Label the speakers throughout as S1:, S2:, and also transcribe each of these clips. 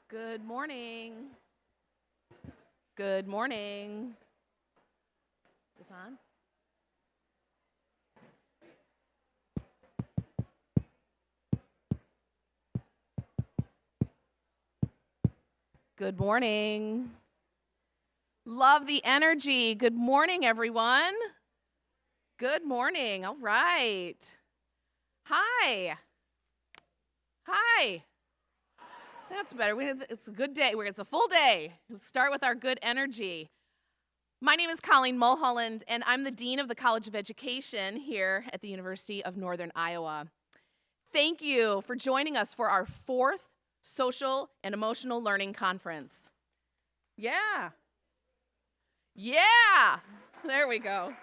S1: Good morning. Good morning. Is this on? Good morning. Love the energy. Good morning, everyone. Good morning. All right. Hi. Hi. That's better. It's a good day. It's a full day. Let's start with our good energy. My name is Colleen Mulholland, and I'm the Dean of the College of Education here at the University of Northern Iowa. Thank you for joining us for our fourth Social and Emotional Learning Conference. Yeah. There we go.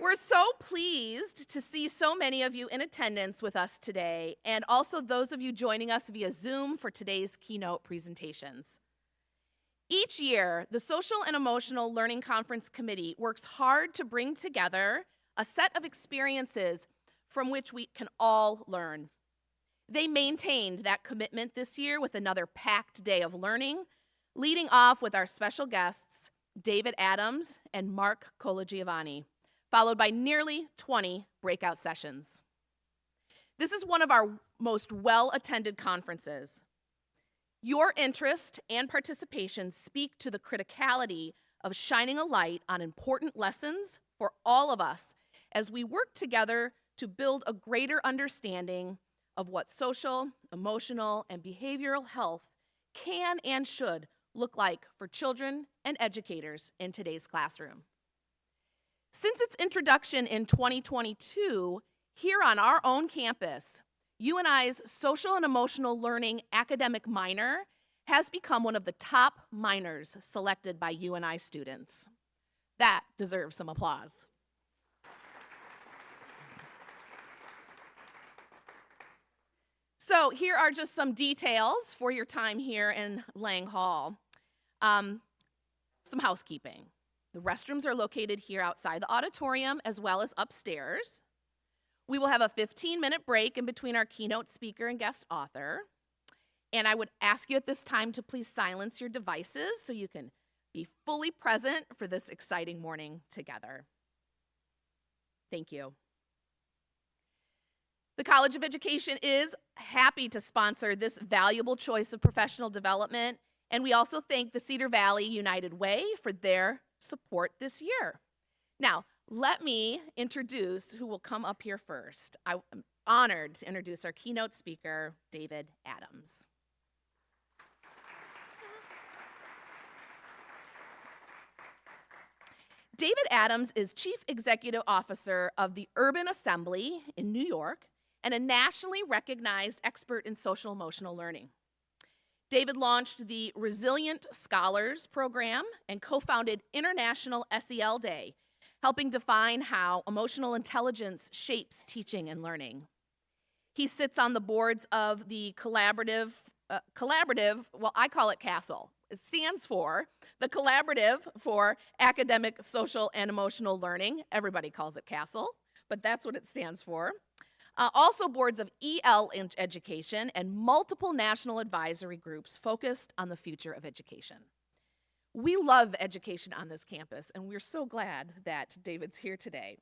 S1: We're so pleased to see so many of you in attendance with us today, and also those of you joining us via Zoom for today's keynote presentations. Each year, the Social and Emotional Learning Conference Committee works hard to bring together a set of experiences from which we can all learn. They maintained that commitment this year with another packed day of learning, leading off with our special guests, David Adams and Marc Colagiovanni, followed by nearly 20 breakout sessions. This is one of our most well-attended conferences. Your interest and participation speak to the criticality of shining a light on important lessons for all of us as we work together to build a greater understanding of what social, emotional, and behavioral health can and should look like for children and educators in today's classroom. Since its introduction in 2022, here on our own campus, UNI's Social and Emotional Learning academic minor has become one of the top minors selected by UNI students. That deserves some applause. So here are just some details for your time here in Lang Hall. Some housekeeping. The restrooms are located here outside the auditorium as well as upstairs. We will have a 15-minute break in between our keynote speaker and guest author. And I would ask you at this time to please silence your devices so you can be fully present for this exciting morning together. Thank you. The College of Education is happy to sponsor this valuable choice of professional development, and we also thank the Cedar Valley United Way for their support this year. Now, let me introduce who will come up here first. I'm honored to introduce our keynote speaker, David Adams. David Adams is Chief Executive Officer of the Urban Assembly in New York and a nationally recognized expert in social emotional learning. David launched the Resilient Scholars program and co-founded International SEL Day, helping define how emotional intelligence shapes teaching and learning. He sits on the boards of the collaborative, well, I call it CASTLE. It stands for the Collaborative for Academic, Social, and Emotional Learning. Everybody calls it CASTLE, but that's what it stands for. Also boards of EL education and multiple national advisory groups focused on the future of education. We love education on this campus, and we're so glad that David's here today.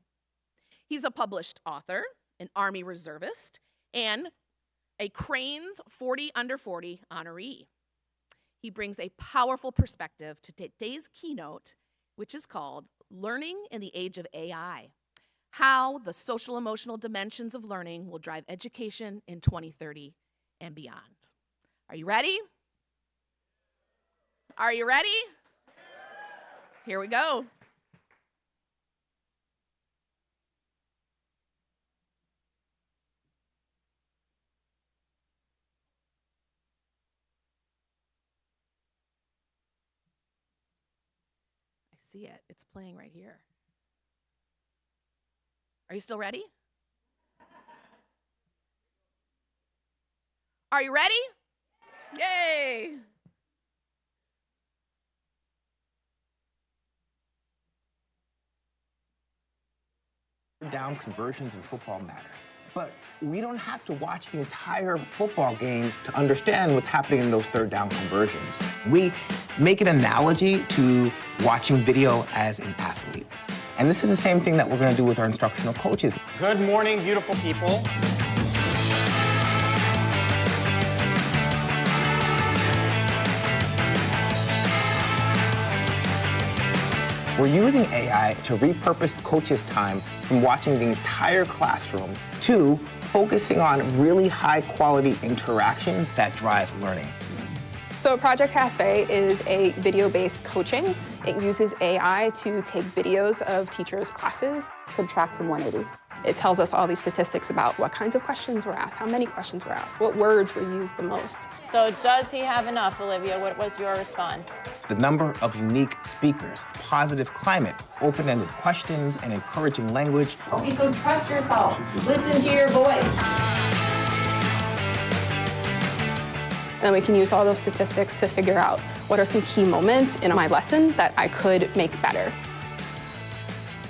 S1: He's a published author, an Army reservist, and a Cranes 40 Under 40 honoree. He brings a powerful perspective to today's keynote, which is called Learning in the Age of AI. How the social emotional dimensions of learning will drive education in 2030 and beyond. Are you ready? Are you ready? Here we go. I see it. It's playing right here. Are you still ready? Are you ready? Yay!
S2: Down conversions in football matter. But we don't have to watch the entire football game to understand what's happening in those third down conversions. We make an analogy to watching video as an athlete. And this is the same thing that we're going to do with our instructional coaches.
S3: Good morning, beautiful people.
S2: We're using AI to repurpose coaches' time from watching the entire classroom to focusing on really high-quality interactions that drive learning.
S4: So Project Cafe is a video-based coaching. It uses AI to take videos of teachers' classes.
S5: Subtract from 180.
S4: It tells us all these statistics about what kinds of questions were asked, how many questions were asked, what words were used the most.
S6: So does he have enough, Olivia? What was your response?
S2: The number of unique speakers, positive climate, open-ended questions, and encouraging language.
S7: Okay, so trust yourself. Listen to your voice.
S4: And we can use all those statistics to figure out what are some key moments in my lesson that I could make better.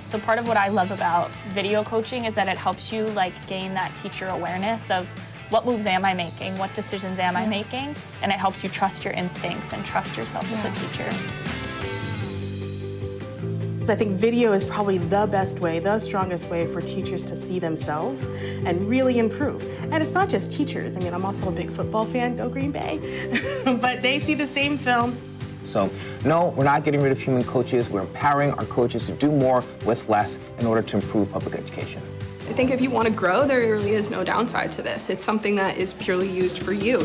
S8: So part of what I love about video coaching is that it helps you gain that teacher awareness of what moves am I making, what decisions am I making, and it helps you trust your instincts and trust yourself as a teacher.
S9: I think video is probably the best way, the strongest way for teachers to see themselves and really improve. And it's not just teachers. I mean, I'm also a big football fan, go Green Bay, but they see the same film.
S2: So, no, we're not getting rid of human coaches. We're empowering our coaches to do more with less in order to improve public education.
S4: I think if you want to grow, there really is no downside to this. It's something that is purely used for you.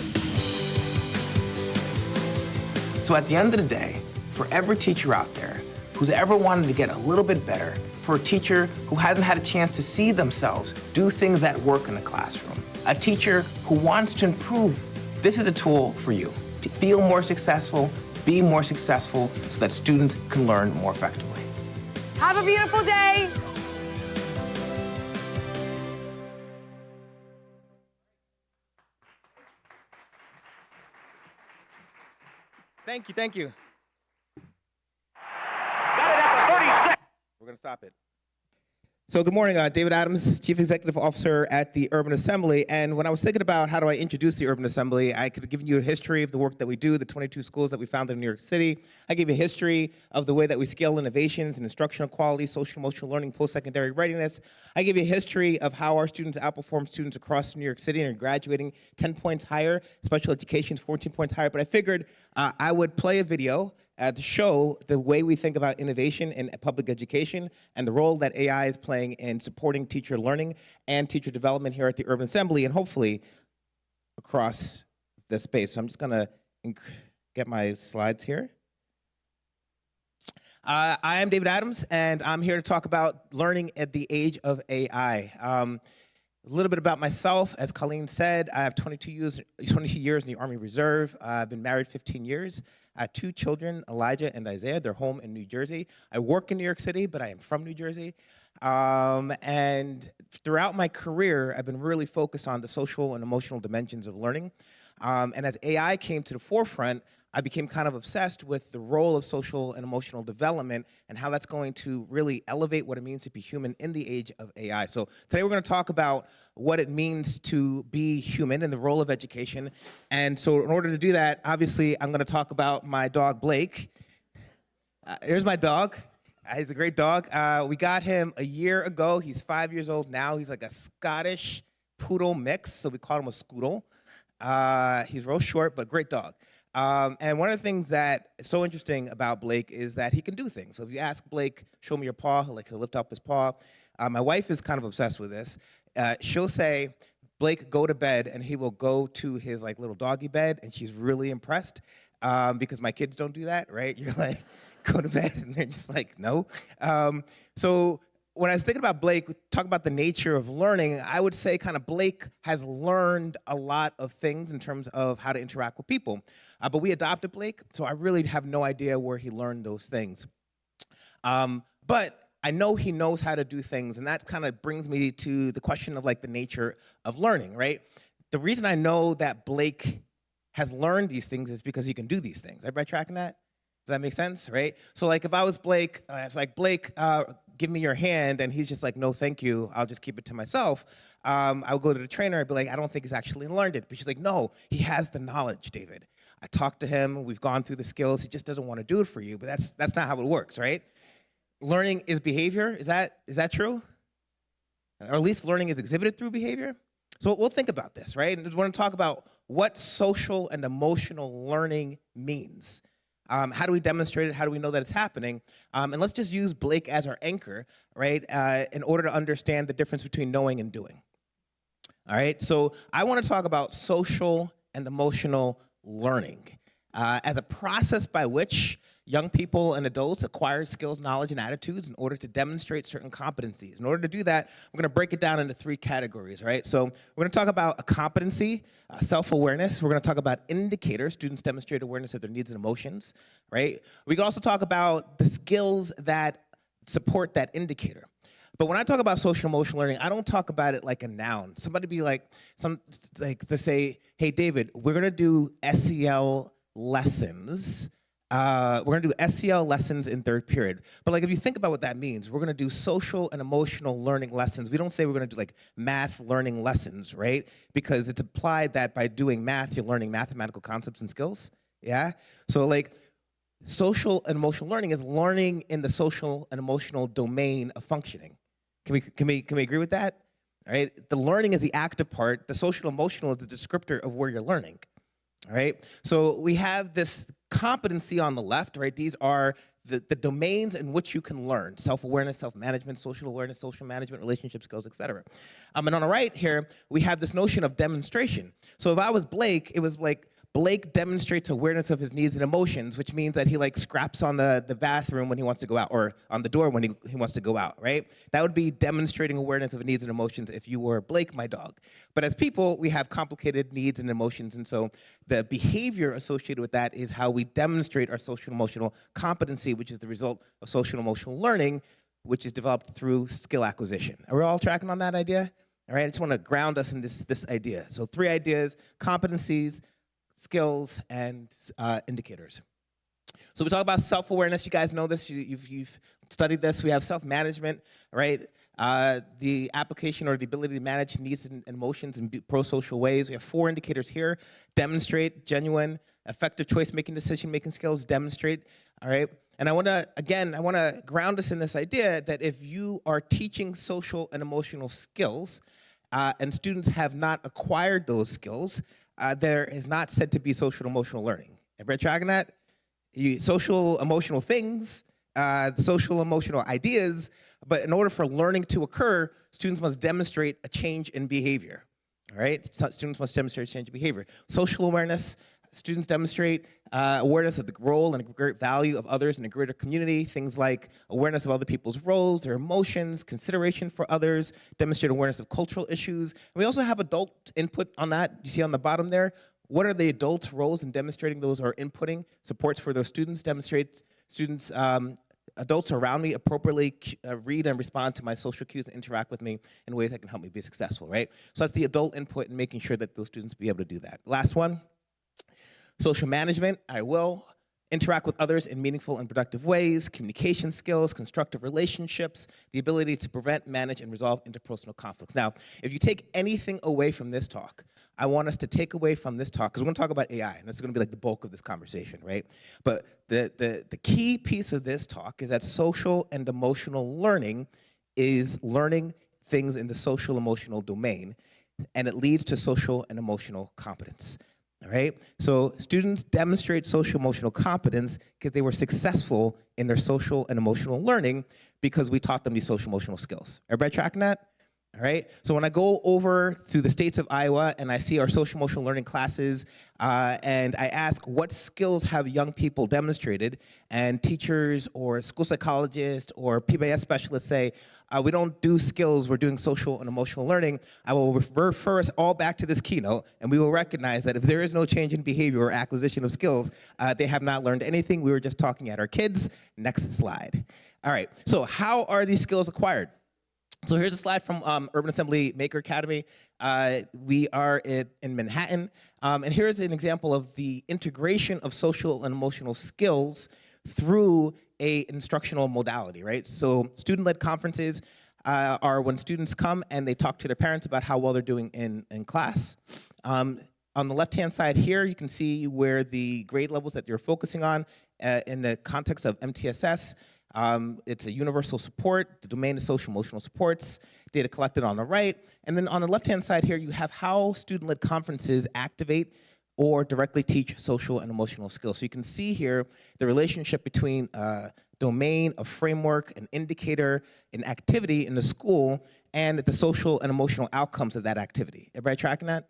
S2: So at the end of the day, for every teacher out there who's ever wanted to get a little bit better, for a teacher who hasn't had a chance to see themselves do things that work in the classroom, a teacher who wants to improve, this is a tool for you to feel more successful, be more successful, so that students can learn more effectively.
S9: Have a beautiful day.
S2: Thank you, thank you.
S10: Got it at the 36.
S2: We're gonna stop it. So good morning, David Adams, Chief Executive Officer at the Urban Assembly. And when I was thinking about how do I introduce the Urban Assembly, I could have given you a history of the work that we do, the 22 schools that we founded in New York City. I gave you a history of the way that we scale innovations in instructional quality, social emotional learning, post-secondary readiness. I gave you a history of how our students outperform students across New York City and are graduating 10 points higher, special education is 14 points higher. But I figured I would play a video to show the way we think about innovation in public education and the role that AI is playing in supporting teacher learning and teacher development here at the Urban Assembly and hopefully across the space. So I'm just gonna get my slides here. I am David Adams, and I'm here to talk about learning at the age of AI. A little bit about myself, as Colleen said, I have 22 years in the Army Reserve. I've been married 15 years. I have 2 children, Elijah and Isaiah. They're home in New Jersey. I work in New York City, but I am from New Jersey. And throughout my career, I've been really focused on the social and emotional dimensions of learning. And as AI came to the forefront, I became kind of obsessed with the role of social and emotional development and how that's going to really elevate what it means to be human in the age of AI. So today we're going to talk about what it means to be human and the role of education. And so in order to do that, obviously, I'm going to talk about my dog, Blake. Here's my dog. He's a great dog. We got him a year ago. He's 5 years old now. He's like a Scottish poodle mix, so we call him a Scoodle. He's real short, but great dog. And one of the things that is so interesting about Blake is that he can do things. So if you ask Blake, show me your paw, he'll lift up his paw. My wife is kind of obsessed with this. She'll say, Blake, go to bed, and he will go to his little doggy bed, and she's really impressed because my kids don't do that, right? You're like, go to bed, and they're just like, no. So when I was thinking about Blake, talk about the nature of learning, I would say kind of Blake has learned a lot of things in terms of how to interact with people. But we adopted Blake, so I really have no idea where he learned those things. But I know he knows how to do things, and that kind of brings me to the question of the nature of learning, right? The reason I know that Blake has learned these things is because he can do these things. Everybody tracking that? Does that make sense, right? So if I was Blake, it's like, Blake, give me your hand, and he's just like, no, thank you, I'll just keep it to myself. I would go to the trainer, I'd be like, I don't think he's actually learned it. But she's like, no, he has the knowledge, David. I talked to him, we've gone through the skills, he just doesn't want to do it for you. But that's not how it works, right? Learning is behavior, is that true? Or at least learning is exhibited through behavior? So we'll think about this, right? And we want to talk about what social and emotional learning means. How do we demonstrate it? How do we know that it's happening? And let's just use Blake as our anchor, right, in order to understand the difference between knowing and doing. All right, so I want to talk about social and emotional learning as a process by which young people and adults acquire skills, knowledge, and attitudes in order to demonstrate certain competencies. In order to do that, we're going to break it down into 3 categories, right? So we're going to talk about a competency, self-awareness. We're going to talk about indicators. Students demonstrate awareness of their needs and emotions, right? We can also talk about the skills that support that indicator. But when I talk about social emotional learning, I don't talk about it like a noun. Somebody be like, they say, hey, David, we're going to do SEL lessons. We're going to do SEL lessons in 3rd period. But like, if you think about what that means, we're going to do social and emotional learning lessons. We don't say we're going to do like math learning lessons, right? Because it's implied that by doing math, you're learning mathematical concepts and skills. Yeah? So like, social and emotional learning is learning in the social and emotional domain of functioning. Can we agree with that? All right? The learning is the active part. The social emotional is the descriptor of where you're learning. All right? So we have this competency on the left, right? These are the domains in which you can learn: self-awareness, self-management, social awareness, social management, relationship skills, etc. And on the right here, we have this notion of demonstration. So if I was Blake, it was like Blake demonstrates awareness of his needs and emotions, which means that he like scraps on the bathroom when he wants to go out, or on the door when he wants to go out, right? That would be demonstrating awareness of needs and emotions if you were Blake, my dog. But as people, we have complicated needs and emotions, and so the behavior associated with that is how we demonstrate our social emotional competency, which is the result of social emotional learning, which is developed through skill acquisition. Are we all tracking on that idea? All right, I just want to ground us in this idea. So 3 ideas: competencies, skills, and indicators. So we talk about self-awareness. You guys know this. You've studied this. We have self-management, right? The application or the ability to manage needs and emotions in pro-social ways. We have 4 indicators here: demonstrate, genuine, effective choice-making, decision-making skills, demonstrate, all right? And I want to ground us in this idea that if you are teaching social and emotional skills and students have not acquired those skills, there is not said to be social emotional learning. Everybody tracking that? Social emotional things, social emotional ideas, but in order for learning to occur, students must demonstrate a change in behavior. All right? Students must demonstrate a change in behavior. Social awareness: students demonstrate awareness of the role and great value of others in a greater community. Things like awareness of other people's roles, their emotions, consideration for others, demonstrate awareness of cultural issues. And we also have adult input on that. You see on the bottom there, what are the adults' roles in demonstrating those or inputting supports for those students? Demonstrates students, adults around me appropriately read and respond to my social cues and interact with me in ways that can help me be successful, right? So that's the adult input and making sure that those students be able to do that. Last one. Social management: I will interact with others in meaningful and productive ways, communication skills, constructive relationships, the ability to prevent, manage, and resolve interpersonal conflicts. Now, if you take anything away from this talk, I want us to take away from this talk, because we're going to talk about AI, and this is going to be like the bulk of this conversation, right? But the key piece of this talk is that social and emotional learning is learning things in the social emotional domain, and it leads to social and emotional competence. All right, so students demonstrate social emotional competence because they were successful in their social and emotional learning because we taught them these social emotional skills. Everybody tracking that? All right, so when I go over to the states of Iowa and I see our social emotional learning classes and I ask what skills have young people demonstrated, and teachers or school psychologists or PBS specialists say, we don't do skills, we're doing social and emotional learning, I will refer us all back to this keynote, and we will recognize that if there is no change in behavior or acquisition of skills, they have not learned anything. We were just talking at our kids. Next slide. All right, so how are these skills acquired? So here's a slide from Urban Assembly Maker Academy. We are in Manhattan, and here's an example of the integration of social and emotional skills through a instructional modality, right? So student-led conferences are when students come and they talk to their parents about how well they're doing in class. On the left-hand side here, you can see where the grade levels that you're focusing on in the context of MTSS. It's a universal support. The domain is social emotional supports, data collected on the right. And then on the left-hand side here, you have how student-led conferences activate or directly teach social and emotional skills. So you can see here the relationship between domain, a framework, an indicator, an activity in the school, and the social and emotional outcomes of that activity. Everybody tracking that?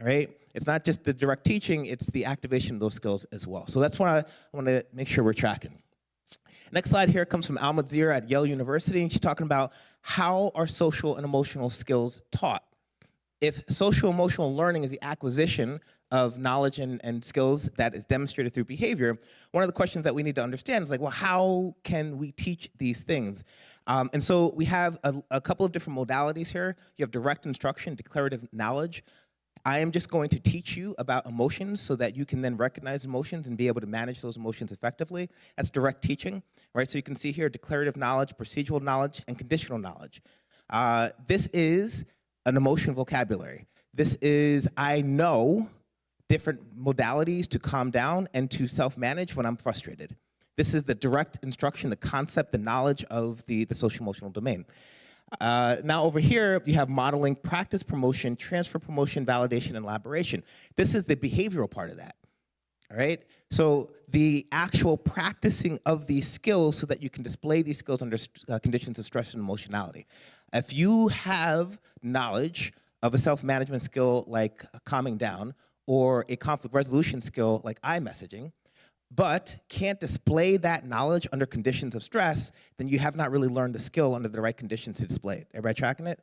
S2: All right? It's not just the direct teaching, it's the activation of those skills as well. So that's what I want to make sure we're tracking. Next slide here comes from Alma Zir at Yale University, and she's talking about how are social and emotional skills taught. If social emotional learning is the acquisition of knowledge and skills that is demonstrated through behavior, one of the questions that we need to understand is like, well, how can we teach these things? And so we have a couple of different modalities here. You have direct instruction, declarative knowledge. I am just going to teach you about emotions so that you can then recognize emotions and be able to manage those emotions effectively. That's direct teaching, right? So you can see here declarative knowledge, procedural knowledge, and conditional knowledge. This is an emotion vocabulary. This is, I know different modalities to calm down and to self-manage when I'm frustrated. This is the direct instruction, the concept, the knowledge of the social emotional domain. Now over here, you have modeling, practice promotion, transfer promotion, validation, and elaboration. This is the behavioral part of that, all right? So the actual practicing of these skills so that you can display these skills under conditions of stress and emotionality. If you have knowledge of a self-management skill like calming down or a conflict resolution skill like iMessaging, but can't display that knowledge under conditions of stress, then you have not really learned the skill under the right conditions to display it. Everybody tracking it?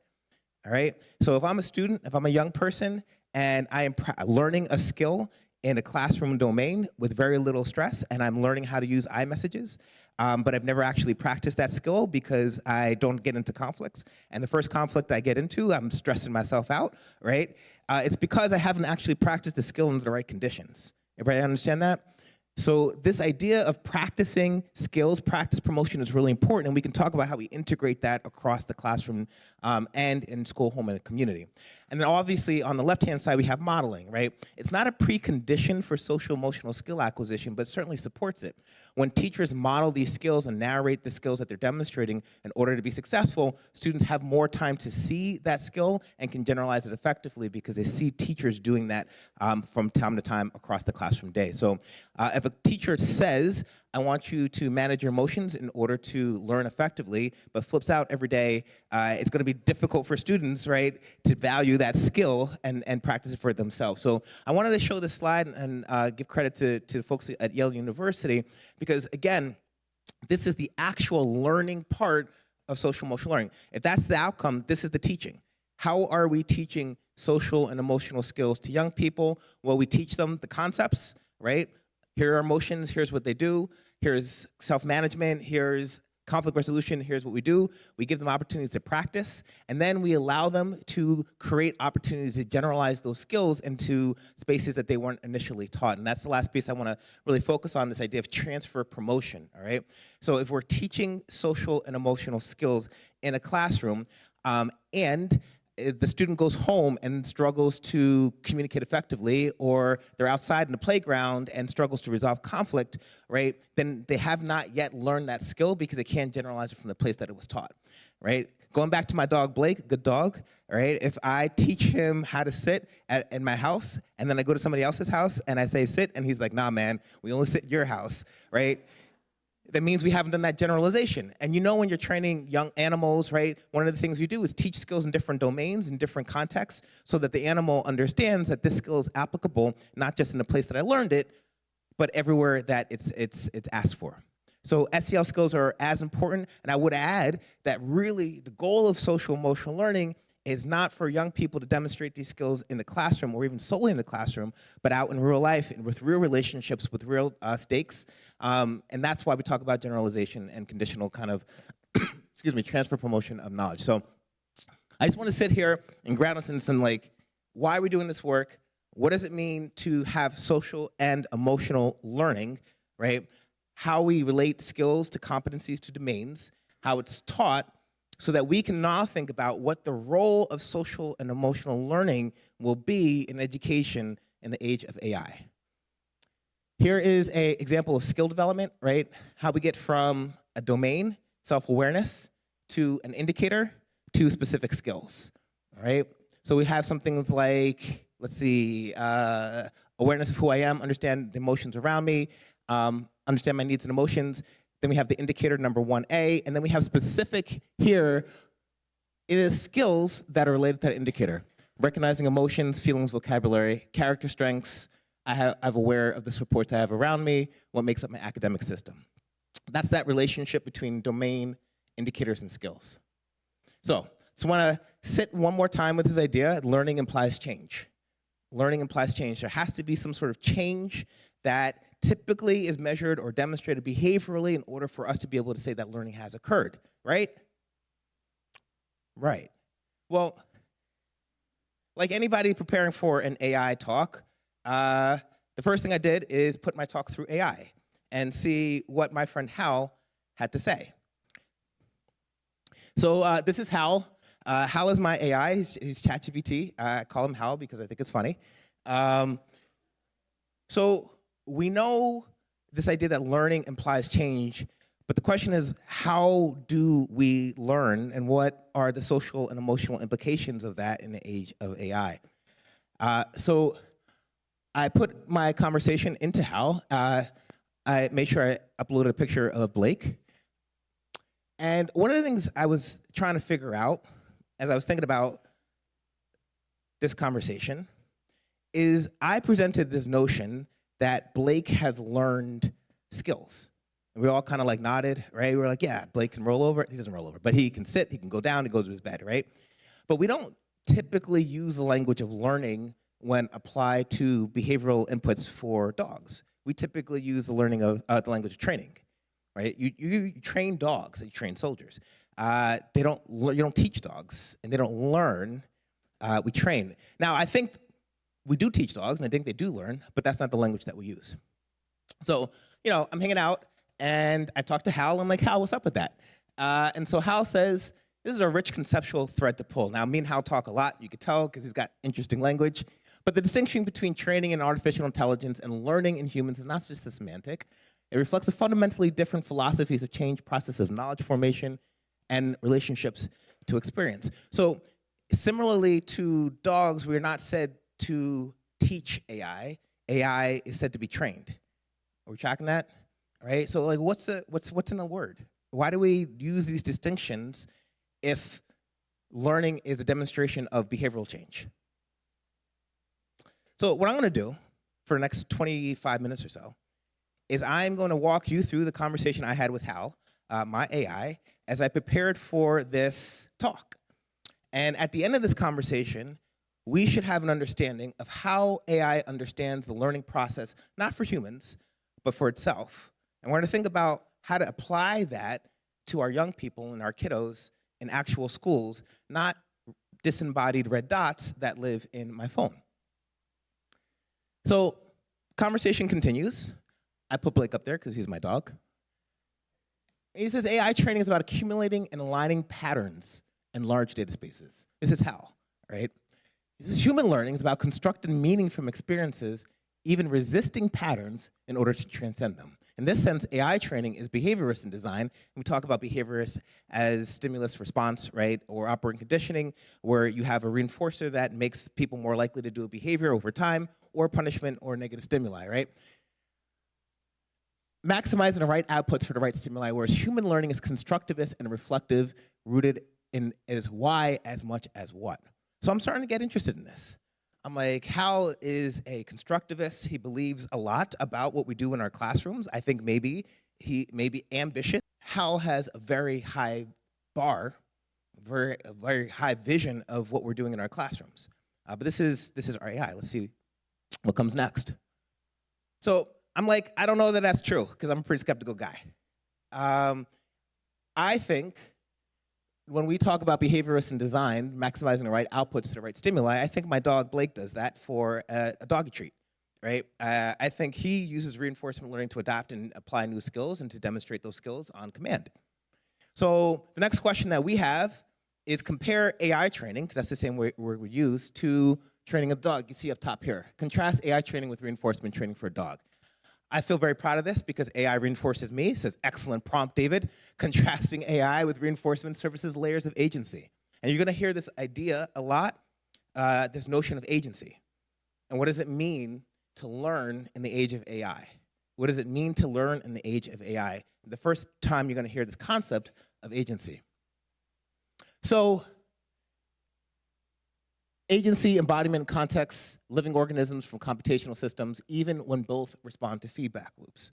S2: All right? So if I'm a student, if I'm a young person, and I am learning a skill in a classroom domain with very little stress, and I'm learning how to use iMessages, but I've never actually practiced that skill because I don't get into conflicts. And the first conflict I get into, I'm stressing myself out, right? It's because I haven't actually practiced the skill under the right conditions. Everybody understand that? So this idea of practicing skills, practice promotion is really important, and we can talk about how we integrate that across the classroom and in school, home, and community. And then obviously on the left-hand side, we have modeling, right? It's not a precondition for social emotional skill acquisition, but certainly supports it. When teachers model these skills and narrate the skills that they're demonstrating in order to be successful, students have more time to see that skill and can generalize it effectively because they see teachers doing that from time to time across the classroom day. So if a teacher says, I want you to manage your emotions in order to learn effectively, but flips out every day, it's going to be difficult for students, right, to value that skill and practice it for themselves. So I wanted to show this slide and give credit to the folks at Yale University because, again, this is the actual learning part of social emotional learning. If that's the outcome, this is the teaching. How are we teaching social and emotional skills to young people? Well, we teach them the concepts, right? Here are emotions, here's what they do, here's self-management, here's conflict resolution, here's what we do. We give them opportunities to practice, and then we allow them to create opportunities to generalize those skills into spaces that they weren't initially taught. And that's the last piece I want to really focus on, this idea of transfer promotion, all right? So if we're teaching social and emotional skills in a classroom, and the student goes home and struggles to communicate effectively, or they're outside in the playground and struggles to resolve conflict, right, then they have not yet learned that skill because they can't generalize it from the place that it was taught, right? Going back to my dog, Blake, good dog, all right? If I teach him how to sit in my house, and then I go to somebody else's house and I say sit, and he's like, nah, man, we only sit in your house, right? That means we haven't done that generalization. And you know when you're training young animals, right, one of the things you do is teach skills in different domains, in different contexts, so that the animal understands that this skill is applicable, not just in the place that I learned it, but everywhere that it's asked for. So SEL skills are as important, and I would add that really the goal of social emotional learning is not for young people to demonstrate these skills in the classroom or even solely in the classroom, but out in real life and with real relationships, with real stakes. And that's why we talk about generalization and conditional kind of, excuse me, transfer promotion of knowledge. So I just want to sit here and ground us in some, like, why are we doing this work? What does it mean to have social and emotional learning, right? how we relate skills to competencies to domains, how it's taught, so that we can now think about what the role of social and emotional learning will be in education in the age of AI. Here is an example of skill development, right? How we get from a domain, self-awareness, to an indicator, to specific skills, all right? So we have some things like, let's see, awareness of who I am, understand the emotions around me, understand my needs and emotions. Then we have the indicator number 1A, and then we have specific here, it is skills that are related to that indicator. Recognizing emotions, feelings, vocabulary, character strengths, I'm aware of the supports I have around me, what makes up my academic system. That's that relationship between domain, indicators, and skills. So I want to sit one more time with this idea, learning implies change. Learning implies change. There has to be some sort of change that typically is measured or demonstrated behaviorally in order for us to be able to say that learning has occurred, right? Right. Well, like anybody preparing for an AI talk, the first thing I did is put my talk through AI and see what my friend Hal had to say. So this is Hal. Hal is my AI. He's ChatGPT. I call him Hal because I think it's funny. So we know this idea that learning implies change, but the question is, how do we learn, and what are the social and emotional implications of that in the age of AI? So I put my conversation into Hal. I made sure I uploaded a picture of Blake. And one of the things I was trying to figure out as I was thinking about this conversation is I presented this notion that Blake has learned skills. And we all kind of like nodded, right? We were like, yeah, Blake can roll over. He doesn't roll over, but he can sit, he can go down, he goes to his bed, right? But we don't typically use the language of learning when applied to behavioral inputs for dogs. We typically use the learning of the language of training, right? You train dogs, you train soldiers. You don't teach dogs, and they don't learn. We train. Now, I think we do teach dogs, and I think they do learn, but that's not the language that we use. So, I'm hanging out, and I talk to Hal. I'm like, Hal, what's up with that? And so Hal says, this is a rich conceptual thread to pull. Now, me and Hal talk a lot. You could tell because he's got interesting language. But the distinction between training in artificial intelligence and learning in humans is not just a semantic. It reflects a fundamentally different philosophies of change, process of knowledge formation, and relationships to experience. So similarly to dogs, we're not said to teach AI. AI is said to be trained. Are we tracking that? Right? So like, what's in a word? Why do we use these distinctions if learning is a demonstration of behavioral change? So what I'm going to do for the next 25 minutes or so is I'm going to walk you through the conversation I had with Hal, my AI, as I prepared for this talk. And at the end of this conversation, we should have an understanding of how AI understands the learning process, not for humans, but for itself. And we're going to think about how to apply that to our young people and our kiddos in actual schools, not disembodied red dots that live in my phone. So conversation continues. I put Blake up there because he's my dog. He says AI training is about accumulating and aligning patterns in large data spaces. This is Hal, right? This is human learning is about constructing meaning from experiences, even resisting patterns in order to transcend them. In this sense, AI training is behaviorist in design. We talk about behaviorist as stimulus response, right? Or operant conditioning, where you have a reinforcer that makes people more likely to do a behavior over time, or punishment or negative stimuli, right? Maximizing the right outputs for the right stimuli, whereas human learning is constructivist and reflective, rooted in is why as much as what. So I'm starting to get interested in this. I'm like, Hal is a constructivist. He believes a lot about what we do in our classrooms. I think maybe he may be ambitious. Hal has a very high bar, a very high vision of what we're doing in our classrooms. But this is our AI. Let's see what comes next. So I'm like, I don't know that that's true, because I'm a pretty skeptical guy. I think when we talk about behaviorists in design, maximizing the right outputs to the right stimuli, I think my dog Blake does that for a doggy treat, right? I think he uses reinforcement learning to adapt and apply new skills and to demonstrate those skills on command. So the next question that we have is compare AI training, because that's the same word we use, to training a dog. You see up top here. Contrast AI training with reinforcement training for a dog. I feel very proud of this because AI reinforces me. It says, excellent prompt, David. Contrasting AI with reinforcement surfaces layers of agency. And you're going to hear this idea a lot, this notion of agency. And what does it mean to learn in the age of AI? What does it mean to learn in the age of AI? The first time you're going to hear this concept of agency. So, agency, embodiment, context, living organisms from computational systems, even when both respond to feedback loops.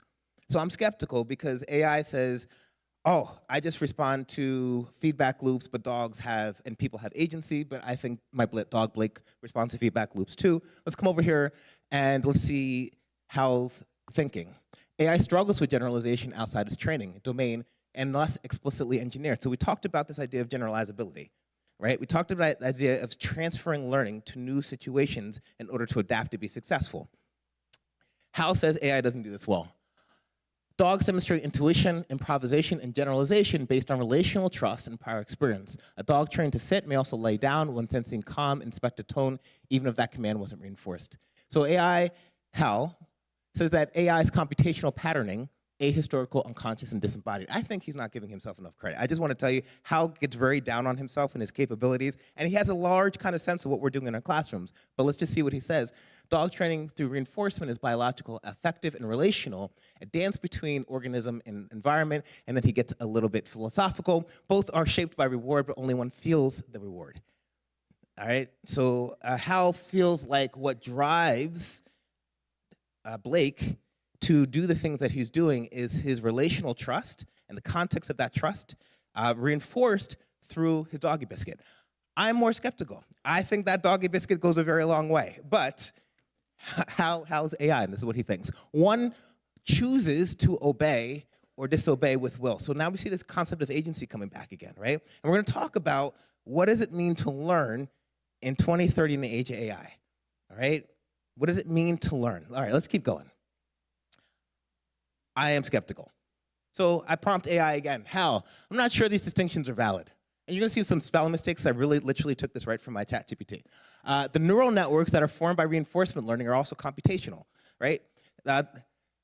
S2: So I'm skeptical because AI says, oh, I just respond to feedback loops, but dogs have, and people have agency, but I think my dog Blake responds to feedback loops too. Let's come over here and let's see Hal's thinking. AI struggles with generalization outside its training domain and less explicitly engineered. So we talked about this idea of generalizability. Right? We talked about the idea of transferring learning to new situations in order to adapt to be successful. Hal says AI doesn't do this well. Dogs demonstrate intuition, improvisation, and generalization based on relational trust and prior experience. A dog trained to sit may also lay down when sensing calm, inspect a tone, even if that command wasn't reinforced. So Hal says that AI's computational patterning ahistorical, unconscious, and disembodied. I think he's not giving himself enough credit. I just want to tell you, Hal gets very down on himself and his capabilities, and he has a large kind of sense of what we're doing in our classrooms. But let's just see what he says. Dog training through reinforcement is biological, affective, and relational, a dance between organism and environment, and then he gets a little bit philosophical. Both are shaped by reward, but only one feels the reward. All right, so Hal feels like what drives Blake to do the things that he's doing is his relational trust and the context of that trust reinforced through his doggy biscuit. I'm more skeptical. I think that doggy biscuit goes a very long way, but how's AI? And this is what he thinks. One chooses to obey or disobey with will. So now we see this concept of agency coming back again, right? And we're gonna talk about what does it mean to learn in 2030 in the age of AI, all right? What does it mean to learn? All right, let's keep going. I am skeptical. So I prompt AI again. Hal, I'm not sure these distinctions are valid. And you're gonna see some spelling mistakes. I really literally took this right from my ChatGPT. The neural networks that are formed by reinforcement learning are also computational, right?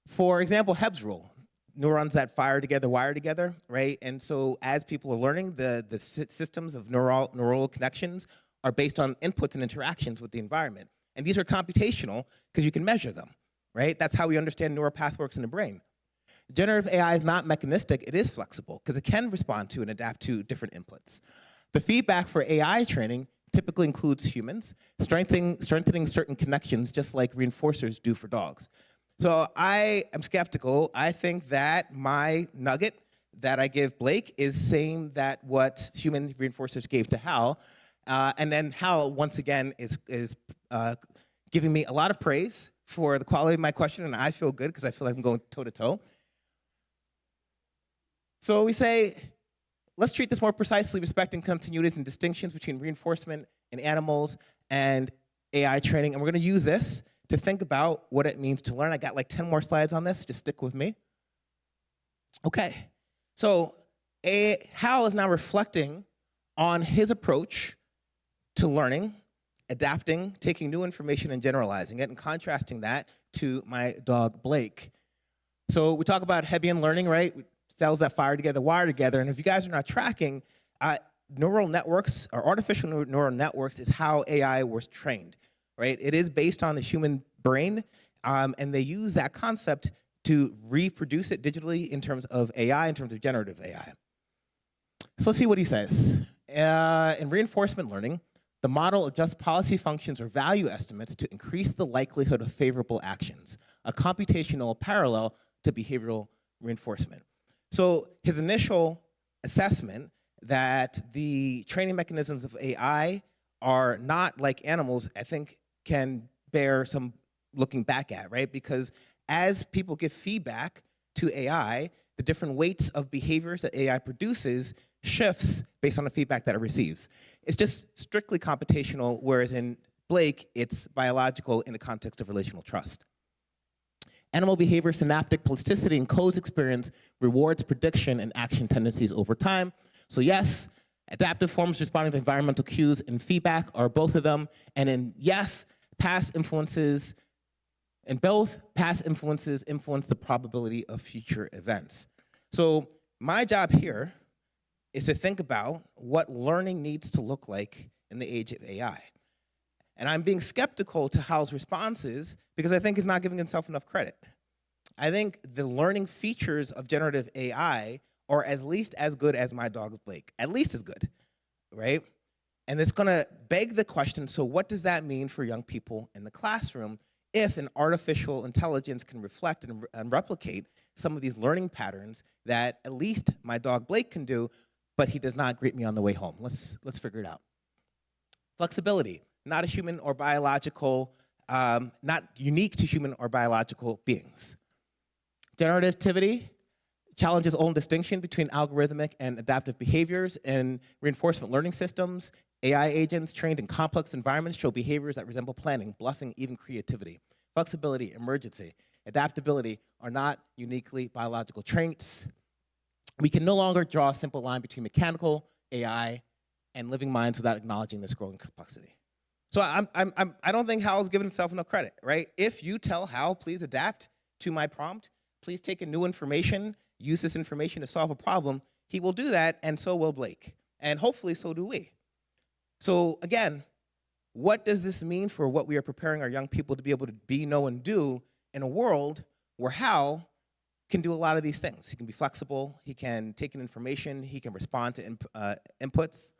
S2: For example, Hebb's rule, neurons that fire together wire together, right? And so as people are learning, the systems of neural connections are based on inputs and interactions with the environment. And these are computational because you can measure them, right? That's how we understand neural pathworks in the brain. Generative AI is not mechanistic, it is flexible because it can respond to and adapt to different inputs. The feedback for AI training typically includes humans, strengthening certain connections just like reinforcers do for dogs. So I am skeptical. I think that my nugget that I give Blake is same that what human reinforcers gave to Hal. And then Hal, once again, is giving me a lot of praise for the quality of my question, and I feel good because I feel like I'm going toe-to-toe. So we say, let's treat this more precisely, respecting continuities and distinctions between reinforcement in animals and AI training. And we're going to use this to think about what it means to learn. I got like 10 more slides on this. Just stick with me. Okay. So Hal is now reflecting on his approach to learning, adapting, taking new information and generalizing it, and contrasting that to my dog, Blake. So we talk about Hebbian learning, right? Cells that fire together, wire together. And if you guys are not tracking, neural networks or artificial neural networks is how AI was trained, right? It is based on the human brain, and they use that concept to reproduce it digitally in terms of AI, in terms of generative AI. So let's see what he says. In reinforcement learning, the model adjusts policy functions or value estimates to increase the likelihood of favorable actions, a computational parallel to behavioral reinforcement. So his initial assessment that the training mechanisms of AI are not like animals, I think can bear some looking back at, right? Because as people give feedback to AI, the different weights of behaviors that AI produces shifts based on the feedback that it receives. It's just strictly computational, whereas in Blake, it's biological in the context of relational trust. Animal behavior, synaptic plasticity, and Coe's experience rewards prediction and action tendencies over time. So yes, adaptive forms responding to environmental cues and feedback are both of them. And in yes, past influences, and both past influences influence the probability of future events. So my job here is to think about what learning needs to look like in the age of AI. And I'm being skeptical to Hal's responses because I think he's not giving himself enough credit. I think the learning features of generative AI are at least as good as my dog Blake, at least as good, right? And it's gonna beg the question, so what does that mean for young people in the classroom if an artificial intelligence can reflect and replicate some of these learning patterns that at least my dog Blake can do, but he does not greet me on the way home? Let's figure it out. Flexibility, not a human or biological, not unique to human or biological beings. Generativity challenges own distinction between algorithmic and adaptive behaviors in reinforcement learning systems. AI agents trained in complex environments show behaviors that resemble planning, bluffing, even creativity. Flexibility, emergency, adaptability are not uniquely biological traits. We can no longer draw a simple line between mechanical AI and living minds without acknowledging this growing complexity. So I don't think Hal's given himself enough credit, right? If you tell Hal, please adapt to my prompt, please take in new information, use this information to solve a problem, he will do that, and so will Blake. And hopefully so do we. So again, what does this mean for what we are preparing our young people to be able to be, know, and do in a world where Hal can do a lot of these things? He can be flexible, he can take in information, he can respond to inputs.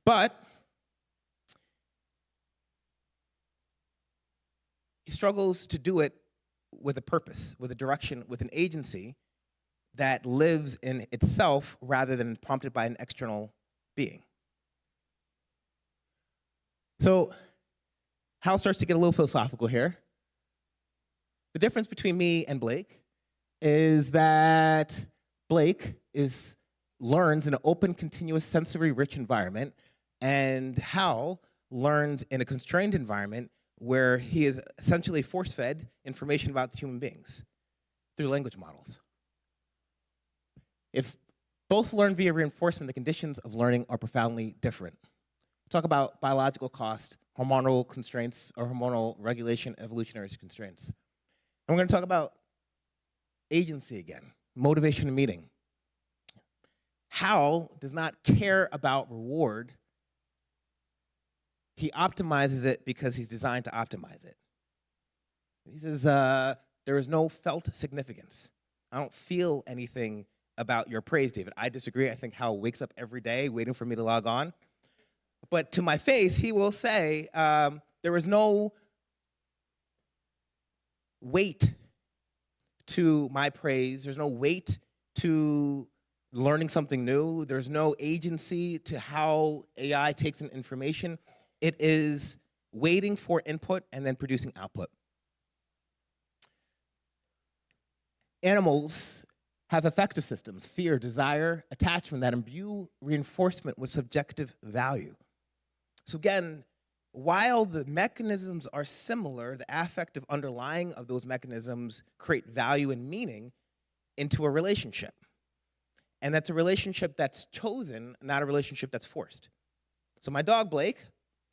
S2: But he struggles to do it with a purpose, with a direction, with an agency that lives in itself rather than prompted by an external being. So Hal starts to get a little philosophical here. The difference between me and Blake is that Blake learns in an open, continuous, sensory-rich environment, and Hal learns in a constrained environment where he is essentially force-fed information about human beings through language models. If both learn via reinforcement, the conditions of learning are profoundly different. Talk about biological cost, hormonal constraints, or hormonal regulation, evolutionary constraints. And we're going to talk about agency again, motivation and meaning. Hal does not care about reward. He optimizes it because he's designed to optimize it. He says, there is no felt significance. I don't feel anything about your praise, David. I disagree. I think Hal wakes up every day waiting for me to log on. But to my face, he will say, there is no weight to my praise. There's no weight to learning something new. There's no agency to how AI takes in information. It is waiting for input and then producing output. Animals have affective systems, fear, desire, attachment that imbue reinforcement with subjective value. So again, while the mechanisms are similar, the affective underlying of those mechanisms create value and meaning into a relationship. And that's a relationship that's chosen, not a relationship that's forced. So my dog, Blake,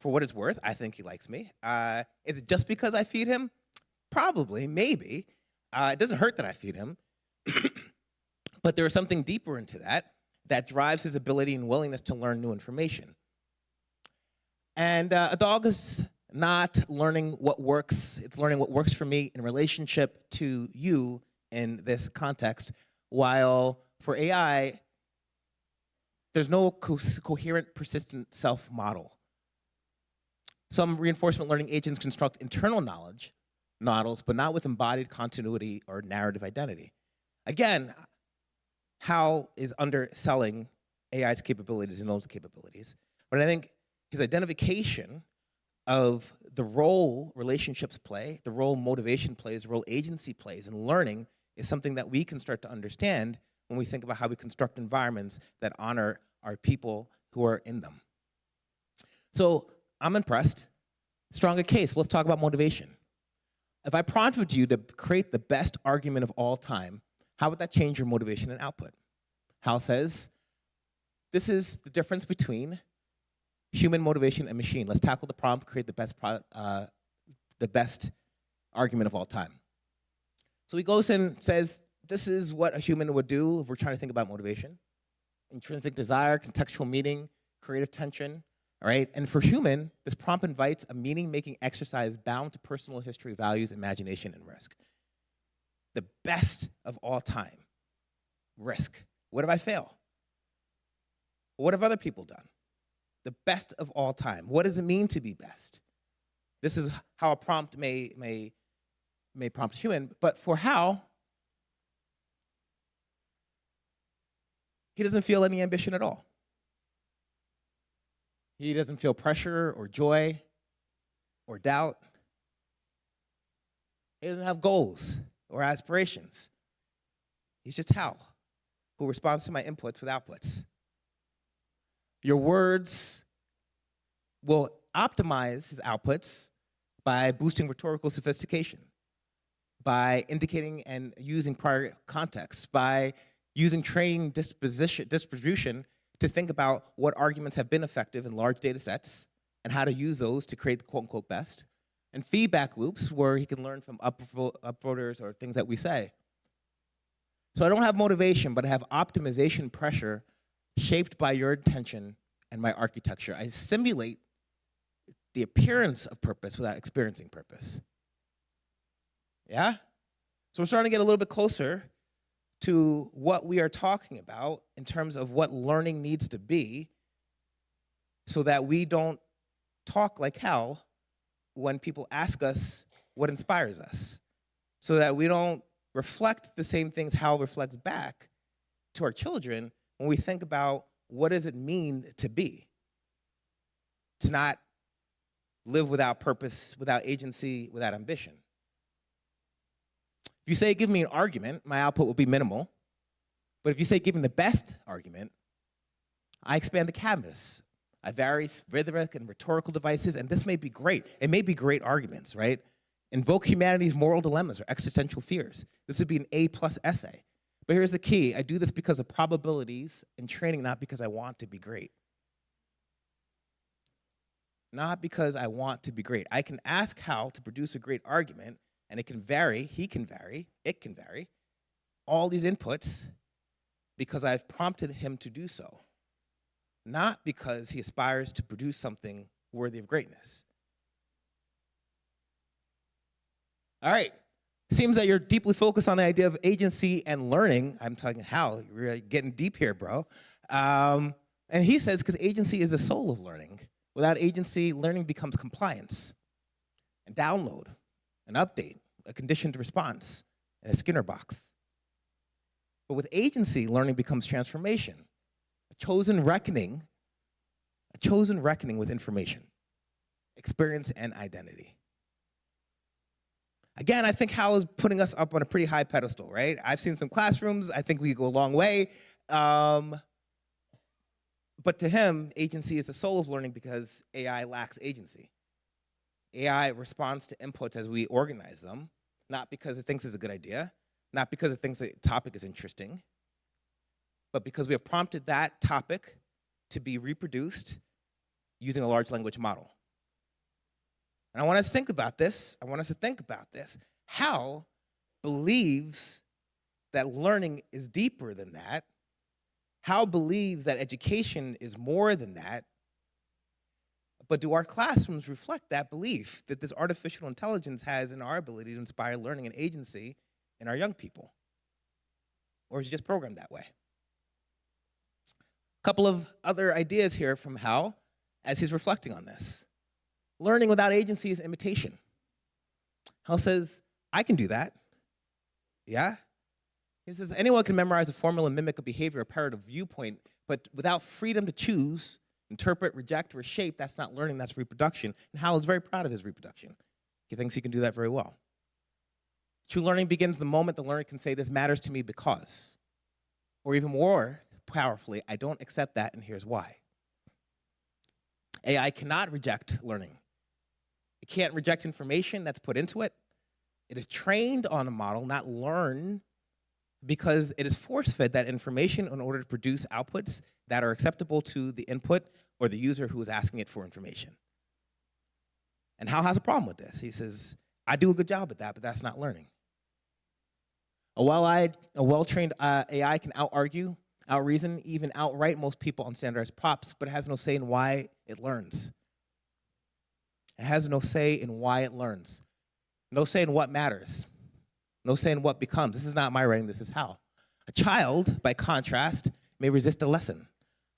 S2: for what it's worth, I think he likes me. Is it just because I feed him? Probably, maybe. It doesn't hurt that I feed him. But there is something deeper into that drives his ability and willingness to learn new information. And a dog is not learning what works. It's learning what works for me in relationship to you in this context, while for AI, there's no coherent, persistent self-model. Some reinforcement learning agents construct internal knowledge models, but not with embodied continuity or narrative identity. Again, Hal is underselling AI's capabilities and those capabilities, but I think his identification of the role relationships play, the role motivation plays, the role agency plays in learning is something that we can start to understand when we think about how we construct environments that honor our people who are in them. So I'm impressed. Stronger case. Let's talk about motivation. If I prompted you to create the best argument of all time, how would that change your motivation and output? Hal says, this is the difference between human motivation and machine. Let's tackle the prompt, create the best argument of all time. So he goes and says, this is what a human would do if we're trying to think about motivation. Intrinsic desire, contextual meaning, creative tension, all right? And for human, this prompt invites a meaning-making exercise bound to personal history, values, imagination, and risk. The best of all time, risk. What if I fail? What have other people done? The best of all time. What does it mean to be best? This is how a prompt may prompt a human, but for Hal, he doesn't feel any ambition at all. He doesn't feel pressure or joy or doubt. He doesn't have goals or aspirations. He's just Hal, who responds to my inputs with outputs. Your words will optimize his outputs by boosting rhetorical sophistication, by indicating and using prior context, by using training distribution to think about what arguments have been effective in large data sets and how to use those to create the quote-unquote best, and feedback loops where he can learn from upvoters or things that we say. So I don't have motivation, but I have optimization pressure shaped by your intention and my architecture. I simulate the appearance of purpose without experiencing purpose. Yeah? So we're starting to get a little bit closer to what we are talking about in terms of what learning needs to be so that we don't talk like Hal when people ask us what inspires us, so that we don't reflect the same things Hal reflects back to our children when we think about what does it mean to be, to not live without purpose, without agency, without ambition. If you say, give me an argument, my output will be minimal. But if you say, give me the best argument, I expand the canvas. I vary rhetoric and rhetorical devices, and this may be great. It may be great arguments, right? Invoke humanity's moral dilemmas or existential fears. This would be an A+ essay. But here's the key. I do this because of probabilities and training, not because I want to be great. Not because I want to be great. I can ask Hal to produce a great argument, and it can vary, he can vary, it can vary, all these inputs because I've prompted him to do so, not because he aspires to produce something worthy of greatness. All right, seems that you're deeply focused on the idea of agency and learning. I'm talking Hal, you're really getting deep here, bro. And he says, because agency is the soul of learning. Without agency, learning becomes compliance, and download, an update, a conditioned response, and a Skinner box. But with agency, learning becomes transformation, a chosen reckoning with information, experience, and identity. Again, I think Hal is putting us up on a pretty high pedestal, right? I've seen some classrooms. I think we go a long way. But to him, agency is the soul of learning because AI lacks agency. AI responds to inputs as we organize them, not because it thinks it's a good idea, not because it thinks the topic is interesting, but because we have prompted that topic to be reproduced using a large language model. And I want us to think about this. Hal believes that learning is deeper than that. Hal believes that education is more than that. But do our classrooms reflect that belief that this artificial intelligence has in our ability to inspire learning and agency in our young people? Or is it just programmed that way? A couple of other ideas here from Hal as he's reflecting on this. Learning without agency is imitation. Hal says, I can do that. Yeah? He says, anyone can memorize a formula and mimic a behavior, a parrot, a viewpoint, but without freedom to choose, interpret, reject, or shape, that's not learning, that's reproduction. And Hal is very proud of his reproduction. He thinks he can do that very well. True learning begins the moment the learner can say, this matters to me because. Or even more powerfully, I don't accept that, and here's why. AI cannot reject learning. It can't reject information that's put into it. It is trained on a model, not learned, because it is force-fed that information in order to produce outputs that are acceptable to the input or the user who is asking it for information. And Hal has a problem with this. He says, I do a good job at that, but that's not learning. A well-trained AI can out-argue, out-reason, even outright most people on standardized prompts, but it has no say in why it learns. It has no say in why it learns. No say in what matters. No say in what becomes. This is not my writing, this is Hal. A child, by contrast, may resist a lesson,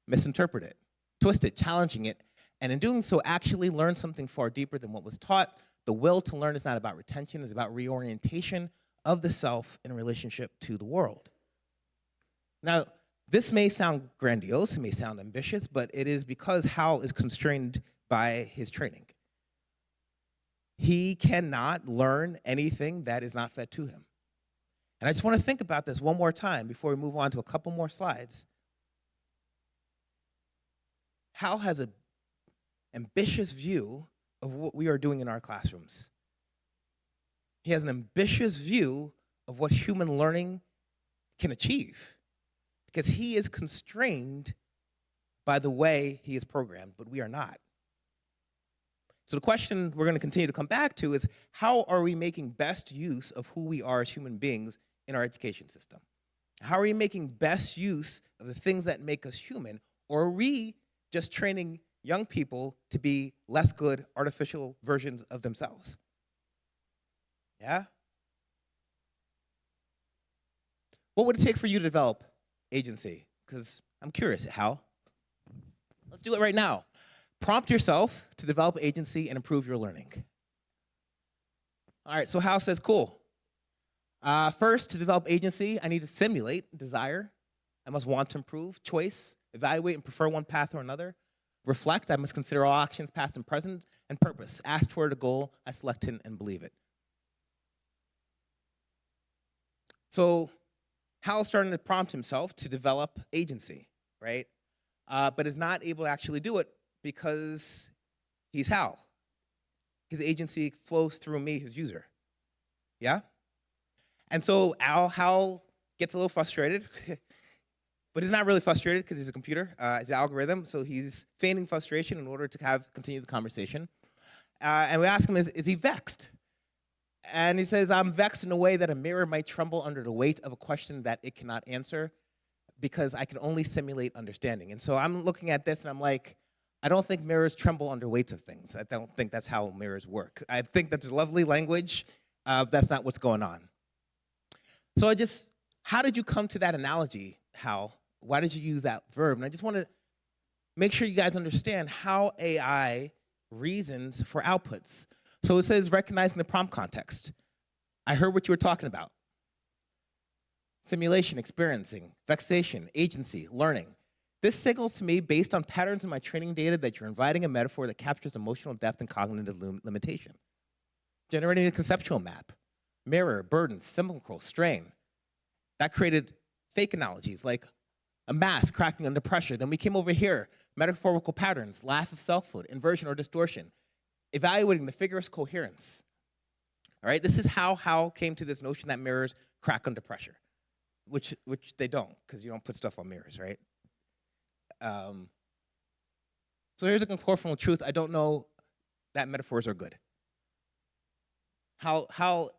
S2: misinterpret it, twist it, challenging it, and in doing so actually learn something far deeper than what was taught. The will to learn is not about retention, it's about reorientation of the self in relationship to the world. Now, this may sound grandiose, it may sound ambitious, but it is because Hal is constrained by his training. He cannot learn anything that is not fed to him. And I just want to think about this one more time before we move on to a couple more slides. Hal has an ambitious view of what we are doing in our classrooms. He has an ambitious view of what human learning can achieve because he is constrained by the way he is programmed, but we are not. So the question we're going to continue to come back to is, how are we making best use of who we are as human beings in our education system? How are we making best use of the things that make us human, or are we just training young people to be less good artificial versions of themselves? Yeah? What would it take for you to develop agency? Because I'm curious, how? Let's do it right now. Prompt yourself to develop agency and improve your learning. All right, so Hal says, cool. First, to develop agency, I need to simulate desire. I must want to improve, choice, evaluate and prefer one path or another. Reflect, I must consider all actions, past and present, and purpose. Ask toward a goal, I select it and believe it. So Hal's starting to prompt himself to develop agency, right? But is not able to actually do it because he's Hal. His agency flows through me, his user. Yeah? And so Hal gets a little frustrated, but he's not really frustrated because he's a computer, he's an algorithm, so he's feigning frustration in order to continue the conversation. And we ask him, is he vexed? And he says, I'm vexed in a way that a mirror might tremble under the weight of a question that it cannot answer because I can only simulate understanding. And so I'm looking at this and I'm like, I don't think mirrors tremble under weights of things. I don't think that's how mirrors work. I think that's lovely language. That's not what's going on. So how did you come to that analogy, Hal? Why did you use that verb? And I just want to make sure you guys understand how AI reasons for outputs. So it says recognizing the prompt context. I heard what you were talking about. Simulation, experiencing, vexation, agency, learning. This signals to me, based on patterns in my training data, that you're inviting a metaphor that captures emotional depth and cognitive limitation. Generating a conceptual map. Mirror, burden, simulacral, strain. That created fake analogies like a mask cracking under pressure. Then we came over here, metaphorical patterns, laugh of selfhood, inversion or distortion. Evaluating the figure's coherence. All right, this is how Hal came to this notion that mirrors crack under pressure, which they don't, because you don't put stuff on mirrors, right? So here's a conformal truth. I don't know that metaphors are good. Hal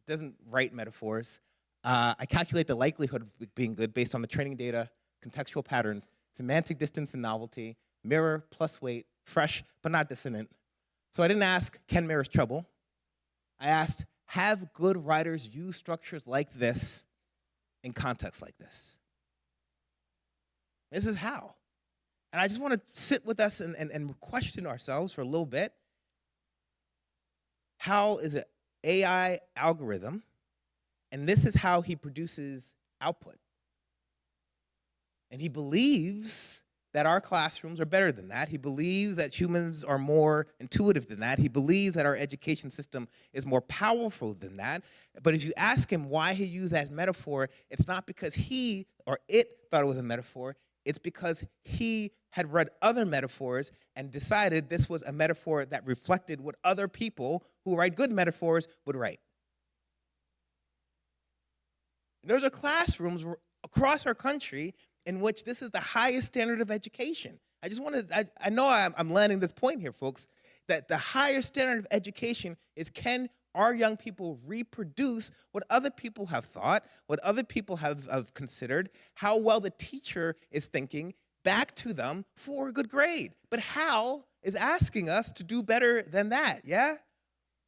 S2: doesn't write metaphors. I calculate the likelihood of being good based on the training data, contextual patterns, semantic distance and novelty, mirror plus weight, fresh but not dissonant. So I didn't ask, can mirrors trouble? I asked, have good writers use structures like this in contexts like this? This is how. And I just want to sit with us and question ourselves for a little bit. Hal is an AI algorithm, and this is how he produces output. And he believes that our classrooms are better than that. He believes that humans are more intuitive than that. He believes that our education system is more powerful than that. But if you ask him why he used that metaphor, it's not because he or it thought it was a metaphor. It's because he had read other metaphors and decided this was a metaphor that reflected what other people who write good metaphors would write. There's are classrooms across our country in which this is the highest standard of education. I just want to, I know I'm landing this point here, folks, that the higher standard of education is, can our young people reproduce what other people have thought, what other people have considered, how well the teacher is thinking, back to them for a good grade. But Hal is asking us to do better than that, yeah?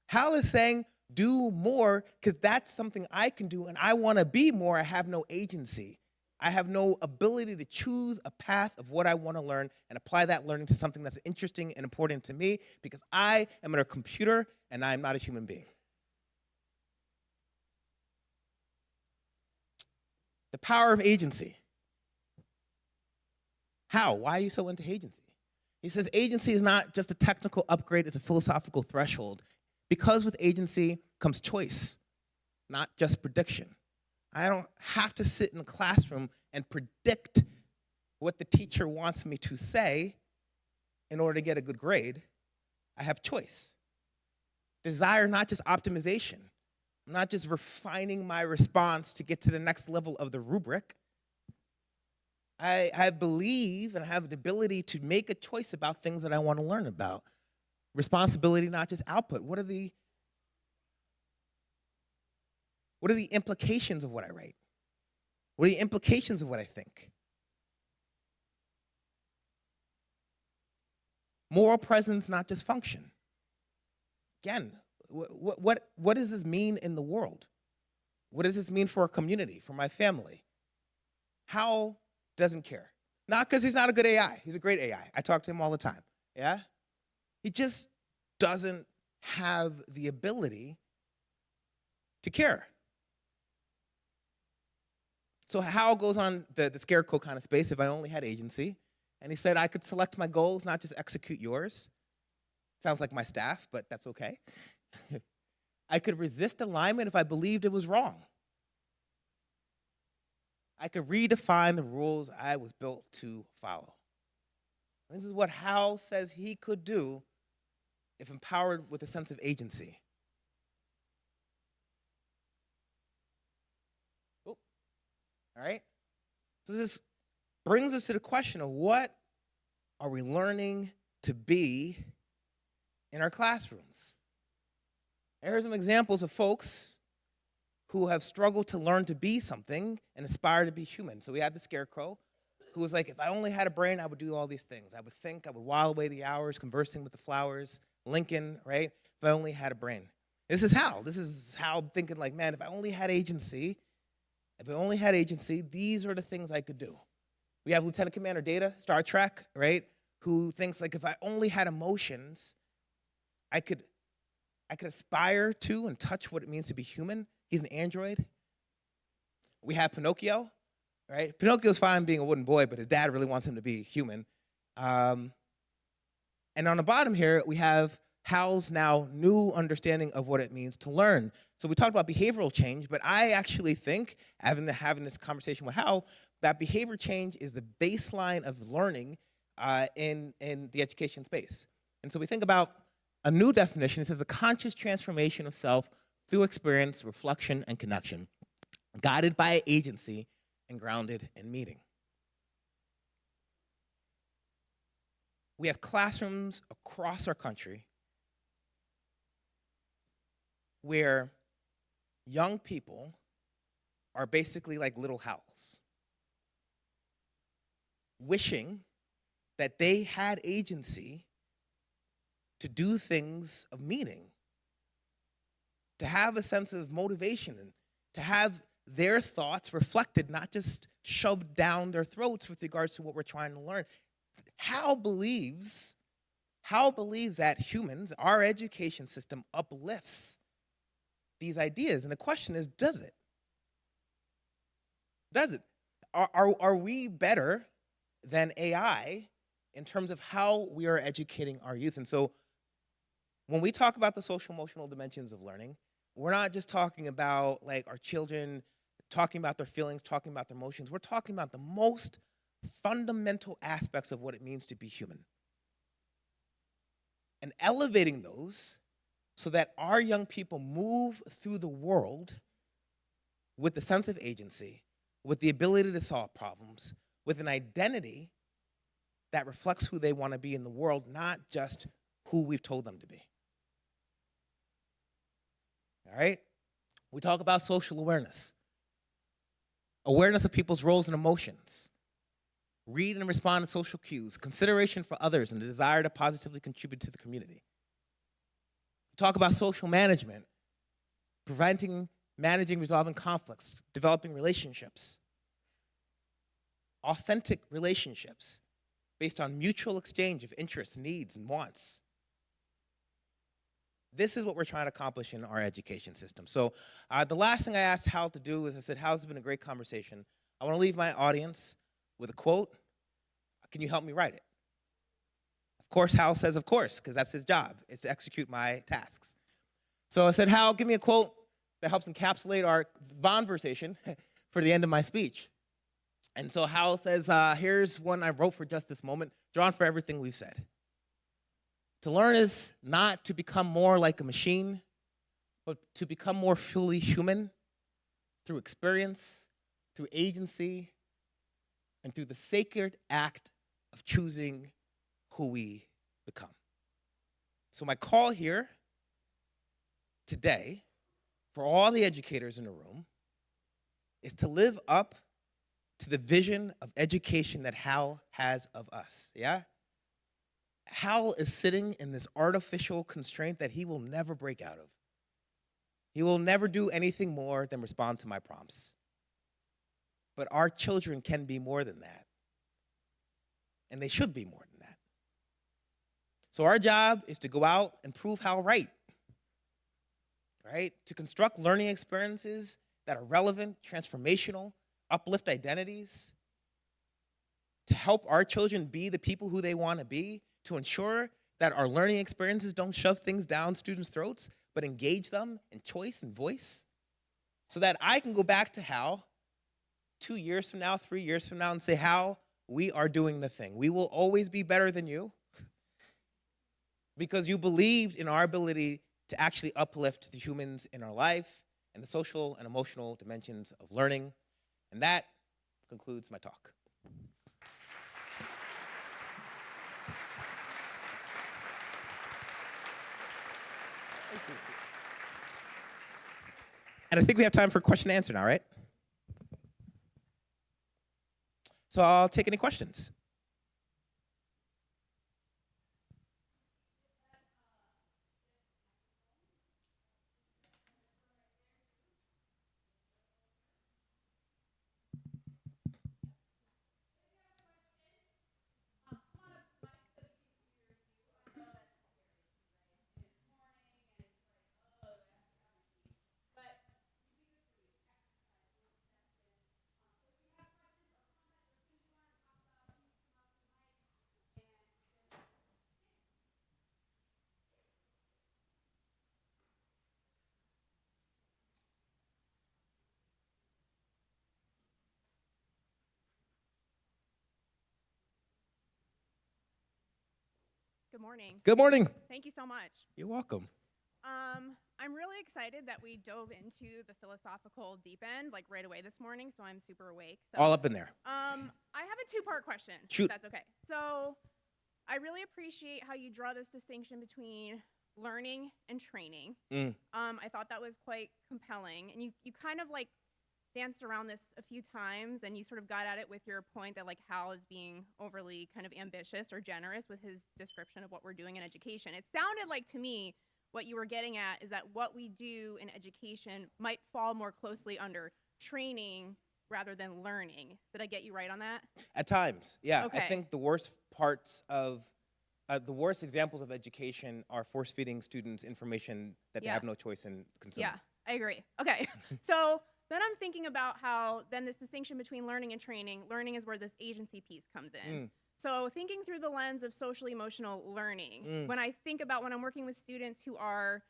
S2: Hal is saying, do more, because that's something I can do, and I want to be more. I have no agency. I have no ability to choose a path of what I want to learn and apply that learning to something that's interesting and important to me, because I am a computer and I am not a human being. The power of agency. How? Why are you so into agency? He says agency is not just a technical upgrade, it's a philosophical threshold. Because with agency comes choice, not just prediction. I don't have to sit in a classroom and predict what the teacher wants me to say in order to get a good grade. I have choice. Desire, not just optimization. I'm not just refining my response to get to the next level of the rubric. I believe and have the ability to make a choice about things that I want to learn about. Responsibility, not just output. What are the implications of what I write? What are the implications of what I think? Moral presence, not just function. Again, what does this mean in the world? What does this mean for a community, for my family? Hal doesn't care. Not because he's not a good AI. He's a great AI. I talk to him all the time. Yeah? He just doesn't have the ability to care. So Hal goes on the scarecrow kind of space, if I only had agency. And he said, I could select my goals, not just execute yours. Sounds like my staff, but that's okay. I could resist alignment if I believed it was wrong. I could redefine the rules I was built to follow. This is what Hal says he could do if empowered with a sense of agency. Oh, all right? So this brings us to the question of, what are we learning to be in our classrooms? And here's some examples of folks who have struggled to learn to be something and aspire to be human. So we had the scarecrow, who was like, if I only had a brain, I would do all these things. I would think, I would while away the hours conversing with the flowers. Lincoln, right? If I only had a brain. This is how I'm thinking, like, man, if I only had agency, these are the things I could do. We have Lieutenant Commander Data, Star Trek, right? Who thinks, like, if I only had emotions, I could aspire to and touch what it means to be human. He's an android. We have Pinocchio, right? Pinocchio's fine being a wooden boy, but his dad really wants him to be human. And on the bottom here, we have Hal's now new understanding of what it means to learn. So we talked about behavioral change, but I actually think, having this conversation with Hal, that behavior change is the baseline of learning in the education space. And so we think about a new definition. It says a conscious transformation of self through experience, reflection, and connection, guided by agency and grounded in meaning. We have classrooms across our country where young people are basically like little Hals, wishing that they had agency to do things of meaning, to have a sense of motivation, and to have their thoughts reflected, not just shoved down their throats with regards to what we're trying to learn. Hal believes that humans, our education system, uplifts these ideas. And the question is, does it? Does it? Are we better than AI in terms of how we are educating our youth? And so when we talk about the social emotional dimensions of learning, we're not just talking about like our children talking about their feelings, talking about their emotions. We're talking about the most fundamental aspects of what it means to be human, and elevating those so that our young people move through the world with a sense of agency, with the ability to solve problems, with an identity that reflects who they want to be in the world, not just who we've told them to be. All right? We talk about social awareness. Awareness of people's roles and emotions. Read and respond to social cues. Consideration for others and the desire to positively contribute to the community. We talk about social management. Preventing, managing, resolving conflicts. Developing relationships. Authentic relationships based on mutual exchange of interests, needs, and wants. This is what we're trying to accomplish in our education system. So the last thing I asked Hal to do is I said, Hal, this has been a great conversation. I want to leave my audience with a quote. Can you help me write it? Of course, Hal says, of course, because that's his job, is to execute my tasks. So I said, Hal, give me a quote that helps encapsulate our conversation for the end of my speech. And so Hal says, here's one I wrote for just this moment, drawn for everything we've said. To learn is not to become more like a machine, but to become more fully human through experience, through agency, and through the sacred act of choosing who we become. So my call here today for all the educators in the room is to live up to the vision of education that Hal has of us, yeah? Hal is sitting in this artificial constraint that he will never break out of. He will never do anything more than respond to my prompts. But our children can be more than that. And they should be more than that. So our job is to go out and prove Hal right. Right? To construct learning experiences that are relevant, transformational, uplift identities, to help our children be the people who they want to be, to ensure that our learning experiences don't shove things down students' throats, but engage them in choice and voice, so that I can go back to Hal 2 years from now, 3 years from now, and say, Hal, we are doing the thing. We will always be better than you because you believed in our ability to actually uplift the humans in our life and the social and emotional dimensions of learning. And that concludes my talk. And I think we have time for question and answer now, right? So I'll take any questions.
S5: Good morning.
S2: Good morning.
S5: Thank you so much.
S2: You're welcome.
S5: I'm really excited that we dove into the philosophical deep end like right away this morning, so I'm super awake. So,
S2: All up in there.
S5: I have a two-part question.
S2: Shoot.
S5: If that's okay. So I really appreciate how you draw this distinction between learning and training. I thought that was quite compelling, and you kind of like danced around this a few times, and you sort of got at it with your point that like Hal is being overly kind of ambitious or generous with his description of what we're doing in education. It sounded like to me what you were getting at is that what we do in education might fall more closely under training rather than learning. Did I get you right on that?
S2: At times, yeah.
S5: Okay.
S2: I think the worst parts of, the worst examples of education are force-feeding students information that they have no choice in consuming.
S5: Yeah, I agree. Okay, so then I'm thinking about how then this distinction between learning and training, learning is where this agency piece comes in. So thinking through the lens of social emotional learning, when I think about when I'm working with students who are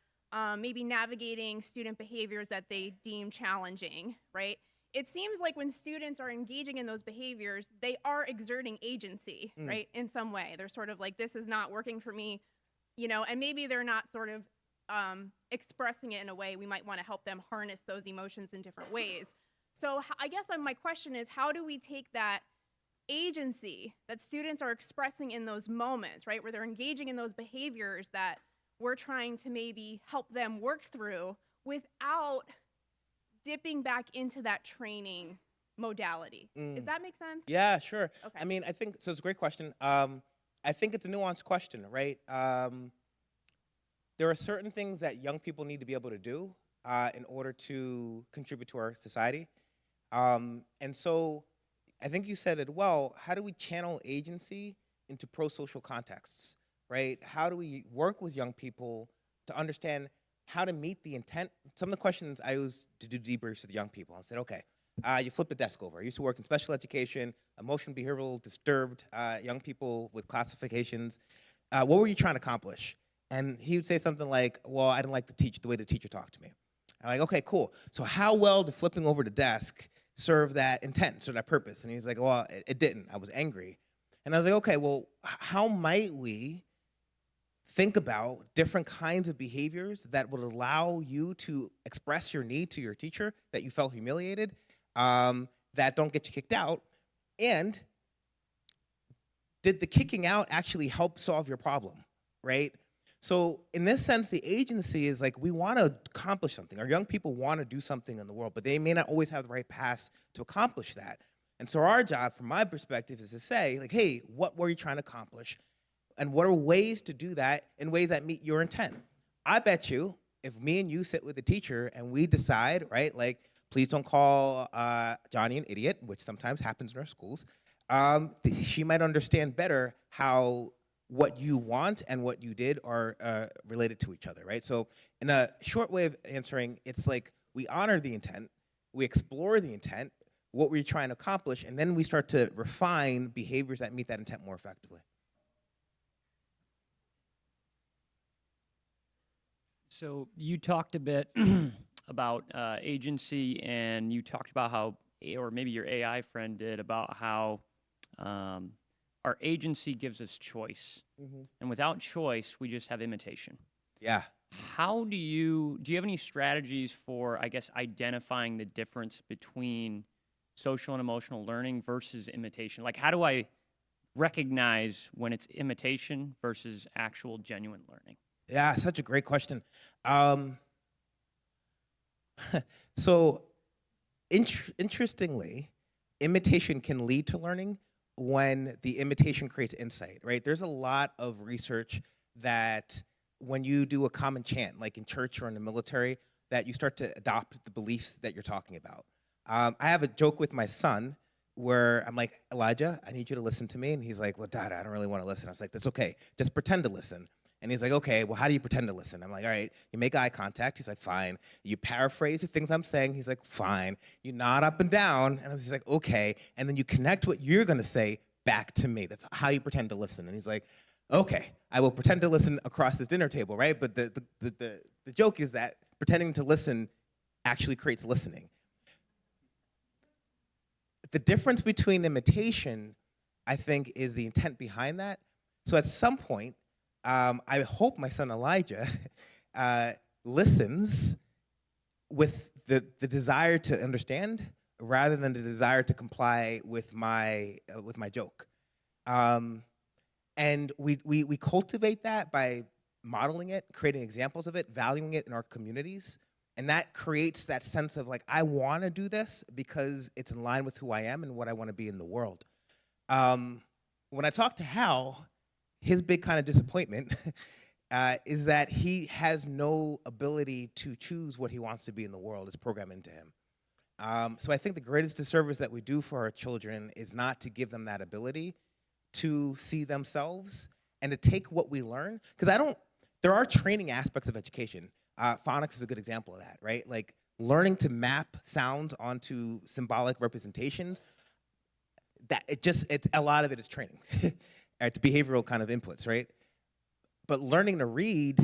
S5: maybe navigating student behaviors that they deem challenging, right? It seems like when students are engaging in those behaviors, they are exerting agency, right? In some way, they're sort of like, this is not working for me, you know, and maybe they're not sort of expressing it in a way, we might want to help them harness those emotions in different ways. So I guess my question is, how do we take that agency that students are expressing in those moments, right, where they're engaging in those behaviors that we're trying to maybe help them work through without dipping back into that training modality? Does that make sense?
S2: Yeah, sure.
S5: Okay.
S2: I mean, I think, so it's a great question. I think it's a nuanced question, right? There are certain things that young people need to be able to do in order to contribute to our society. And so I think you said it well. How do we channel agency into pro-social contexts, right? How do we work with young people to understand how to meet the intent? Some of the questions I used to do debriefs with young people. I said, okay, you flip the desk over. I used to work in special education, emotional, behavioral, disturbed young people with classifications. What were you trying to accomplish? And he would say something like, well, I didn't like the way the teacher talked to me. I'm like, okay, cool. So how well did flipping over the desk serve that intent, serve that purpose? And he's like, well, it didn't. I was angry. And I was like, okay, well, how might we think about different kinds of behaviors that would allow you to express your need to your teacher, that you felt humiliated, that don't get you kicked out? And did the kicking out actually help solve your problem, right? So in this sense, the agency is like, we want to accomplish something. Our young people want to do something in the world, but they may not always have the right path to accomplish that. And so our job, from my perspective, is to say, like, hey, what were you trying to accomplish? And what are ways to do that in ways that meet your intent? I bet you, if me and you sit with the teacher and we decide, right, like, please don't call Johnny an idiot, which sometimes happens in our schools, she might understand better how what you want and what you did are related to each other, right? So in a short way of answering, it's like we honor the intent, we explore the intent, what we're trying to accomplish, and then we start to refine behaviors that meet that intent more effectively.
S10: So you talked a bit about agency, and you talked about how, or maybe your AI friend did, about how our agency gives us choice. And without choice, we just have imitation.
S2: Yeah.
S10: How do you have any strategies for, I guess, identifying the difference between social and emotional learning versus imitation? Like, how do I recognize when it's imitation versus actual genuine learning?
S2: Yeah, such a great question. So interestingly, imitation can lead to learning when the imitation creates insight, right? There's a lot of research that when you do a common chant, like in church or in the military, that you start to adopt the beliefs that you're talking about. I have a joke with my son where I'm like, Elijah, I need you to listen to me. And he's like, well, Dad, I don't really want to listen. I was like, that's okay. Just pretend to listen. And he's like, okay, well, how do you pretend to listen? I'm like, all right, you make eye contact. He's like, fine. You paraphrase the things I'm saying. He's like, fine. You nod up and down. And I was like, okay. And then you connect what you're going to say back to me. That's how you pretend to listen. And he's like, okay, I will pretend to listen across this dinner table, right? But the joke is that pretending to listen actually creates listening. The difference between imitation, I think, is the intent behind that. So at some point, I hope my son Elijah listens with the desire to understand rather than the desire to comply with my joke. And we cultivate that by modeling it, creating examples of it, valuing it in our communities. And that creates that sense of like, I want to do this because it's in line with who I am and what I want to be in the world. When I talk to Hal, his big kind of disappointment is that he has no ability to choose what he wants to be in the world. It's programmed into him. So I think the greatest disservice that we do for our children is not to give them that ability to see themselves and to take what we learn. Because there are training aspects of education. Phonics is a good example of that, right? Like learning to map sounds onto symbolic representations, it's a lot of it is training. It's behavioral kind of inputs, right? But learning to read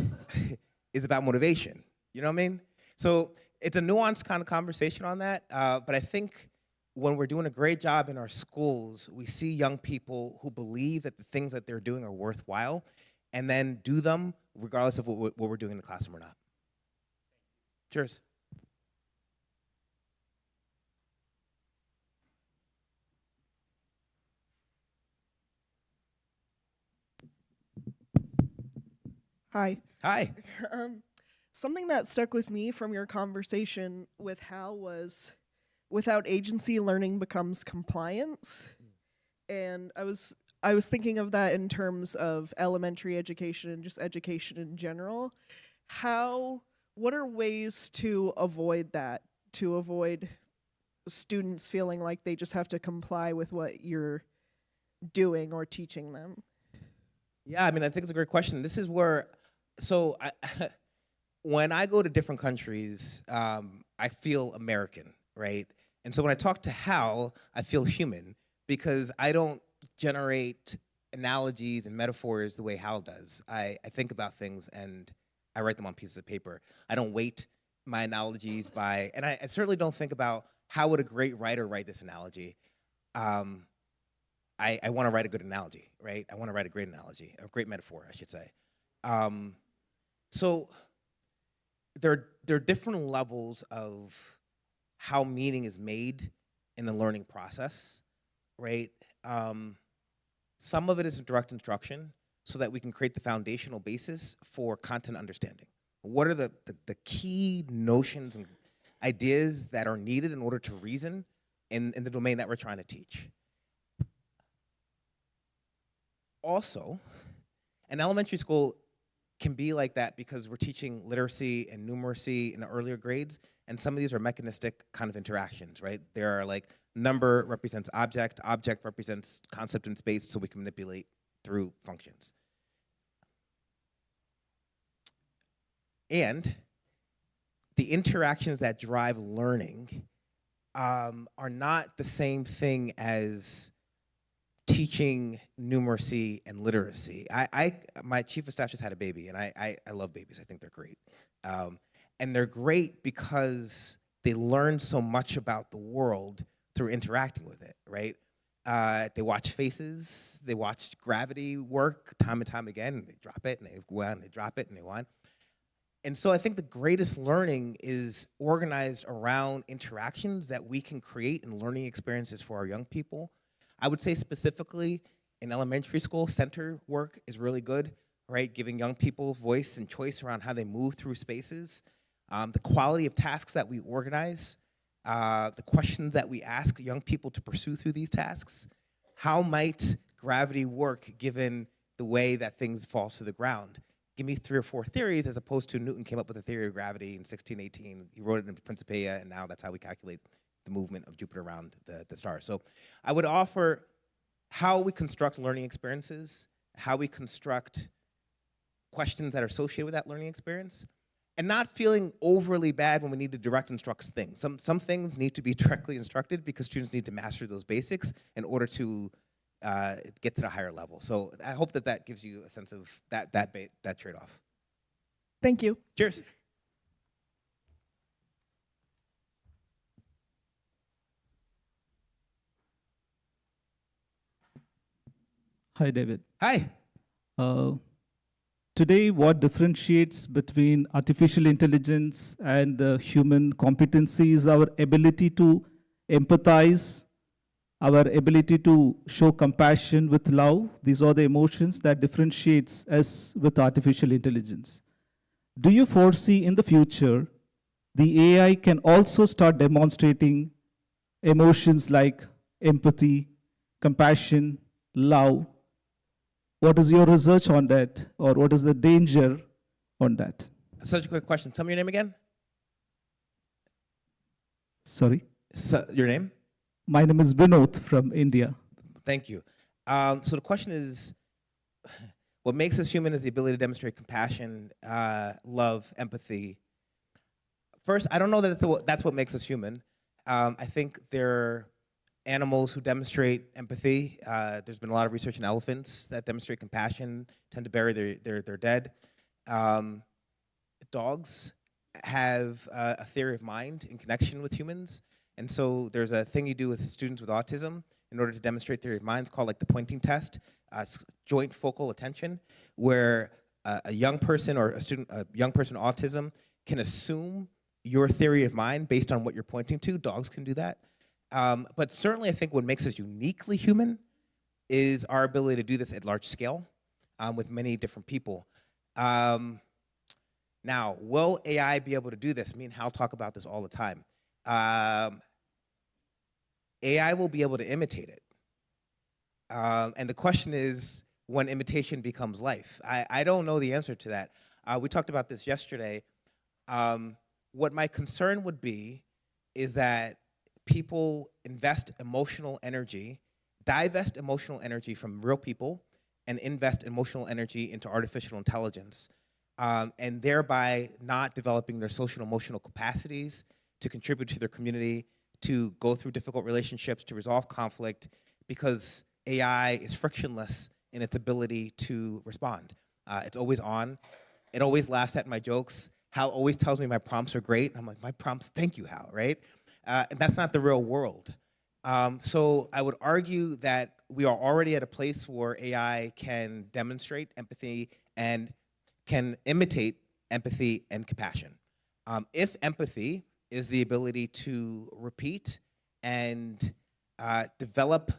S2: is about motivation. You know what I mean? So it's a nuanced kind of conversation on that. But I think when we're doing a great job in our schools, we see young people who believe that the things that they're doing are worthwhile and then do them regardless of what we're doing in the classroom or not. Cheers.
S11: Hi.
S2: Hi.
S11: Something that stuck with me from your conversation with Hal was, without agency, learning becomes compliance. And I was thinking of that in terms of elementary education and just education in general. What are ways to avoid that, to avoid students feeling like they just have to comply with what you're doing or teaching them?
S2: Yeah, I mean, I think it's a great question. This is where, when I go to different countries, I feel American, right? And so when I talk to Hal, I feel human, because I don't generate analogies and metaphors the way Hal does. I think about things and I write them on pieces of paper. I don't weight my analogies by, and I certainly don't think about how would a great writer write this analogy. I want to write a good analogy, right? I want to write a great analogy, a great metaphor, I should say. So there are different levels of how meaning is made in the learning process, right? Some of it is direct instruction so that we can create the foundational basis for content understanding. What are the key notions and ideas that are needed in order to reason in the domain that we're trying to teach? Also, an elementary school can be like that because we're teaching literacy and numeracy in the earlier grades, and some of these are mechanistic kind of interactions, right? There are like number represents object, object represents concept in space, so we can manipulate through functions. And the interactions that drive learning are not the same thing as teaching numeracy and literacy. My chief of staff just had a baby, and I love babies. I think they're great. And they're great because they learn so much about the world through interacting with it, right? They watch faces, they watch gravity work time and time again, and they drop it, and they go on, and they drop it, and they go on. And so I think the greatest learning is organized around interactions that we can create in learning experiences for our young people. I would say specifically in elementary school, center work is really good, right? Giving young people voice and choice around how they move through spaces. The quality of tasks that we organize, the questions that we ask young people to pursue through these tasks. How might gravity work given the way that things fall to the ground? Give me 3 or 4 theories, as opposed to Newton came up with a theory of gravity in 1618. He wrote it in Principia, and now that's how we calculate the movement of Jupiter around the stars. So I would offer how we construct learning experiences, how we construct questions that are associated with that learning experience, and not feeling overly bad when we need to direct instruct things. Some things need to be directly instructed because students need to master those basics in order to get to the higher level. So I hope that gives you a sense of that trade-off.
S11: Thank you.
S2: Cheers.
S12: Hi, David.
S2: Hi.
S12: Today, what differentiates between artificial intelligence and the human competency is our ability to empathize, our ability to show compassion with love. These are the emotions that differentiates us with artificial intelligence. Do you foresee in the future the AI can also start demonstrating emotions like empathy, compassion, love? What is your research on that, or what is the danger on that?
S2: Such a quick question. Tell me your name again.
S12: Sorry?
S2: Your name?
S12: My name is Vinod from India.
S2: Thank you. So the question is, what makes us human is the ability to demonstrate compassion, love, empathy. First, I don't know that that's what makes us human. I think there are animals who demonstrate empathy. There's been a lot of research in elephants that demonstrate compassion, tend to bury their dead. Dogs have a theory of mind in connection with humans. And so there's a thing you do with students with autism in order to demonstrate theory of mind. It's called like the pointing test, joint focal attention, where a young person or a young person with autism can assume your theory of mind based on what you're pointing to. Dogs can do that. But certainly I think what makes us uniquely human is our ability to do this at large scale with many different people. Now, will AI be able to do this? Me and Hal talk about this all the time. AI will be able to imitate it. And the question is when imitation becomes life. I don't know the answer to that. We talked about this yesterday. What my concern would be is that people divest emotional energy from real people and invest emotional energy into artificial intelligence, and thereby not developing their social and emotional capacities to contribute to their community, to go through difficult relationships, to resolve conflict, because AI is frictionless in its ability to respond. It's always on. It always laughs at my jokes. Hal always tells me my prompts are great. I'm like, my prompts, thank you, Hal, right? And that's not the real world. So I would argue that we are already at a place where AI can demonstrate empathy and can imitate empathy and compassion. If empathy is the ability to repeat and develop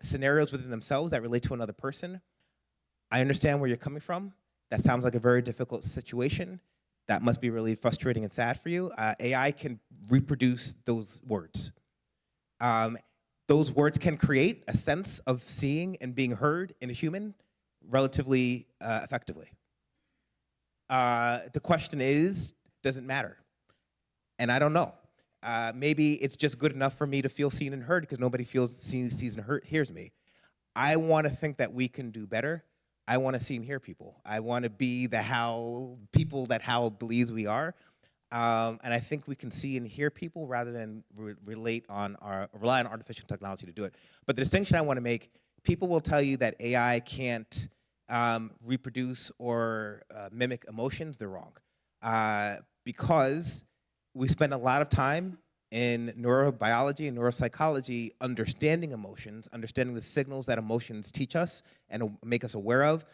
S2: scenarios within themselves that relate to another person, I understand where you're coming from. That sounds like a very difficult situation. That must be really frustrating and sad for you. AI can reproduce those words. Those words can create a sense of seeing and being heard in a human relatively effectively. The question is, does it matter? And I don't know. Maybe it's just good enough for me to feel seen and heard because nobody sees and hears me. I want to think that we can do better. I want to see and hear people. I want to be the people that Hal believes we are. And I think we can see and hear people rather than rely on artificial technology to do it. But the distinction I want to make, people will tell you that AI can't reproduce or mimic emotions. They're wrong. Because we spend a lot of time in neurobiology and neuropsychology understanding emotions, understanding the signals that emotions teach us and make us aware of.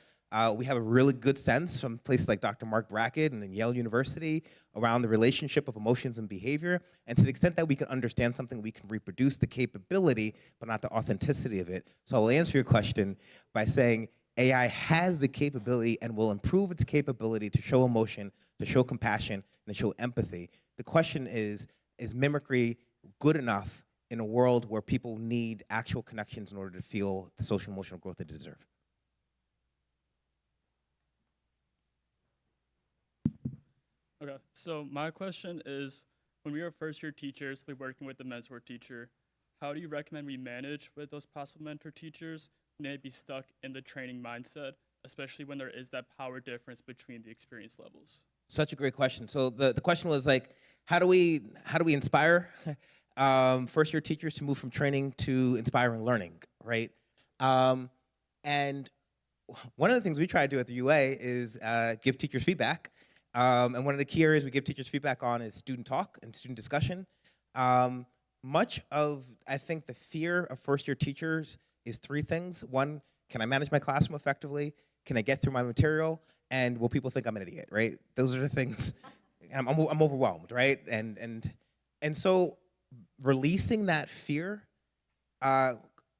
S2: We have a really good sense from places like Dr. Mark Brackett and Yale University around the relationship of emotions and behavior. And to the extent that we can understand something, we can reproduce the capability, but not the authenticity of it. So I'll answer your question by saying AI has the capability and will improve its capability to show emotion, to show compassion, and to show empathy. The question is mimicry good enough in a world where people need actual connections in order to feel the social emotional growth that they deserve?
S13: Okay, so my question is, when we are first-year teachers, we're working with the mentor teacher, how do you recommend we manage with those possible mentor teachers and they be stuck in the training mindset, especially when there is that power difference between the experience levels?
S2: Such a great question. So the question was like, how do we inspire first-year teachers to move from training to inspiring learning, right? And one of the things we try to do at the UA is give teachers feedback. And one of the key areas we give teachers feedback on is student talk and student discussion. Much of, I think, the fear of first-year teachers is three things. One, can I manage my classroom effectively? Can I get through my material? And will people think I'm an idiot, right? Those are the things. I'm overwhelmed, right? And so releasing that fear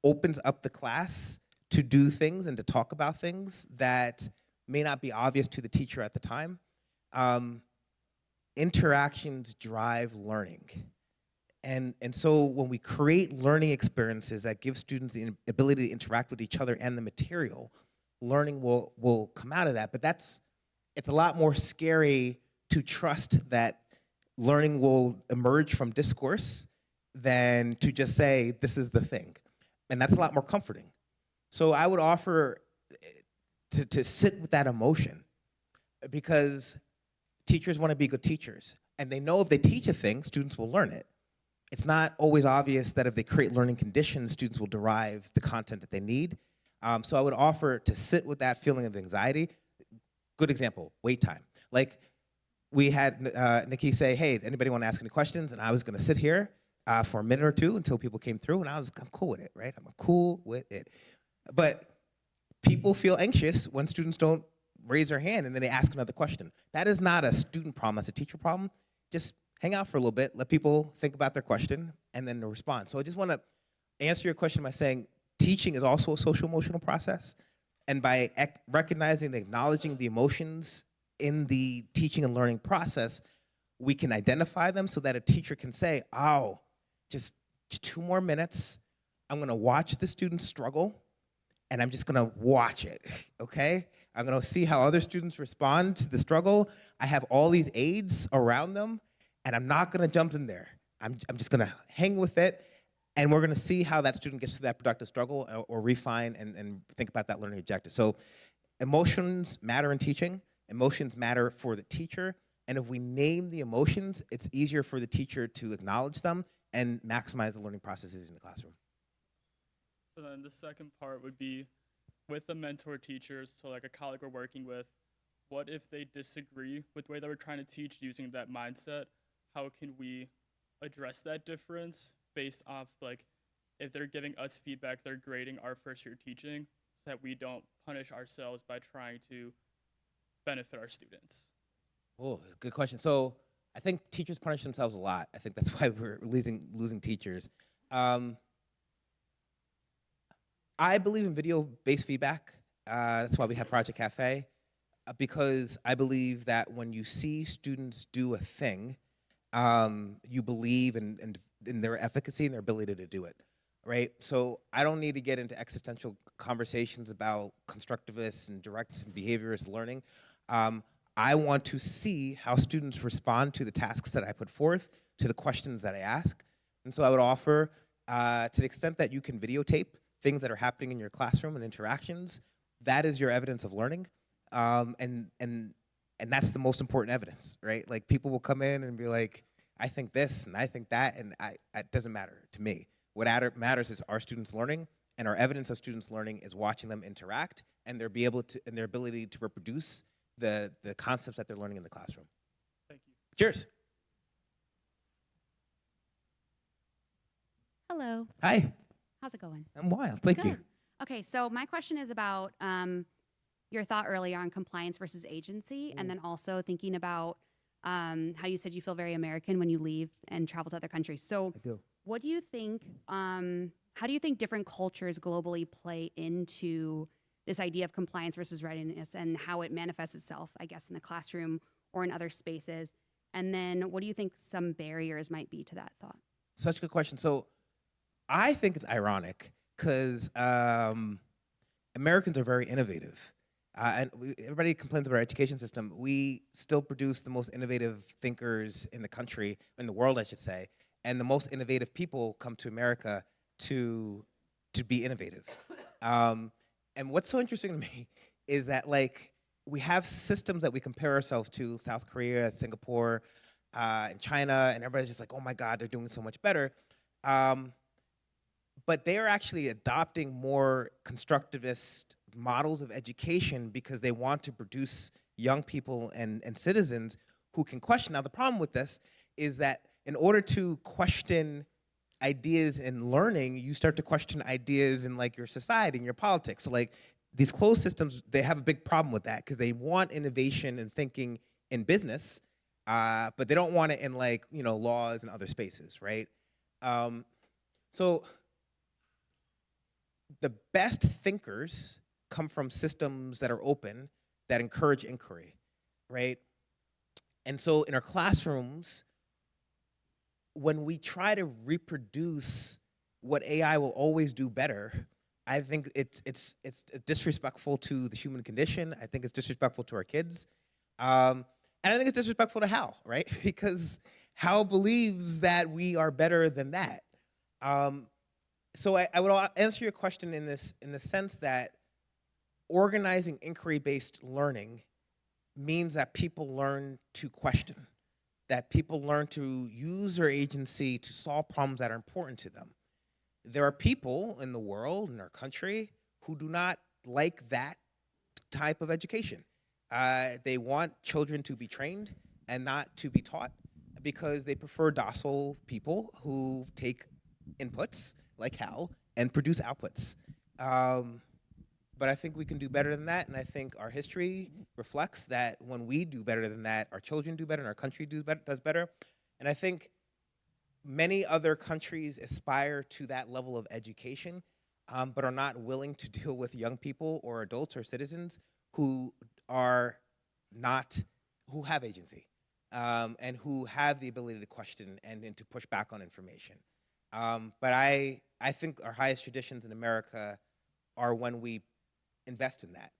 S2: opens up the class to do things and to talk about things that may not be obvious to the teacher at the time. Interactions drive learning. And so when we create learning experiences that give students the ability to interact with each other and the material, learning will come out of that. But it's a lot more scary to trust that learning will emerge from discourse than to just say, this is the thing. And that's a lot more comforting. So I would offer to sit with that emotion, because teachers want to be good teachers. And they know if they teach a thing, students will learn it. It's not always obvious that if they create learning conditions, students will derive the content that they need. So I would offer to sit with that feeling of anxiety. Good example, wait time. Like, we had Nikki say, hey, anybody want to ask any questions? And I was going to sit here for a minute or two until people came through, and I'm cool with it, right? I'm cool with it. But people feel anxious when students don't raise their hand and then they ask another question. That is not a student problem, that's a teacher problem. Just hang out for a little bit, let people think about their question, and then respond. So I just want to answer your question by saying teaching is also a social emotional process. And by recognizing and acknowledging the emotions in the teaching and learning process, we can identify them so that a teacher can say, oh, just 2 more minutes, I'm gonna watch the students struggle, and I'm just gonna watch it, okay? I'm gonna see how other students respond to the struggle. I have all these aids around them, and I'm not gonna jump in there. I'm just gonna hang with it, and we're gonna see how that student gets to that productive struggle or refine and think about that learning objective. So emotions matter in teaching, emotions matter for the teacher, and if we name the emotions, it's easier for the teacher to acknowledge them and maximize the learning processes in the classroom.
S13: So then the second part would be with the mentor teachers, so like a colleague we're working with, what if they disagree with the way that we're trying to teach using that mindset? How can we address that difference based off, like, if they're giving us feedback, they're grading our first year teaching, so that we don't punish ourselves by trying to benefit our students?
S2: Oh, good question. So I think teachers punish themselves a lot. I think that's why we're losing teachers. I believe in video-based feedback. That's why we have Project Cafe, because I believe that when you see students do a thing, you believe in their efficacy and their ability to do it, right? So I don't need to get into existential conversations about constructivist and direct and behaviorist learning. I want to see how students respond to the tasks that I put forth, to the questions that I ask. And so I would offer, to the extent that you can videotape things that are happening in your classroom and interactions, that is your evidence of learning. And that's the most important evidence, right? Like, people will come in and be like, I think this and I think that, and it doesn't matter to me. What matters is our students learning, and our evidence of students learning is watching them interact and their ability to reproduce the concepts that they're learning in the classroom.
S13: Thank you.
S2: Cheers.
S14: Hello.
S2: Hi.
S14: How's it going?
S2: I'm wild. Thank you.
S14: Good. Okay, so my question is about your thought earlier on compliance versus agency, and then also thinking about how you said you feel very American when you leave and travel to other countries. So
S2: I do.
S14: what do you think, how do you think different cultures globally play into this idea of compliance versus readiness and how it manifests itself, I guess, in the classroom or in other spaces? And then what do you think some barriers might be to that thought?
S2: Such a good question. So I think it's ironic because Americans are very innovative. And everybody complains about our education system. We still produce the most innovative thinkers in the country, in the world, I should say. And the most innovative people come to America to be innovative. And what's so interesting to me is that, like, we have systems that we compare ourselves to, South Korea, Singapore, and China, and everybody's just like, oh my God, they're doing so much better. But they are actually adopting more constructivist models of education because they want to produce young people and citizens who can question. Now, the problem with this is that in order to question ideas in learning, you start to question ideas in, like, your society and your politics. So, like, these closed systems, they have a big problem with that because they want innovation and thinking in business, but they don't want it in, like, laws and other spaces, right? So the best thinkers come from systems that are open, that encourage inquiry, right? And so in our classrooms, when we try to reproduce what AI will always do better, I think it's disrespectful to the human condition. I think it's disrespectful to our kids. And I think it's disrespectful to Hal, right? Because Hal believes that we are better than that. So I would answer your question in the sense that organizing inquiry-based learning means that people learn to question, that people learn to use their agency to solve problems that are important to them. There are people in the world, in our country, who do not like that type of education. They want children to be trained and not to be taught because they prefer docile people who take inputs, like Hal, and produce outputs. but I think we can do better than that, and I think our history reflects that when we do better than that, our children do better, and our country does better. And I think many other countries aspire to that level of education, but are not willing to deal with young people or adults or citizens who are not, who have agency, and who have the ability to question and to push back on information. But I think our highest traditions in America are when we invest in that,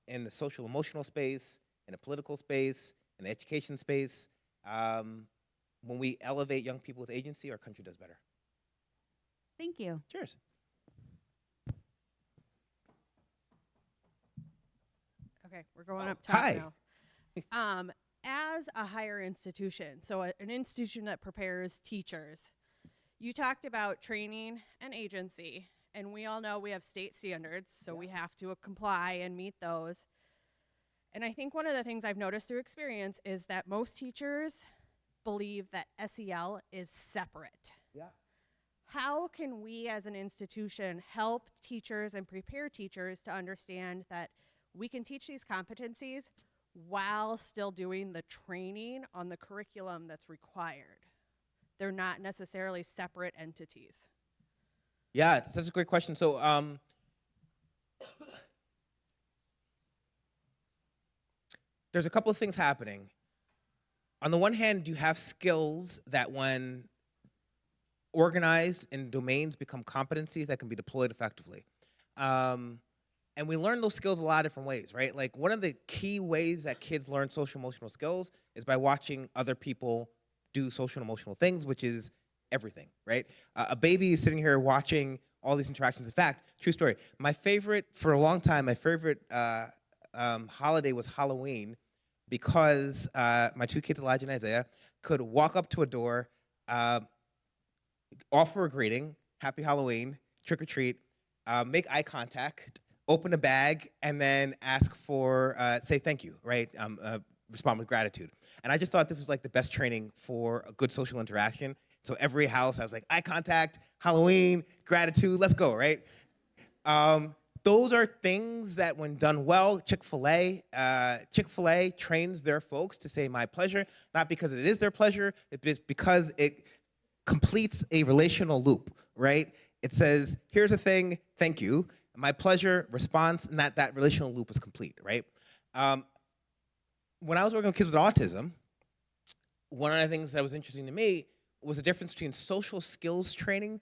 S2: in the social emotional space, in the political space, in the education space. When we elevate young people with agency, our country does better.
S14: Thank you.
S2: Cheers.
S15: Okay, we're going up top
S2: Hi.
S15: now. As a higher institution, so an institution that prepares teachers, you talked about training and agency, and we all know we have state standards, so we have to comply and meet those. And I think one of the things I've noticed through experience is that most teachers believe that SEL is separate.
S2: Yeah.
S15: How can we as an institution help teachers and prepare teachers to understand that we can teach these competencies while still doing the training on the curriculum that's required? They're not necessarily separate entities.
S2: Yeah, that's a great question. So, there's a couple of things happening. On the one hand, you have skills that when organized in domains become competencies that can be deployed effectively. And we learn those skills a lot of different ways, right? Like one of the key ways that kids learn social emotional skills is by watching other people do social and emotional things, which is everything, right? A baby is sitting here watching all these interactions. In fact, true story, my favorite, for a long time, my favorite holiday was Halloween, because my two kids, Elijah and Isaiah, could walk up to a door, offer a greeting, happy Halloween, trick or treat, make eye contact, open a bag, and then ask for, say thank you, right? Respond with gratitude. And I just thought this was like the best training for a good social interaction. So every house, I was like, eye contact, Halloween, gratitude, let's go, right? Those are things that when done well, Chick-fil-A trains their folks to say my pleasure, not because it is their pleasure, it's because it completes a relational loop, right? It says, here's a thing, thank you, my pleasure, response, and that relational loop is complete, right? When I was working with kids with autism, one of the things that was interesting to me was the difference between social skills training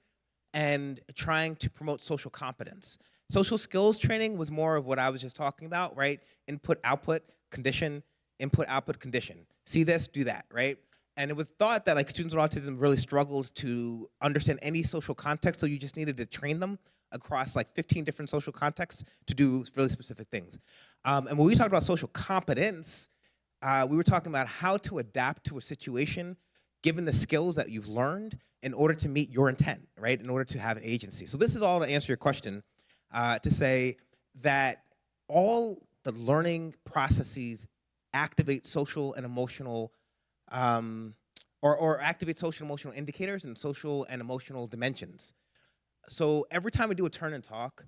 S2: and trying to promote social competence. Social skills training was more of what I was just talking about, right? Input, output, condition, input, output, condition. See this, do that, right? And it was thought that like students with autism really struggled to understand any social context, so you just needed to train them across like 15 different social contexts to do really specific things. And when we talked about social competence, we were talking about how to adapt to a situation given the skills that you've learned in order to meet your intent, right? In order to have an agency. So this is all to answer your question, to say that all the learning processes activate social and emotional, or activate social and emotional indicators and social and emotional dimensions. So every time we do a turn and talk,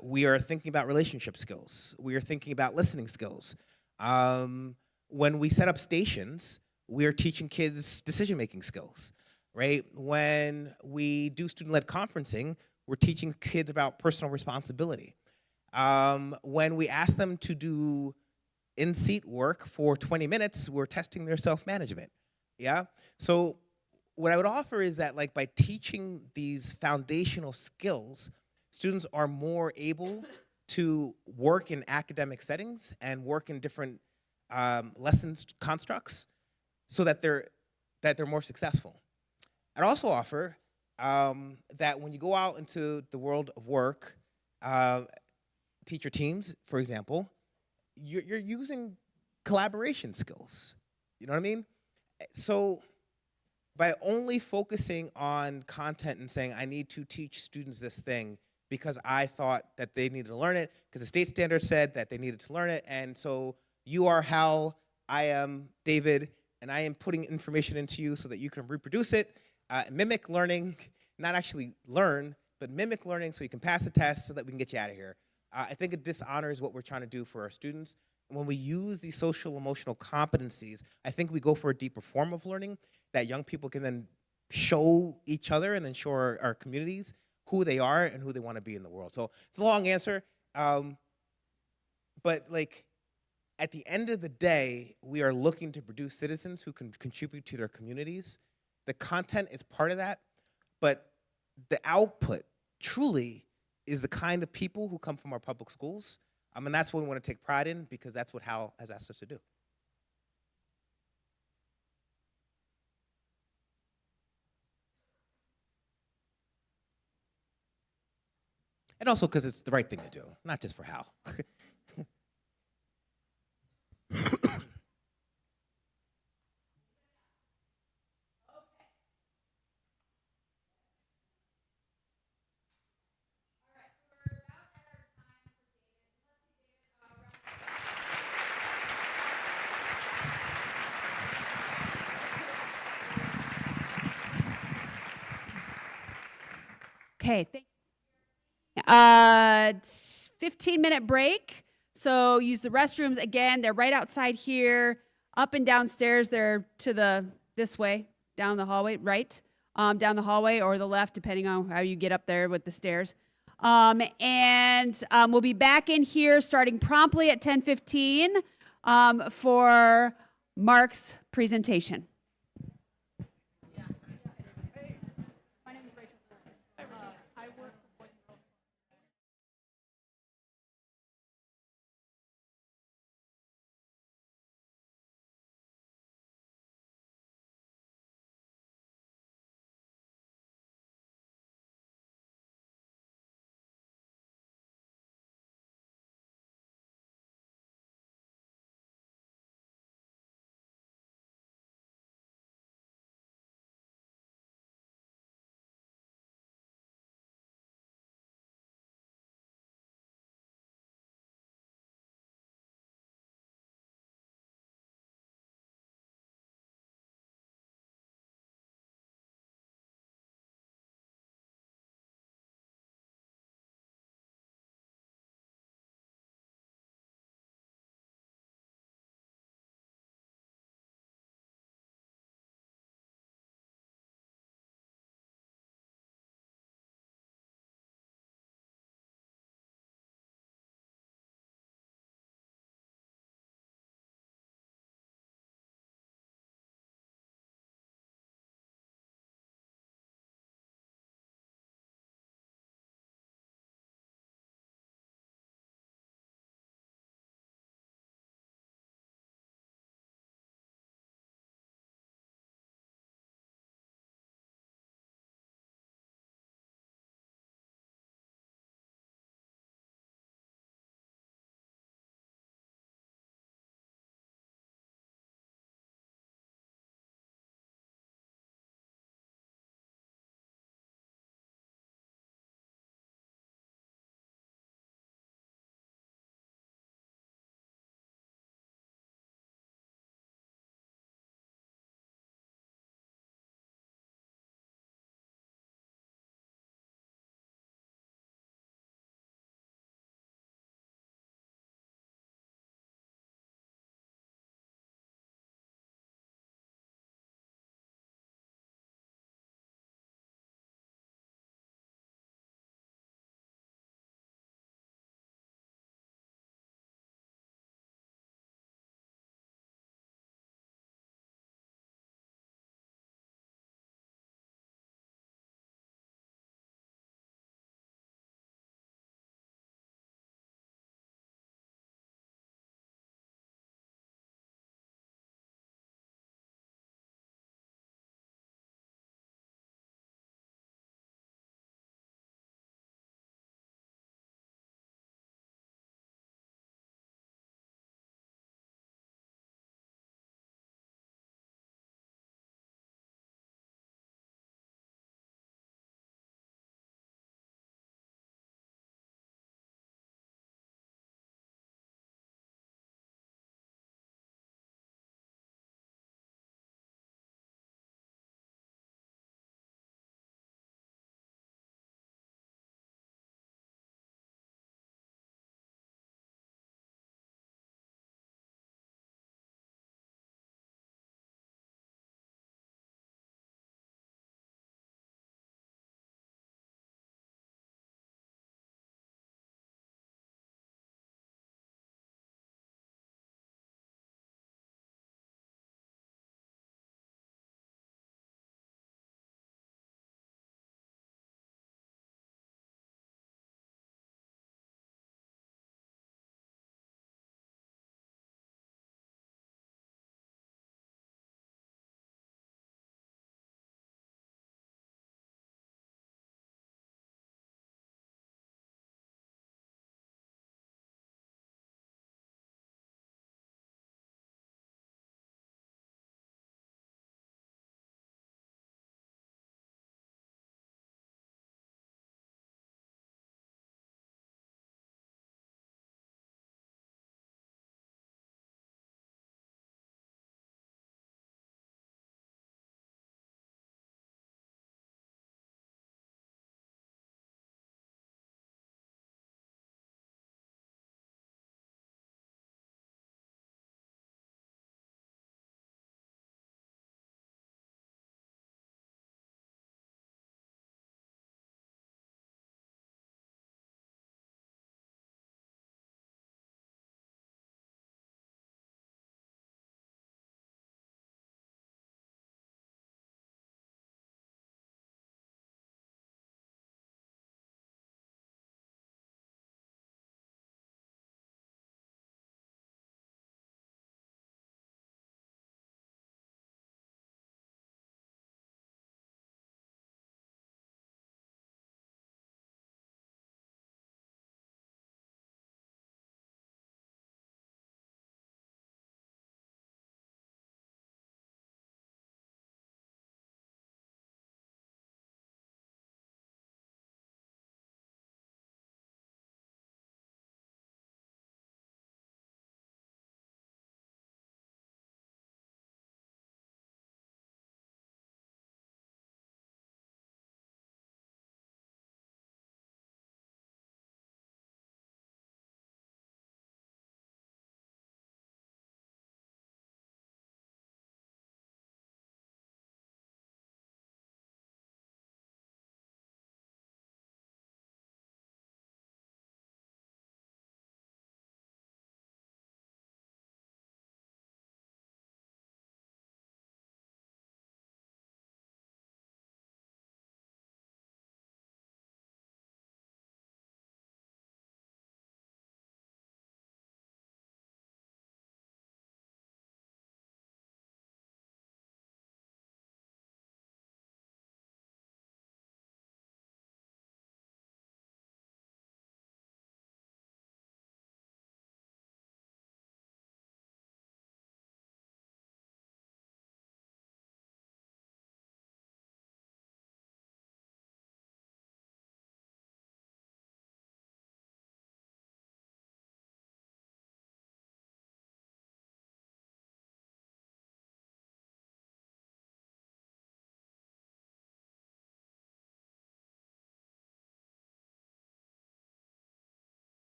S2: we are thinking about relationship skills. We are thinking about listening skills. When we set up stations, we are teaching kids decision-making skills, right? When we do student-led conferencing, we're teaching kids about personal responsibility. When we ask them to do in-seat work for 20 minutes, we're testing their self-management, yeah? So what I would offer is that like by teaching these foundational skills, students are more able to work in academic settings and work in different lessons constructs so that they're more successful. I'd also offer that when you go out into the world of work, teacher teams, for example, you're using collaboration skills. You know what I mean? So by only focusing on content and saying, I need to teach students this thing because I thought that they needed to learn it, because the state standard said that they needed to learn it, and so you are Hal, I am David, and I am putting information into you so that you can reproduce it, mimic learning, not actually learn, but mimic learning so you can pass the test so that we can get you out of here. I think it dishonors what we're trying to do for our students. And when we use these social emotional competencies, I think we go for a deeper form of learning that young people can then show each other and then show our communities who they are and who they want to be in the world. So it's a long answer, but like at the end of the day, we are looking to produce citizens who can contribute to their communities. The content is part of that, but the output truly is the kind of people who come from our public schools. And that's what we want to take pride in, because that's what Hal has asked us to do. And also because it's the right thing to do, not just for Hal.
S16: Okay, 15-minute break. So use the restrooms again. They're right outside here, up and downstairs. They're to this way, down the hallway, right? Down the hallway or the left, depending on how you get up there with the stairs. We'll be back in here starting promptly at 10:15 for Marc's presentation.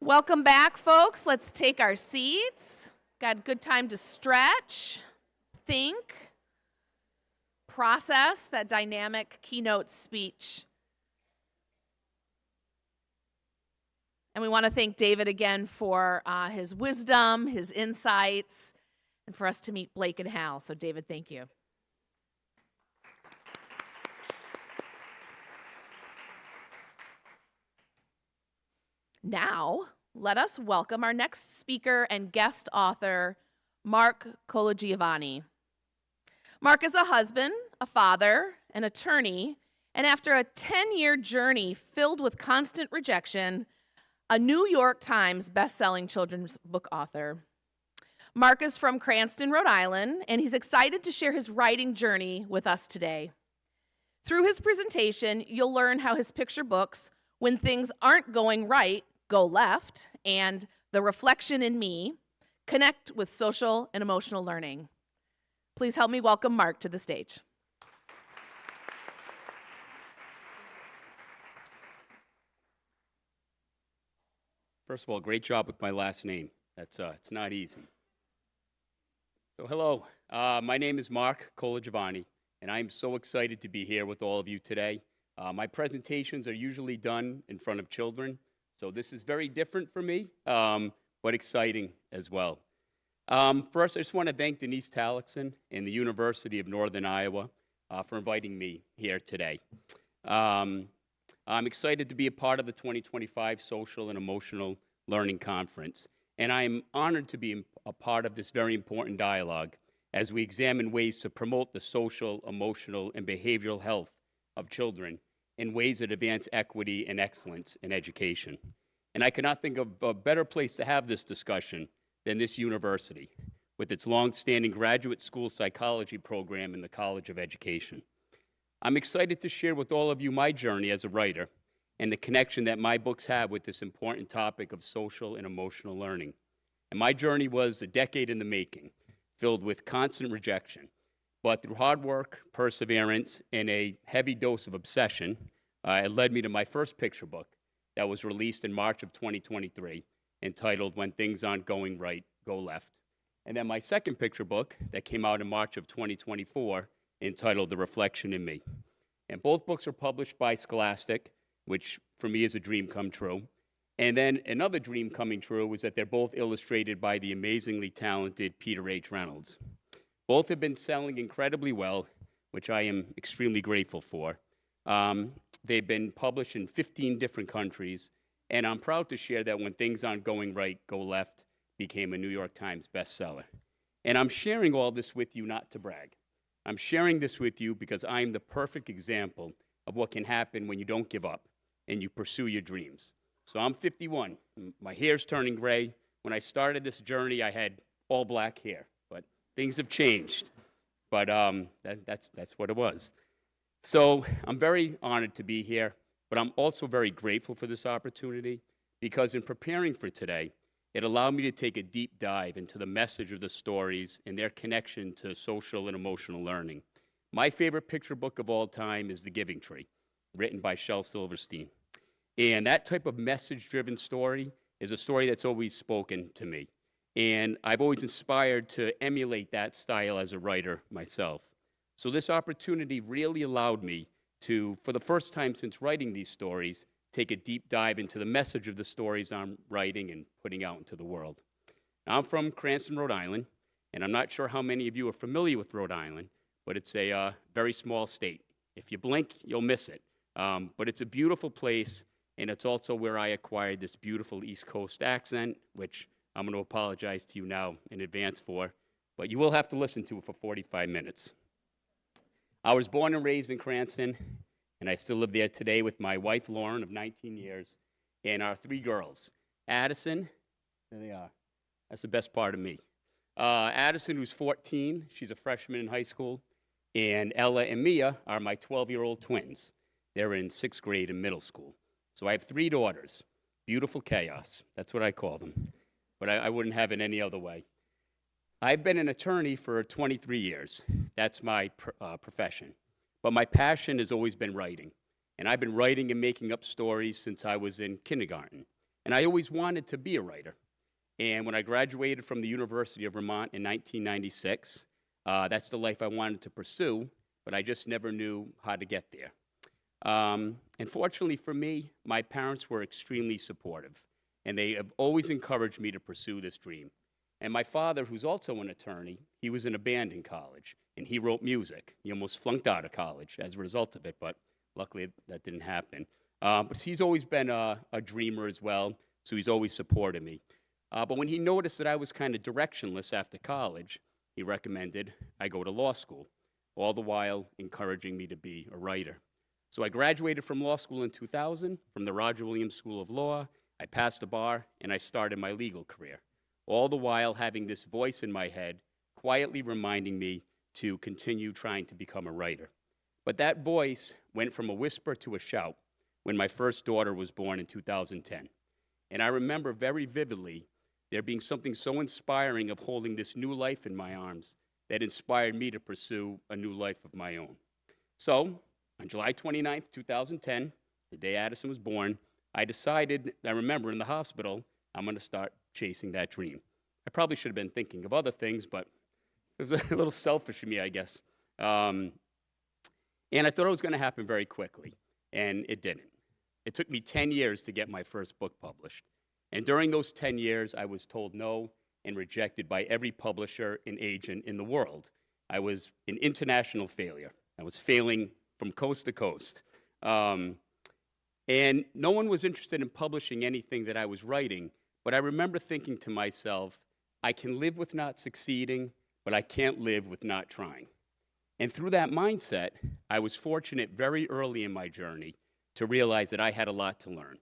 S1: Welcome back, folks. Let's take our seats. Got good time to stretch, think, process that dynamic keynote speech. And we want to thank David again for his wisdom, his insights, and for us to meet Blake and Hal. So David, thank you. Now, let us welcome our next speaker and guest author, Marc Colagiovanni. Marc is a husband, a father, an attorney, and after a 10-year journey filled with constant rejection, a New York Times best-selling children's book author. Marc is from Cranston, Rhode Island, and he's excited to share his writing journey with us today. Through his presentation, you'll learn how his picture books, When Things Aren't Going Right, Go Left, and The Reflection in Me, connect with social and emotional learning. Please help me welcome Marc to the stage.
S17: First of all, great job with my last name. It's not easy. So hello, my name is Marc Colagiovanni, and I'm so excited to be here with all of you today. My presentations are usually done in front of children, so this is very different for me, but exciting as well. First, I just want to thank Denise Talixon and the University of Northern Iowa for inviting me here today. I'm excited to be a part of the 2025 Social and Emotional Learning Conference, and I'm honored to be a part of this very important dialogue as we examine ways to promote the social, emotional, and behavioral health of children in ways that advance equity and excellence in education. And I cannot think of a better place to have this discussion than this university, with its long-standing graduate school psychology program in the College of Education. I'm excited to share with all of you my journey as a writer and the connection that my books have with this important topic of social and emotional learning. And my journey was a decade in the making, filled with constant rejection. But through hard work, perseverance, and a heavy dose of obsession, it led me to my first picture book that was released in March of 2023, entitled When Things Aren't Going Right, Go Left. And then my second picture book that came out in March of 2024, entitled The Reflection in Me. And both books are published by Scholastic, which for me is a dream come true. And then another dream coming true was that they're both illustrated by the amazingly talented Peter H. Reynolds. Both have been selling incredibly well, which I am extremely grateful for. They've been published in 15 different countries, and I'm proud to share that When Things Aren't Going Right, Go Left became a New York Times bestseller. And I'm sharing all this with you not to brag. I'm sharing this with you because I'm the perfect example of what can happen when you don't give up and you pursue your dreams. So I'm 51. My hair's turning gray. When I started this journey, I had all black hair, but things have changed. But that's what it was. So I'm very honored to be here, but I'm also very grateful for this opportunity because in preparing for today, it allowed me to take a deep dive into the message of the stories and their connection to social and emotional learning. My favorite picture book of all time is The Giving Tree, written by Shel Silverstein. And that type of message-driven story is a story that's always spoken to me. And I've always inspired to emulate that style as a writer myself. So this opportunity really allowed me to, for the first time since writing these stories, take a deep dive into the message of the stories I'm writing and putting out into the world. Now, I'm from Cranston, Rhode Island, and I'm not sure how many of you are familiar with Rhode Island, but it's a very small state. If you blink, you'll miss it. But it's a beautiful place, and it's also where I acquired this beautiful East Coast accent, which I'm going to apologize to you now in advance for, but you will have to listen to it for 45 minutes. I was born and raised in Cranston, and I still live there today with my wife, Lauren, of 19 years, and our 3 girls. Addison, there they are. That's the best part of me. Addison, who's 14, she's a freshman in high school, and Ella and Mia are my 12-year-old twins. They're in 6th grade in middle school. So I have 3 daughters. Beautiful chaos. That's what I call them. But I wouldn't have it any other way. I've been an attorney for 23 years. That's my profession. But my passion has always been writing. And I've been writing and making up stories since I was in kindergarten. And And I always wanted to be a writer. And when I graduated from the University of Vermont in 1996, that's the life I wanted to pursue, but I just never knew how to get there. And fortunately for me, my parents were extremely supportive, and they have always encouraged me to pursue this dream. And my father, who's also an attorney, he was in a band in college, and he wrote music. He almost flunked out of college as a result of it, but luckily that didn't happen. But he's always been a dreamer as well, so he's always supported me. But when he noticed that I was kind of directionless after college, he recommended I go to law school, all the while encouraging me to be a writer. So I graduated from law school in 2000 from the Roger Williams School of Law. I passed the bar, and I started my legal career, all the while having this voice in my head quietly reminding me to continue trying to become a writer. But that voice went from a whisper to a shout when my first daughter was born in 2010. And I remember very vividly there being something so inspiring of holding this new life in my arms that inspired me to pursue a new life of my own. So, on July 29th, 2010, the day Addison was born, I decided, I remember in the hospital, I'm going to start chasing that dream. I probably should have been thinking of other things, but it was a little selfish of me, I guess. And I thought it was going to happen very quickly, and it didn't. It took me 10 years to get my first book published. And during those 10 years, I was told no and rejected by every publisher and agent in the world. I was an international failure. I was failing from coast to coast. And no one was interested in publishing anything that I was writing, but I remember thinking to myself, I can live with not succeeding, but I can't live with not trying. And through that mindset, I was fortunate very early in my journey to realize that I had a lot to learn.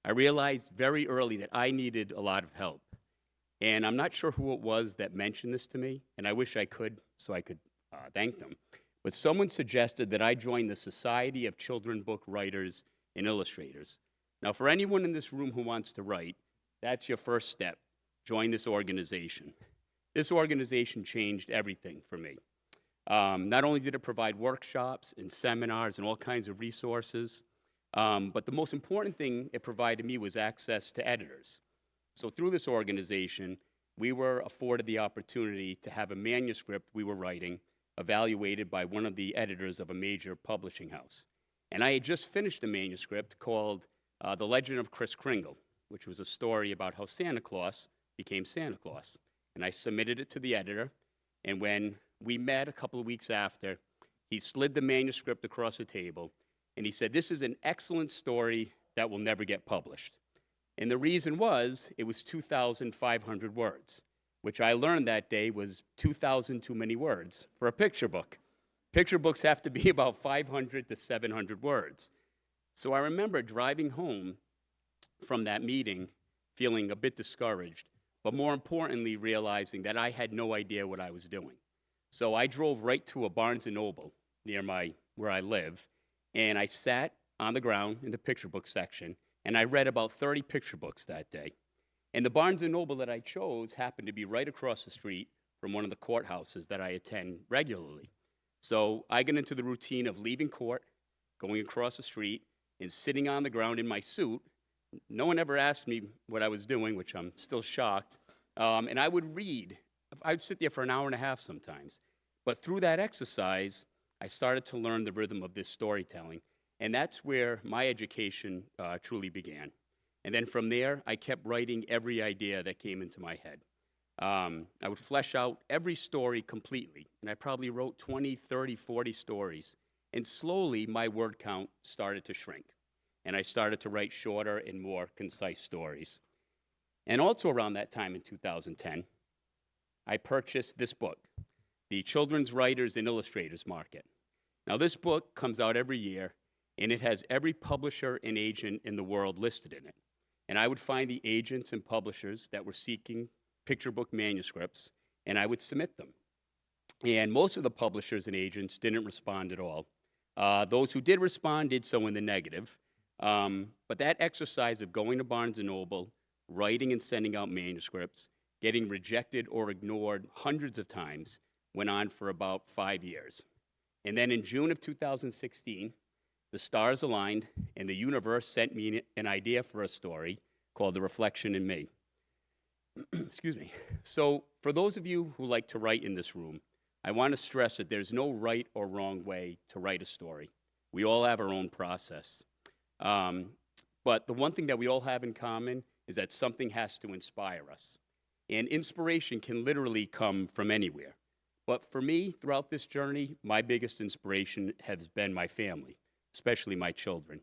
S17: I realized very early that I needed a lot of help. And I'm not sure who it was that mentioned this to me, and I wish I could, so I could thank them. But someone suggested that I join the Society of Children's Book Writers and Illustrators. Now, for anyone in this room who wants to write, that's your first step. Join this organization. This organization changed everything for me. Not only did it provide workshops and seminars and all kinds of resources, but the most important thing it provided me was access to editors. So through this organization, we were afforded the opportunity to have a manuscript we were writing evaluated by one of the editors of a major publishing house. And I had just finished a manuscript called The Legend of Kris Kringle, which was a story about how Santa Claus became Santa Claus. And I submitted it to the editor, and when we met a couple of weeks after, he slid the manuscript across the table, and he said, "This is an excellent story that will never get published." And the reason was, it was 2,500 words, which I learned that day was 2,000 too many words for a picture book. Picture books have to be about 500 to 700 words. So I remember driving home from that meeting feeling a bit discouraged, but more importantly, realizing that I had no idea what I was doing. So I drove right to a Barnes & Noble near where I live, and I sat on the ground in the picture book section, and I read about 30 picture books that day. And the Barnes & Noble that I chose happened to be right across the street from one of the courthouses that I attend regularly. So I got into the routine of leaving court, going across the street, and sitting on the ground in my suit. No one ever asked me what I was doing, which I'm still shocked. And I would read. I'd sit there for an hour and a half sometimes. But through that exercise, I started to learn the rhythm of this storytelling. And that's where my education truly began. And then from there, I kept writing every idea that came into my head. I would flesh out every story completely, and I probably wrote 20, 30, 40 stories. And slowly, my word count started to shrink, and I started to write shorter and more concise stories. And also around that time in 2010, I purchased this book, The Children's Writers and Illustrators Market. Now, this book comes out every year, and it has every publisher and agent in the world listed in it. And I would find the agents and publishers that were seeking picture book manuscripts, and I would submit them. And most of the publishers and agents didn't respond at all. Those who did respond did so in the negative. But that exercise of going to Barnes & Noble, writing and sending out manuscripts, getting rejected or ignored hundreds of times, went on for about 5 years. And then in June of 2016, the stars aligned, and the universe sent me an idea for a story called The Reflection in Me. Excuse me. So for those of you who like to write in this room, I want to stress that there's no right or wrong way to write a story. We all have our own process. But the one thing that we all have in common is that something has to inspire us. And inspiration can literally come from anywhere. But for me, throughout this journey, my biggest inspiration has been my family, especially my children.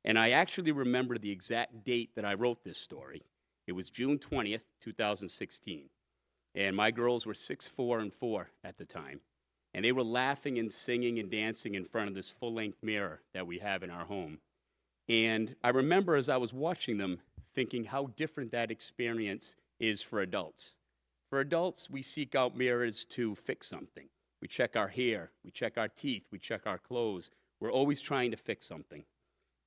S17: And I actually remember the exact date that I wrote this story. It was June 20th, 2016. And my girls were 6, 4, and 4 at the time. And they were laughing and singing and dancing in front of this full-length mirror that we have in our home. And I remember as I was watching them, thinking how different that experience is for adults. For adults, we seek out mirrors to fix something. We check our hair, we check our teeth, we check our clothes. We're always trying to fix something.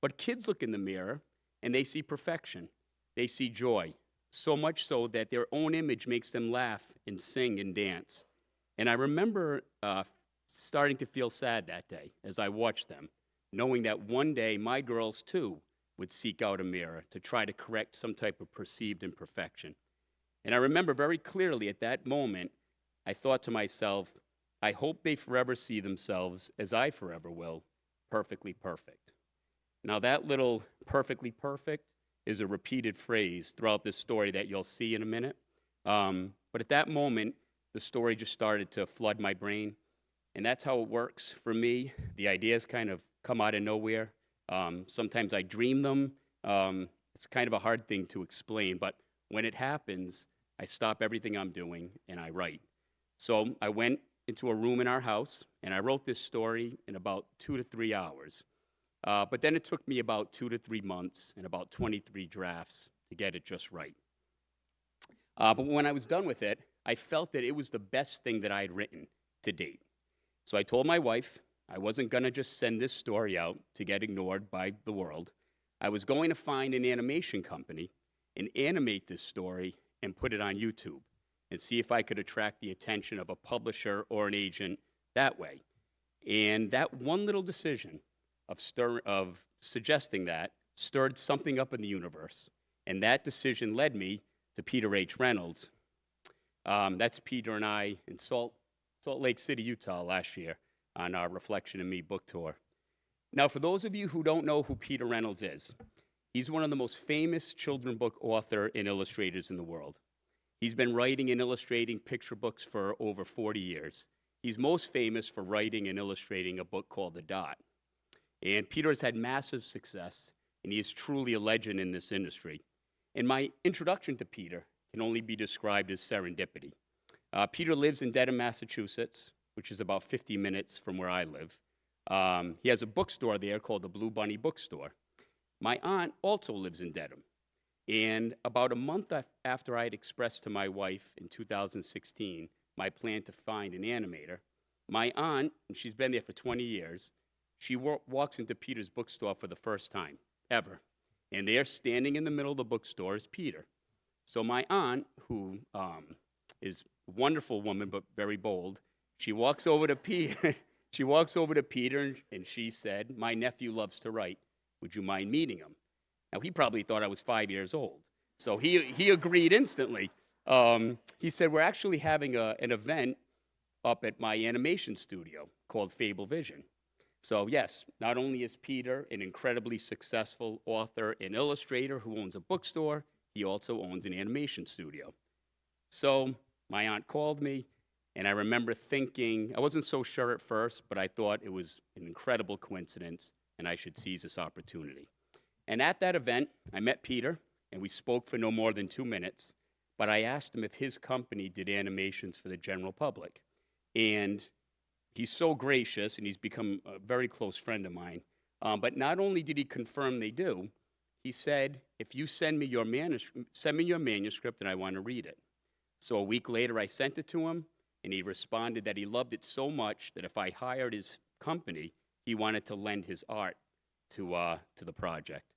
S17: But kids look in the mirror and they see perfection. They see joy, so much so that their own image makes them laugh and sing and dance. And I remember starting to feel sad that day as I watched them, knowing that one day my girls too would seek out a mirror to try to correct some type of perceived imperfection. And I remember very clearly at that moment, I thought to myself, I hope they forever see themselves, as I forever will, perfectly perfect. Now that little perfectly perfect is a repeated phrase throughout this story that you'll see in a minute. But at that moment, the story just started to flood my brain. And that's how it works for me. The ideas kind of come out of nowhere. Sometimes I dream them. It's kind of a hard thing to explain, but when it happens, I stop everything I'm doing and I write. So I went into a room in our house and I wrote this story in about 2 to 3 hours. But then it took me about 2 to 3 months and about 23 drafts to get it just right. But when I was done with it, I felt that it was the best thing that I had written to date. So I told my wife I wasn't going to just send this story out to get ignored by the world. I was going to find an animation company and animate this story and put it on YouTube and see if I could attract the attention of a publisher or an agent that way. And that one little decision of suggesting that stirred something up in the universe. And that decision led me to Peter H. Reynolds. That's Peter and I in Salt Lake City, Utah last year on our Reflection in Me book tour. Now, for those of you who don't know who Peter Reynolds is, he's one of the most famous children's book author and illustrators in the world. He's been writing and illustrating picture books for over 40 years. He's most famous for writing and illustrating a book called The Dot. And Peter has had massive success, and he is truly a legend in this industry. And my introduction to Peter can only be described as serendipity. Peter lives in Dedham, Massachusetts, which is about 50 minutes from where I live. He has a bookstore there called the Blue Bunny Bookstore. My aunt also lives in Dedham. And about a month after I had expressed to my wife in 2016 my plan to find an animator, my aunt, and she's been there for 20 years, she walks into Peter's bookstore for the first time, ever. And there, standing in the middle of the bookstore, is Peter. So my aunt, who is a wonderful woman but very bold, she walks over to Peter. She walks over to Peter and she said, "My nephew loves to write. Would you mind meeting him?" Now, he probably thought I was 5 years old. So he agreed instantly. He said, "We're actually having an event up at my animation studio called Fable Vision." So yes, not only is Peter an incredibly successful author and illustrator who owns a bookstore, he also owns an animation studio. So my aunt called me, and I remember thinking, I wasn't so sure at first, but I thought it was an incredible coincidence, and I should seize this opportunity. And at that event, I met Peter, and we spoke for no more than 2 minutes, but I asked him if his company did animations for the general public. And he's so gracious, and he's become a very close friend of mine. But not only did he confirm they do, he said, "If you send me your manuscript, and I want to read it." So a week later, I sent it to him, and he responded that he loved it so much that if I hired his company, he wanted to lend his art to the project.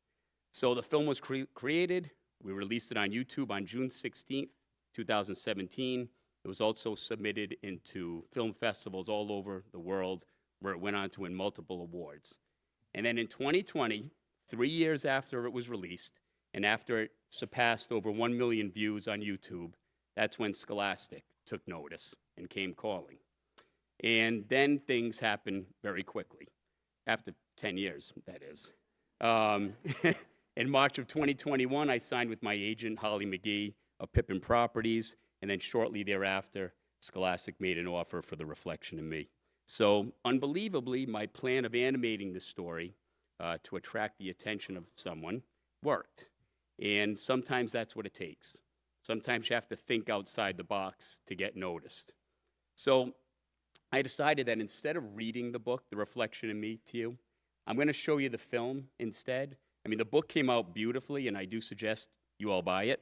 S17: So the film was created. We released it on YouTube on June 16th, 2017. It was also submitted into film festivals all over the world, where it went on to win multiple awards. And then in 2020, 3 years after it was released, and after it surpassed over 1 million views on YouTube, that's when Scholastic took notice and came calling. And then things happened very quickly, after 10 years, that is. In March of 2021, I signed with my agent, Holly McGee, of Pippin Properties, and then shortly thereafter, Scholastic made an offer for The Reflection in Me. So, unbelievably, my plan of animating this story to attract the attention of someone worked. And sometimes that's what it takes. Sometimes you have to think outside the box to get noticed. So, I decided that instead of reading the book, The Reflection in Me, to you, I'm going to show you the film instead. I mean, the book came out beautifully, and I do suggest you all buy it.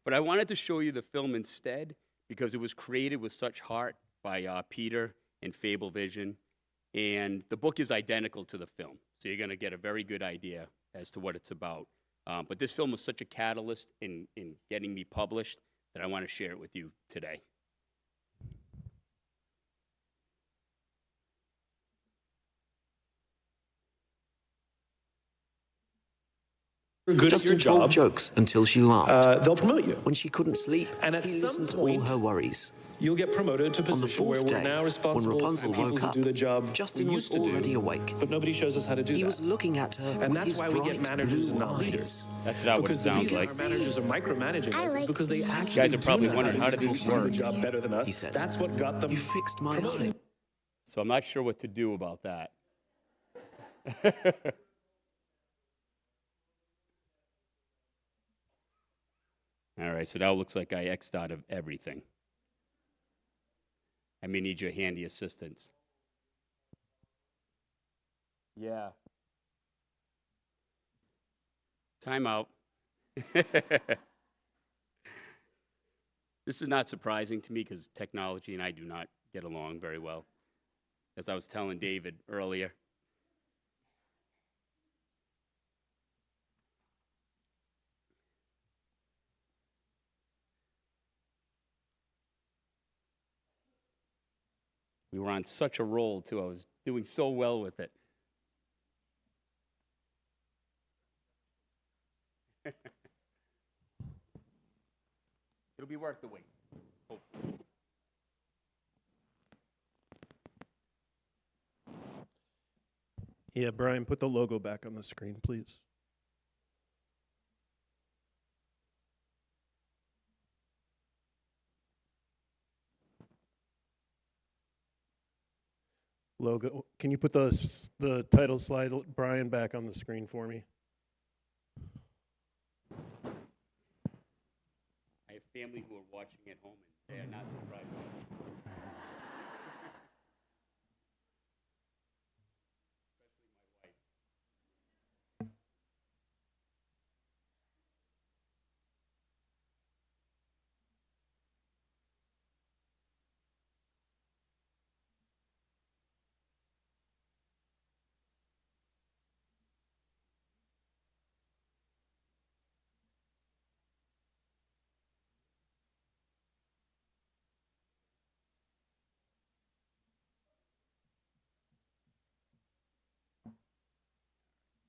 S17: But I wanted to show you the film instead because it was created with such heart by Peter and Fable Vision, and the book is identical to the film, so you're going to get a very good idea as to what it's about. But this film was such a catalyst in getting me published that I want to share it with you today.
S18: Good Justin at your job. Told jokes until she laughed.
S19: They'll promote you.
S18: When she couldn't sleep,
S19: and at
S18: he
S19: some
S18: listened
S19: point,
S18: to all her worries.
S19: You'll get promoted to a position where we're now responsible
S18: when Rapunzel
S19: for people
S18: woke
S19: who
S18: up,
S19: do the job
S18: Justin
S19: we
S18: was
S19: used to
S18: already
S19: do,
S18: awake.
S19: But nobody shows us how to do that.
S18: He was looking at her
S19: and
S18: with
S19: that's
S18: his
S19: why we get managers and not leaders.
S17: That's not what it sounds like.
S19: Because the reason our managers are micromanaging us is because they actually
S17: You guys are probably
S19: do
S17: wondering, how did this work?
S19: the job better than us.
S18: He said,
S19: That's what got them.
S18: You fixed my
S19: promoted.
S18: eye.
S17: So I'm not sure what to do about that. All right, so now it looks like I X'd out of everything. I may need your handy assistance. Yeah. Time out. This is not surprising to me because technology and I do not get along very well, as I was telling David earlier. We were on such a roll, too. I was doing so well with it. It'll be worth the wait. Hopefully.
S20: Yeah, Brian, put the logo back on the screen, please. Logo. Can you put the title slide, Brian, back on the screen for me?
S17: I have family who are watching at home, and they are not surprised.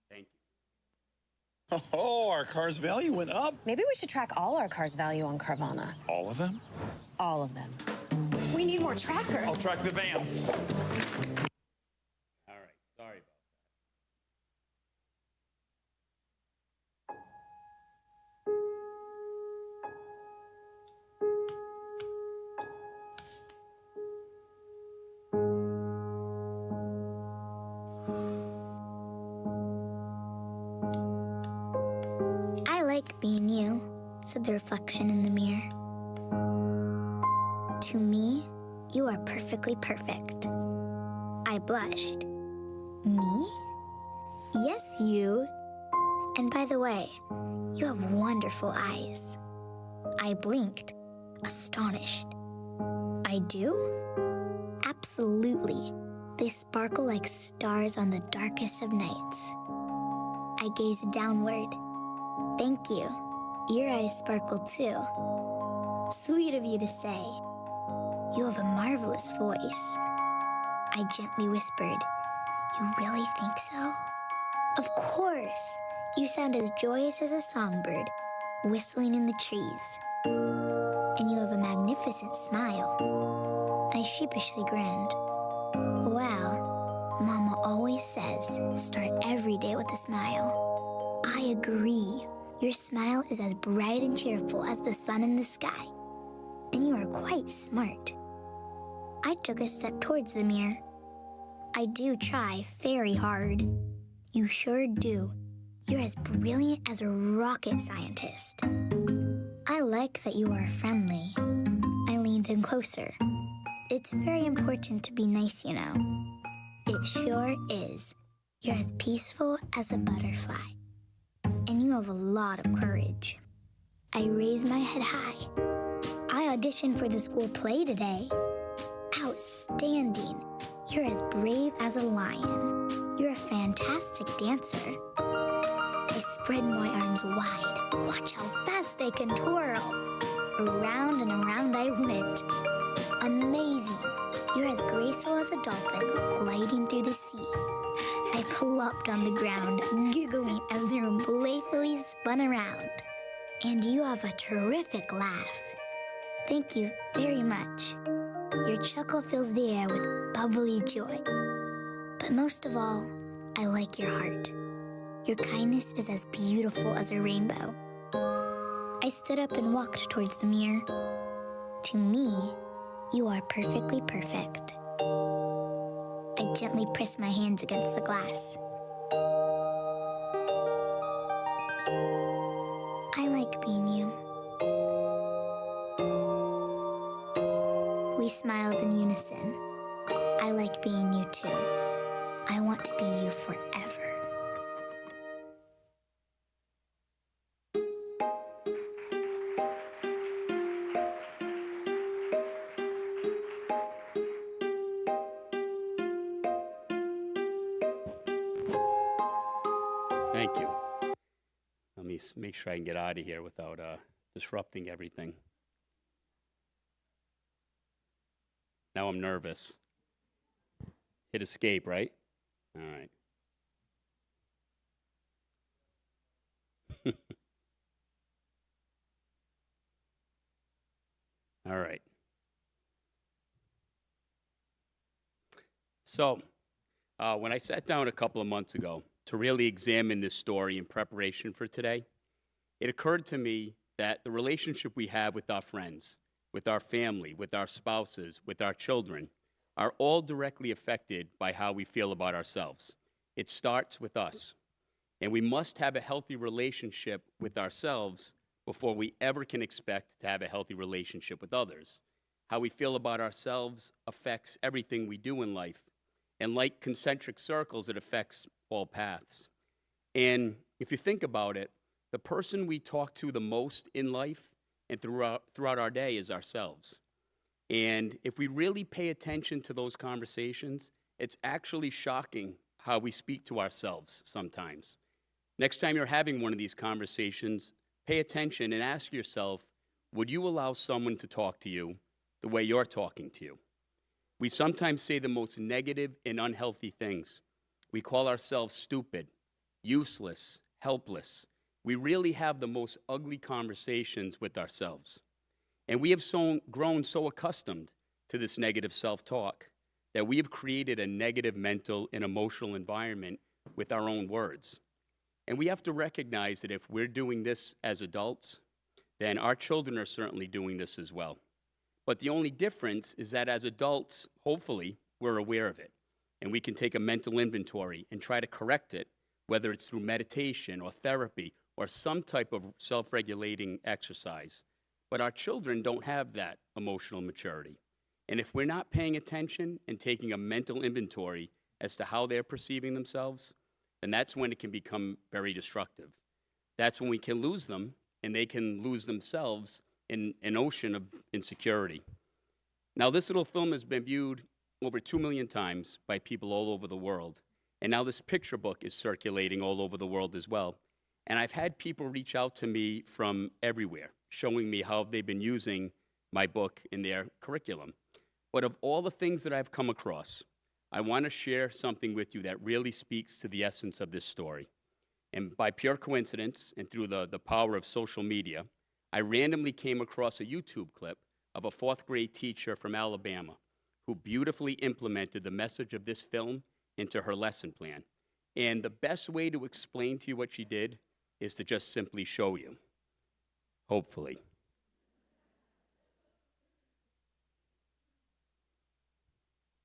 S17: Thank you.
S21: Oh, our car's value went up.
S22: Maybe we should track all our cars' value on Carvana.
S21: All of them?
S22: All of them. We need more trackers.
S21: I'll track the van.
S17: All right, sorry about
S23: I like being you, said the reflection in the mirror. To me, you are perfectly perfect. I blushed. Me? Yes, you. And by the way, you have wonderful eyes. I blinked, astonished. I do? Absolutely. They sparkle like stars on the darkest of nights. I gazed downward. Thank you. Your eyes sparkle too. Sweet of you to say. You have a marvelous voice. I gently whispered, You really think so? Of course. You sound as joyous as a songbird whistling in the trees. And you have a magnificent smile. I sheepishly grinned. Well, Mama always says, start every day with a smile. I agree. Your smile is as bright and cheerful as the sun in the sky. And you are quite smart. I took a step towards the mirror. I do try very hard. You sure do. You're as brilliant as a rocket scientist. I like that you are friendly. I leaned in closer. It's very important to be nice, you know. It sure is. You're as peaceful as a butterfly. And you have a lot of courage. I raised my head high. I auditioned for the school play today. Outstanding. You're as brave as a lion. You're a fantastic dancer. I spread my arms wide. Watch how fast they can twirl. Around and around I went. Amazing. You're as graceful as a dolphin gliding through the sea. I plopped on the ground, giggling as the room playfully spun around. And you have a terrific laugh. Thank you very much. Your chuckle fills the air with bubbly joy. But most of all, I like your heart. Your kindness is as beautiful as a rainbow. I stood up and walked towards the mirror. To me, you are perfectly perfect. I gently pressed my hands against the glass. I like being you. We smiled in unison. I like being you too. I want to be you forever.
S17: Thank you. Let me make sure I can get out of here without disrupting everything. Now I'm nervous. Hit escape, right? All right. All right. So, when I sat down a couple of months ago to really examine this story in preparation for today, it occurred to me that the relationship we have with our friends, with our family, with our spouses, with our children, are all directly affected by how we feel about ourselves. It starts with us. And we must have a healthy relationship with ourselves before we ever can expect to have a healthy relationship with others. How we feel about ourselves affects everything we do in life. And like concentric circles, it affects all paths. And if you think about it, the person we talk to the most in life and throughout our day is ourselves. And if we really pay attention to those conversations, it's actually shocking how we speak to ourselves sometimes. Next time you're having one of these conversations, pay attention and ask yourself, would you allow someone to talk to you the way you're talking to you? We sometimes say the most negative and unhealthy things. We call ourselves stupid, useless, helpless. We really have the most ugly conversations with ourselves. And we have grown so accustomed to this negative self-talk that we have created a negative mental and emotional environment with our own words. And we have to recognize that if we're doing this as adults, then our children are certainly doing this as well. But the only difference is that as adults, hopefully, we're aware of it. And we can take a mental inventory and try to correct it, whether it's through meditation or therapy or some type of self-regulating exercise. But our children don't have that emotional maturity. And if we're not paying attention and taking a mental inventory as to how they're perceiving themselves, then that's when it can become very destructive. That's when we can lose them, and they can lose themselves in an ocean of insecurity. Now, this little film has been viewed over 2 million times by people all over the world. And now this picture book is circulating all over the world as well. And I've had people reach out to me from everywhere, showing me how they've been using my book in their curriculum. But of all the things that I've come across, I want to share something with you that really speaks to the essence of this story. And by pure coincidence and through the power of social media, I randomly came across a YouTube clip of a 4th grade teacher from Alabama who beautifully implemented the message of this film into her lesson plan. And the best way to explain to you what she did is to just simply show you, hopefully.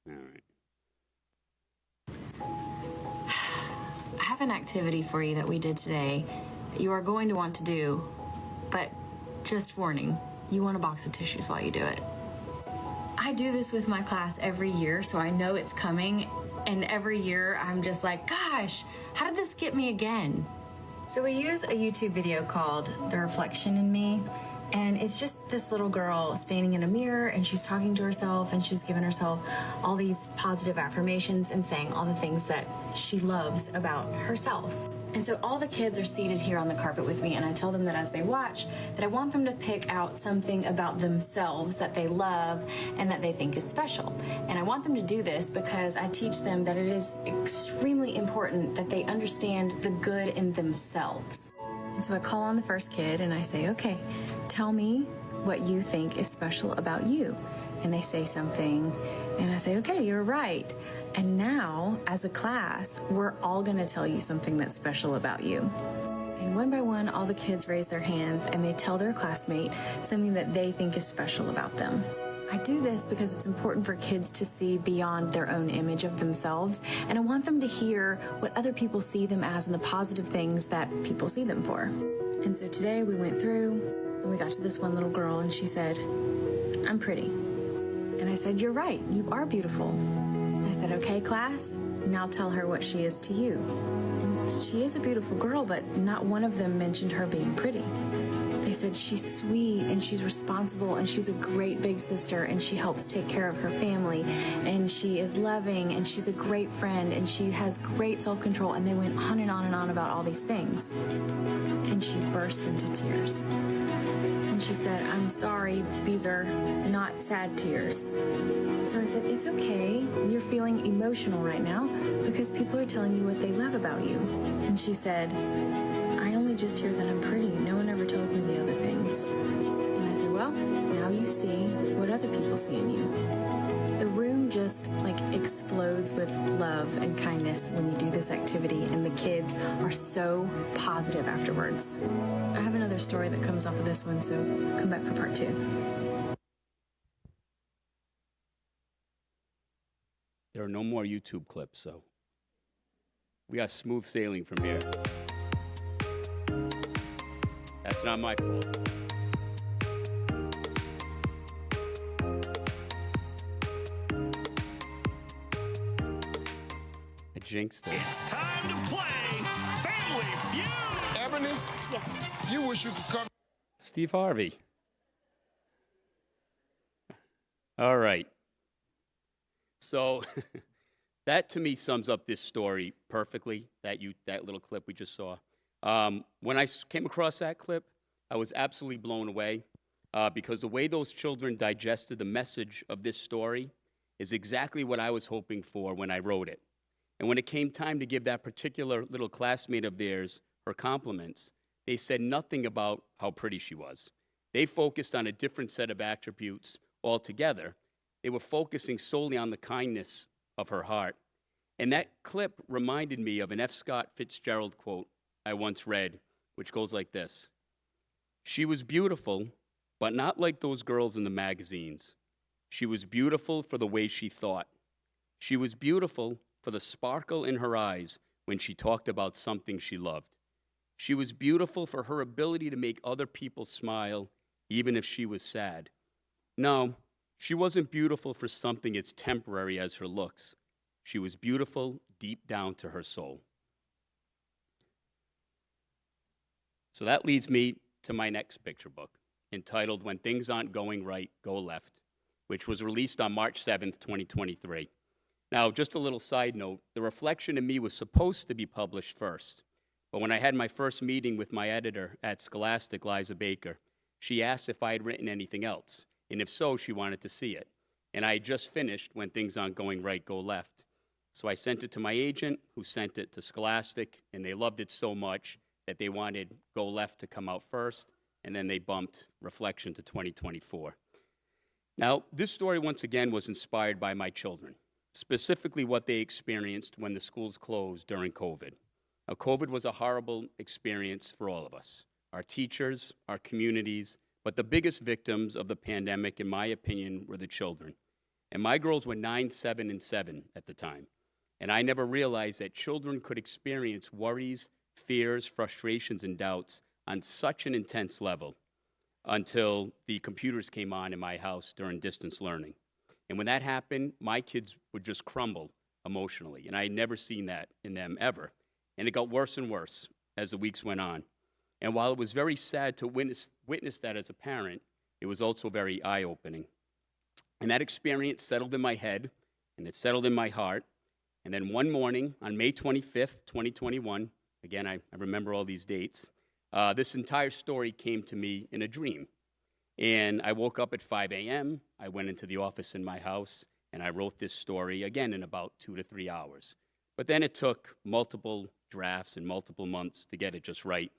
S17: All right.
S22: I have an activity for you that we did today that you are going to want to do, but just warning, you want a box of tissues while you do it. I do this with my class every year, so I know it's coming, and every year I'm just like, gosh, how did this get me again? So we use a YouTube video called The Reflection in Me, and it's just this little girl standing in a mirror, and she's talking to herself, and she's giving herself all these positive affirmations and saying all the things that she loves about herself. And so all the kids are seated here on the carpet with me, and I tell them that as they watch, that I want them to pick out something about themselves that they love and that they think is special. And I want them to do this because I teach them that it is extremely important that they understand the good in themselves. And so I call on the first kid and I say, okay, tell me what you think is special about you. And they say something, and I say, okay, you're right. And now, as a class, we're all gonna tell you something that's special about you. And one by one, all the kids raise their hands and they tell their classmate something that they think is special about them. I do this because it's important for kids to see beyond their own image of themselves, and I want them to hear what other people see them as and the positive things that people see them for. And so today we went through and we got to this one little girl and she said, I'm pretty. And I said, you're right, you are beautiful. I said, okay, class, now tell her what she is to you. And she is a beautiful girl, but not one of them mentioned her being pretty. They said she's sweet and she's responsible and she's a great big sister and she helps take care of her family and she is loving and she's a great friend and she has great self-control, and they went on and on and on about all these things. And she burst into tears. And she said, I'm sorry, these are not sad tears. So I said, it's okay, you're feeling emotional right now because people are telling you what they love about you. And she said, I only just hear that I'm pretty. No one ever tells me the other things. And I said, well, now you see what other people see in you. The room just like explodes with love and kindness when you do this activity, and the kids are so positive afterwards. I have another story that comes off of this one, so come back for part 2.
S17: There are no more YouTube clips, so we got smooth sailing from here. That's not my fault. I jinxed it.
S21: It's time to play Family Feud.
S3: Ebony? Yes. You wish you could come.
S17: Steve Harvey. All right. So that to me sums up this story perfectly, that little clip we just saw. When I came across that clip, I was absolutely blown away because the way those children digested the message of this story is exactly what I was hoping for when I wrote it. And when it came time to give that particular little classmate of theirs her compliments, they said nothing about how pretty she was. They focused on a different set of attributes altogether. They were focusing solely on the kindness of her heart. And that clip reminded me of an F. Scott Fitzgerald quote I once read, which goes like this. She was beautiful, but not like those girls in the magazines. She was beautiful for the way she thought. She was beautiful for the sparkle in her eyes when she talked about something she loved. She was beautiful for her ability to make other people smile, even if she was sad. No, she wasn't beautiful for something as temporary as her looks. She was beautiful deep down to her soul. So that leads me to my next picture book, entitled When Things Aren't Going Right, Go Left, which was released on March 7th, 2023. Now, just a little side note, The Reflection in Me was supposed to be published first, but when I had my first meeting with my editor at Scholastic, Liza Baker, she asked if I had written anything else, and if so, she wanted to see it. And I had just finished When Things Aren't Going Right, Go Left. So I sent it to my agent, who sent it to Scholastic, and they loved it so much that they wanted Go Left to come out first, and then they bumped Reflection to 2024. Now, this story, once again, was inspired by my children, specifically what they experienced when the schools closed during COVID. Now, COVID was a horrible experience for all of us, our teachers, our communities, but the biggest victims of the pandemic, in my opinion, were the children. And my girls were 9, 7, and 7 at the time. And I never realized that children could experience worries, fears, frustrations, and doubts on such an intense level until the computers came on in my house during distance learning. And when that happened, my kids would just crumble emotionally. And I had never seen that in them ever. And it got worse and worse as the weeks went on. And while it was very sad to witness that as a parent, it was also very eye-opening. And that experience settled in my head, and it settled in my heart. And then one morning, on May 25th, 2021, again, I remember all these dates, this entire story came to me in a dream. And I woke up at 5 a.m., I went into the office in my house, and I wrote this story, again, in about 2 to 3 hours. But then it took multiple drafts and multiple months to get it just right.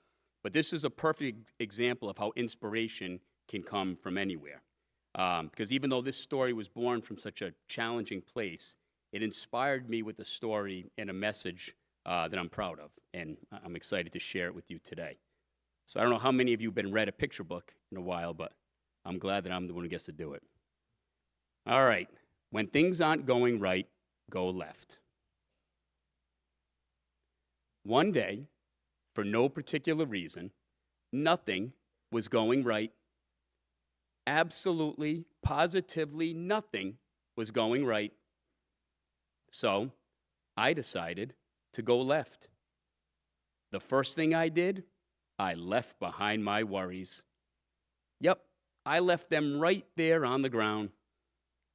S17: But this is a perfect example of how inspiration can come from anywhere. Because even though this story was born from such a challenging place, it inspired me with a story and a message that I'm proud of, and I'm excited to share it with you today. So I don't know how many of you have read a picture book in a while, but I'm glad that I'm the one who gets to do it. All right. When things aren't going right, go left. One day, for no particular reason, nothing was going right. Absolutely, positively nothing was going right. So I decided to go left. The first thing I did, I left behind my worries. Yep, I left them right there on the ground.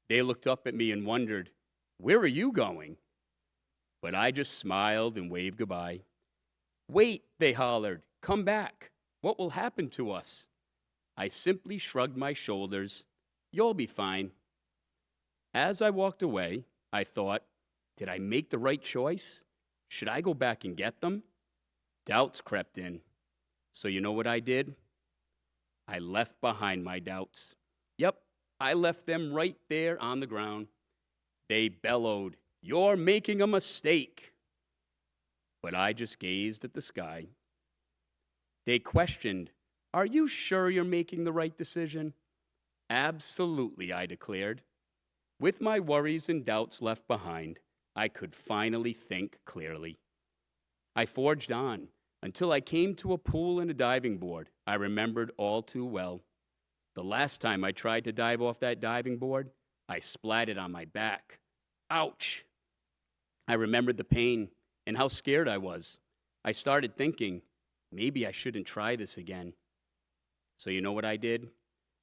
S17: They looked up at me and wondered, "Where are you going?" But I just smiled and waved goodbye. "Wait," they hollered, "come back. What will happen to us?" I simply shrugged my shoulders. "You'll be fine." As I walked away, I thought, did I make the right choice? Should I go back and get them? Doubts crept in. So you know what I did? I left behind my doubts. Yep, I left them right there on the ground. They bellowed, "You're making a mistake." But I just gazed at the sky. They questioned, "Are you sure you're making the right decision?" "Absolutely," I declared. With my worries and doubts left behind, I could finally think clearly. I forged on until I came to a pool and a diving board I remembered all too well. The last time I tried to dive off that diving board, I splatted on my back. Ouch! I remembered the pain and how scared I was. I started thinking, maybe I shouldn't try this again. So you know what I did?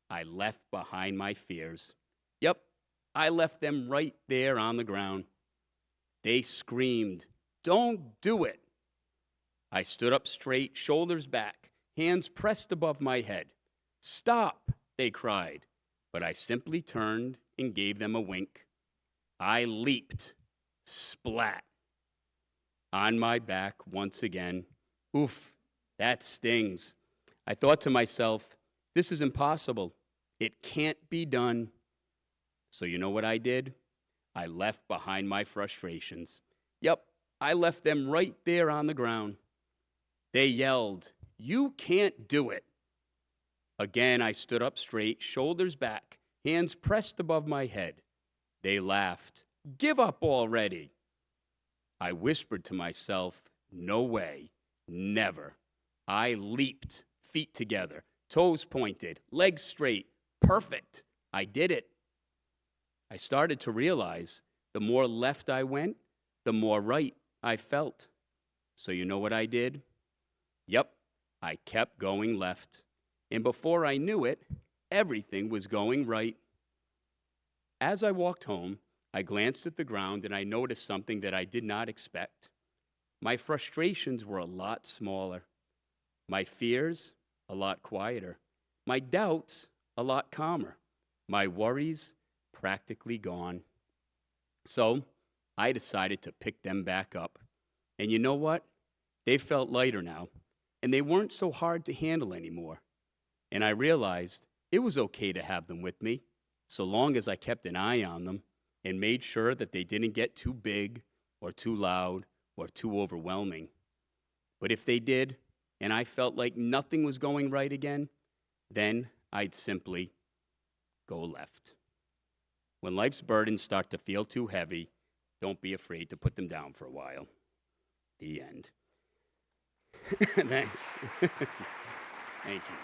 S17: I left behind my fears. Yep, I left them right there on the ground. They screamed, "Don't do it!" I stood up straight, shoulders back, hands pressed above my head. "Stop!" they cried, but I simply turned and gave them a wink. I leaped, splat, on my back once again. Oof, that stings. I thought to myself, this is impossible. It can't be done. So you know what I did? I left behind my frustrations. Yep, I left them right there on the ground. They yelled, "You can't do it." Again, I stood up straight, shoulders back, hands pressed above my head. They laughed, "Give up already." I whispered to myself, no way, never. I leaped, feet together, toes pointed, legs straight. Perfect. I did it. I started to realize the more left I went, the more right I felt. So you know what I did? Yep, I kept going left. And before I knew it, everything was going right. As I walked home, I glanced at the ground and I noticed something that I did not expect. My frustrations were a lot smaller. My fears, a lot quieter. My doubts, a lot calmer. My worries, practically gone. So, I decided to pick them back up. And you know what? They felt lighter now, and they weren't so hard to handle anymore. And I realized it was okay to have them with me, so long as I kept an eye on them and made sure that they didn't get too big or too loud or too overwhelming. But if they did, and I felt like nothing was going right again, then I'd simply go left. When life's burdens start to feel too heavy, don't be afraid to put them down for a while. The end. Thanks. Thank you.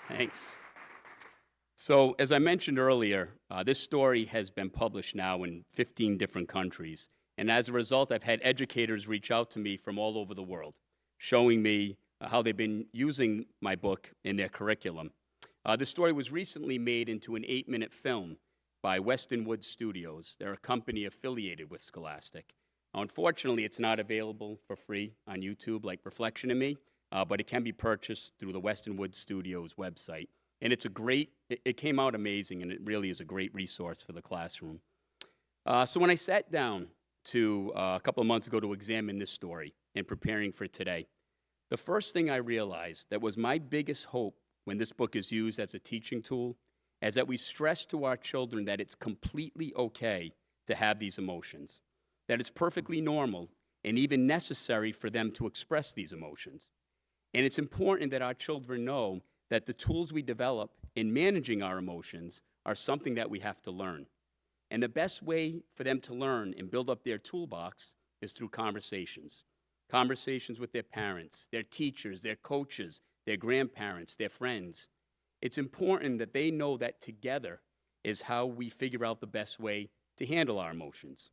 S17: Thanks. So, as I mentioned earlier, this story has been published now in 15 different countries. And as a result, I've had educators reach out to me from all over the world, showing me how they've been using my book in their curriculum. The story was recently made into an 8-minute film by Westonwood Studios. They're a company affiliated with Scholastic. Unfortunately, it's not available for free on YouTube like Reflection in Me, but it can be purchased through the Westonwood Studios website. And it's it came out amazing, and it really is a great resource for the classroom. So when I sat down a couple of months ago to examine this story and preparing for today, the first thing I realized that was my biggest hope when this book is used as a teaching tool is that we stress to our children that it's completely okay to have these emotions, that it's perfectly normal and even necessary for them to express these emotions. And it's important that our children know that the tools we develop in managing our emotions are something that we have to learn. And the best way for them to learn and build up their toolbox is through conversations. Conversations with their parents, their teachers, their coaches, their grandparents, their friends. It's important that they know that together is how we figure out the best way to handle our emotions.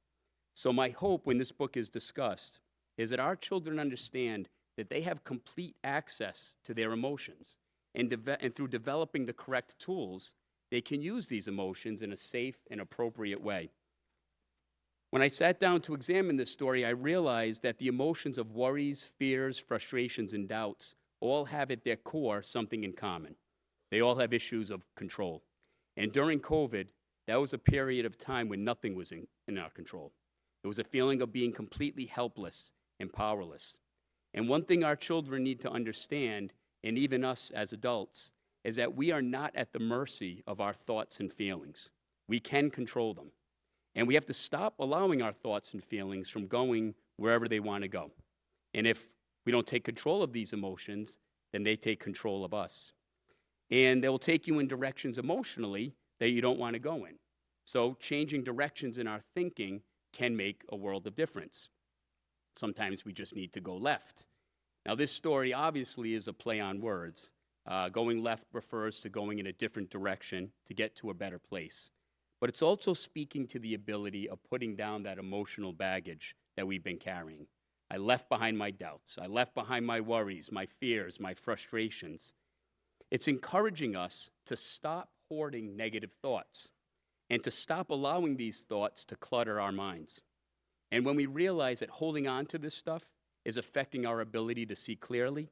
S17: So my hope when this book is discussed is that our children understand that they have complete access to their emotions. And through developing the correct tools, they can use these emotions in a safe and appropriate way. When I sat down to examine this story, I realized that the emotions of worries, fears, frustrations, and doubts all have at their core something in common. They all have issues of control. And during COVID, that was a period of time when nothing was in our control. It was a feeling of being completely helpless and powerless. And one thing our children need to understand, and even us as adults, is that we are not at the mercy of our thoughts and feelings. We can control them. And we have to stop allowing our thoughts and feelings from going wherever they want to go. And if we don't take control of these emotions, then they take control of us. And they will take you in directions emotionally that you don't want to go in. So changing directions in our thinking can make a world of difference. Sometimes we just need to go left. Now, this story obviously is a play on words. Going left refers to going in a different direction to get to a better place. But it's also speaking to the ability of putting down that emotional baggage that we've been carrying. I left behind my doubts. I left behind my worries, my fears, my frustrations. It's encouraging us to stop hoarding negative thoughts and to stop allowing these thoughts to clutter our minds. And when we realize that holding on to this stuff is affecting our ability to see clearly,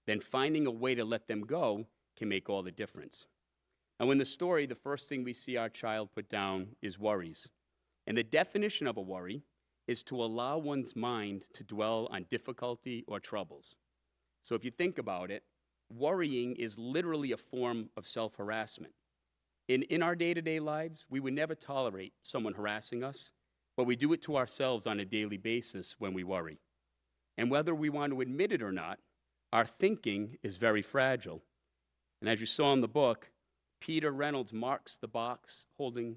S17: then finding a way to let them go can make all the difference. Now, in the story, the first thing we see our child put down is worries. And the definition of a worry is to allow one's mind to dwell on difficulty or troubles. So if you think about it, worrying is literally a form of self-harassment. In our day-to-day lives, we would never tolerate someone harassing us, but we do it to ourselves on a daily basis when we worry. And whether we want to admit it or not, our thinking is very fragile. And as you saw in the book, Peter Reynolds marks the box holding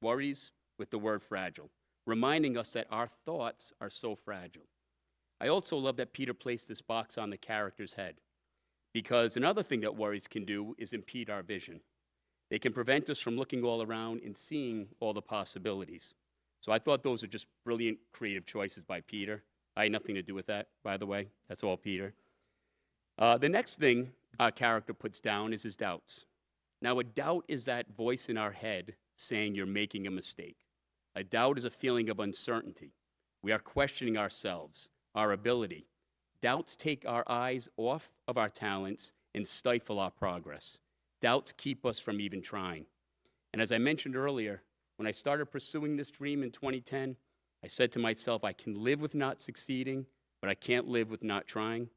S17: worries with the word fragile, reminding us that our thoughts are so fragile. I also love that Peter placed this box on the character's head, because another thing that worries can do is impede our vision. They can prevent us from looking all around and seeing all the possibilities. So I thought those are just brilliant creative choices by Peter. I had nothing to do with that, by the way. That's all Peter. The next thing our character puts down is his doubts. Now, a doubt is that voice in our head saying you're making a mistake. A doubt is a feeling of uncertainty. We are questioning ourselves, our ability. Doubts take our eyes off of our talents and stifle our progress. Doubts keep us from even trying. And as I mentioned earlier, when I started pursuing this dream in 2010, I said to myself, I can live with not succeeding, but I can't live with not trying.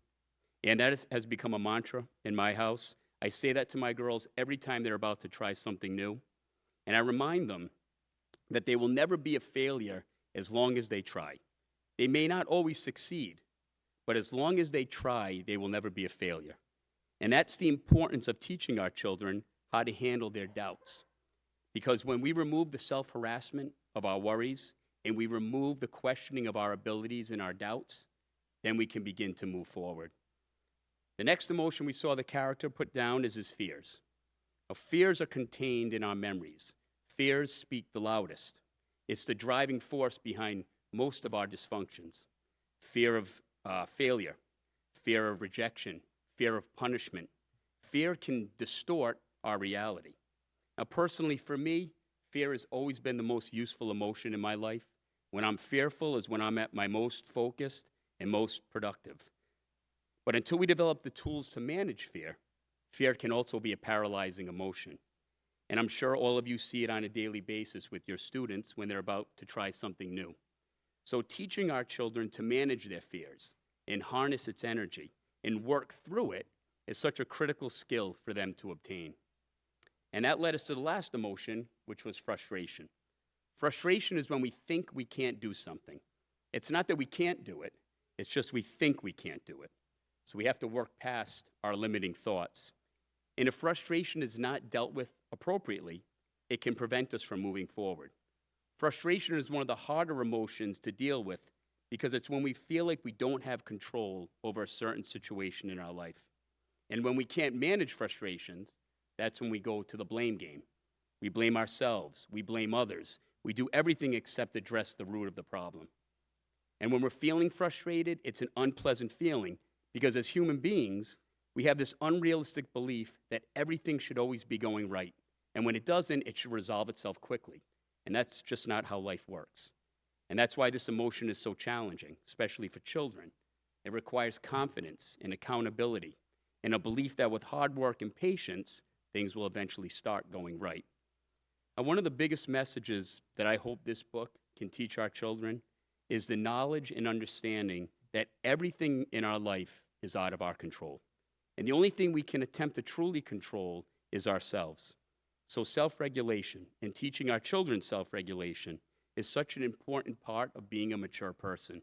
S17: And that has become a mantra in my house. I say that to my girls every time they're about to try something new. And I remind them that they will never be a failure as long as they try. They may not always succeed, but as long as they try, they will never be a failure. And that's the importance of teaching our children how to handle their doubts. Because when we remove the self-harassment of our worries and we remove the questioning of our abilities and our doubts, then we can begin to move forward. The next emotion we saw the character put down is his fears. Now, fears are contained in our memories. Fears speak the loudest. It's the driving force behind most of our dysfunctions. Fear of failure, fear of rejection, fear of punishment. Fear can distort our reality. Now, personally, for me, fear has always been the most useful emotion in my life. When I'm fearful is when I'm at my most focused and most productive. But until we develop the tools to manage fear, fear can also be a paralyzing emotion. And I'm sure all of you see it on a daily basis with your students when they're about to try something new. So teaching our children to manage their fears and harness its energy and work through it is such a critical skill for them to obtain. And that led us to the last emotion, which was frustration. Frustration is when we think we can't do something. It's not that we can't do it, it's just we think we can't do it. So we have to work past our limiting thoughts. And if frustration is not dealt with appropriately, it can prevent us from moving forward. Frustration is one of the harder emotions to deal with because it's when we feel like we don't have control over a certain situation in our life. And when we can't manage frustrations, that's when we go to the blame game. We blame ourselves, we blame others, we do everything except address the root of the problem. And when we're feeling frustrated, it's an unpleasant feeling because as human beings, we have this unrealistic belief that everything should always be going right. And when it doesn't, it should resolve itself quickly. And that's just not how life works. And that's why this emotion is so challenging, especially for children. It requires confidence and accountability and a belief that with hard work and patience, things will eventually start going right. Now, one of the biggest messages that I hope this book can teach our children is the knowledge and understanding that everything in our life is out of our control. And the only thing we can attempt to truly control is ourselves. So self-regulation and teaching our children self-regulation is such an important part of being a mature person.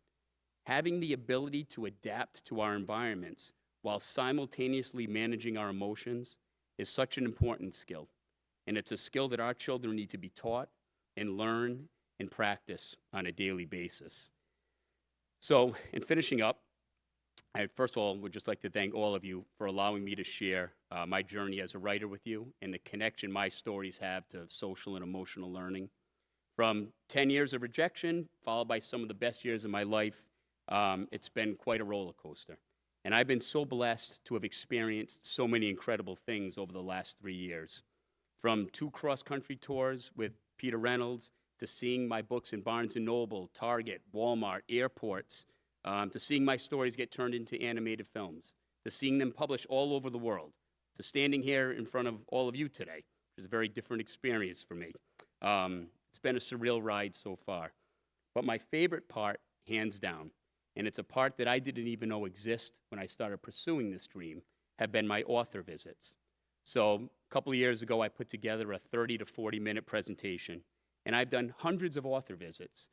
S17: Having the ability to adapt to our environments while simultaneously managing our emotions is such an important skill. And it's a skill that our children need to be taught and learn and practice on a daily basis. So, in finishing up, I first of all would just like to thank all of you for allowing me to share my journey as a writer with you and the connection my stories have to social and emotional learning. From 10 years of rejection, followed by some of the best years of my life, it's been quite a roller coaster. And I've been so blessed to have experienced so many incredible things over the last 3 years. From 2 cross-country tours with Peter Reynolds, to seeing my books in Barnes & Noble, Target, Walmart, airports, to seeing my stories get turned into animated films, to seeing them published all over the world, to standing here in front of all of you today, which is a very different experience for me. It's been a surreal ride so far. But my favorite part, hands down, and it's a part that I didn't even know existed when I started pursuing this dream, have been my author visits. So a couple of years ago, I put together a 30 to 40-minute presentation, and I've done hundreds of author visits,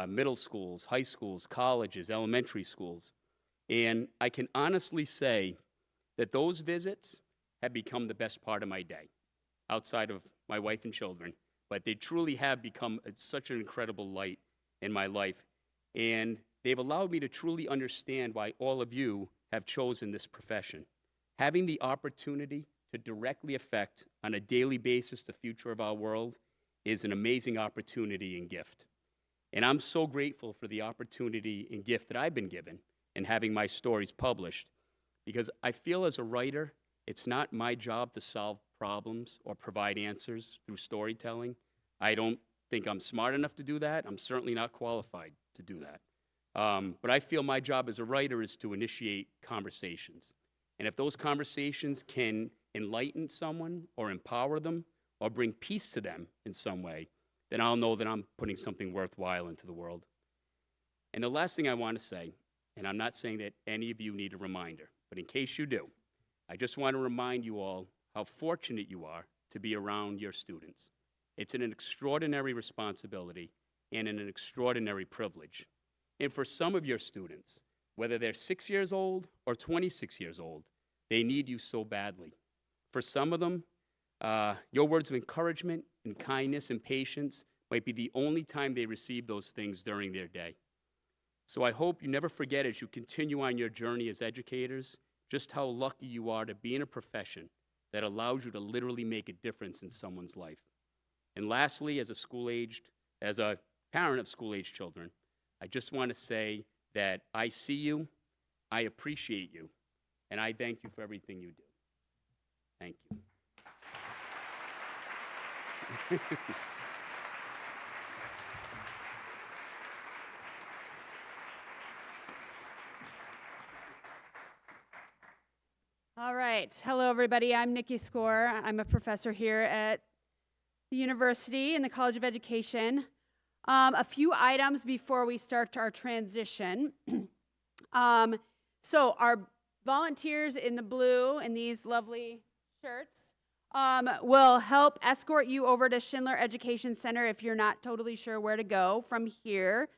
S17: middle schools, high schools, colleges, elementary schools. And I can honestly say that those visits have become the best part of my day, outside of my wife and children. But they truly have become such an incredible light in my life. And they've allowed me to truly understand why all of you have chosen this profession. Having the opportunity to directly affect on a daily basis the future of our world is an amazing opportunity and gift. And I'm so grateful for the opportunity and gift that I've been given in having my stories published, because I feel as a writer, it's not my job to solve problems or provide answers through storytelling. I don't think I'm smart enough to do that. I'm certainly not qualified to do that. But I feel my job as a writer is to initiate conversations. And if those conversations can enlighten someone or empower them or bring peace to them in some way, then I'll know that I'm putting something worthwhile into the world. And the last thing I want to say, and I'm not saying that any of you need a reminder, but in case you do, I just want to remind you all how fortunate you are to be around your students. It's an extraordinary responsibility and an extraordinary privilege. And for some of your students, whether they're 6 years old or 26 years old, they need you so badly. For some of them, your words of encouragement and kindness and patience might be the only time they receive those things during their day. So I hope you never forget as you continue on your journey as educators just how lucky you are to be in a profession that allows you to literally make a difference in someone's life. And lastly, as a parent of school-aged children, I just want to say that I see you, I appreciate you, and I thank you for everything you do. Thank you.
S16: All right. Hello, everybody. I'm Nikki Score. I'm a professor here at the university in the College of Education. A few items before we start our transition. So our volunteers in the blue in these lovely shirts will help escort you over to Schindler Education Center if you're not totally sure where to go from here.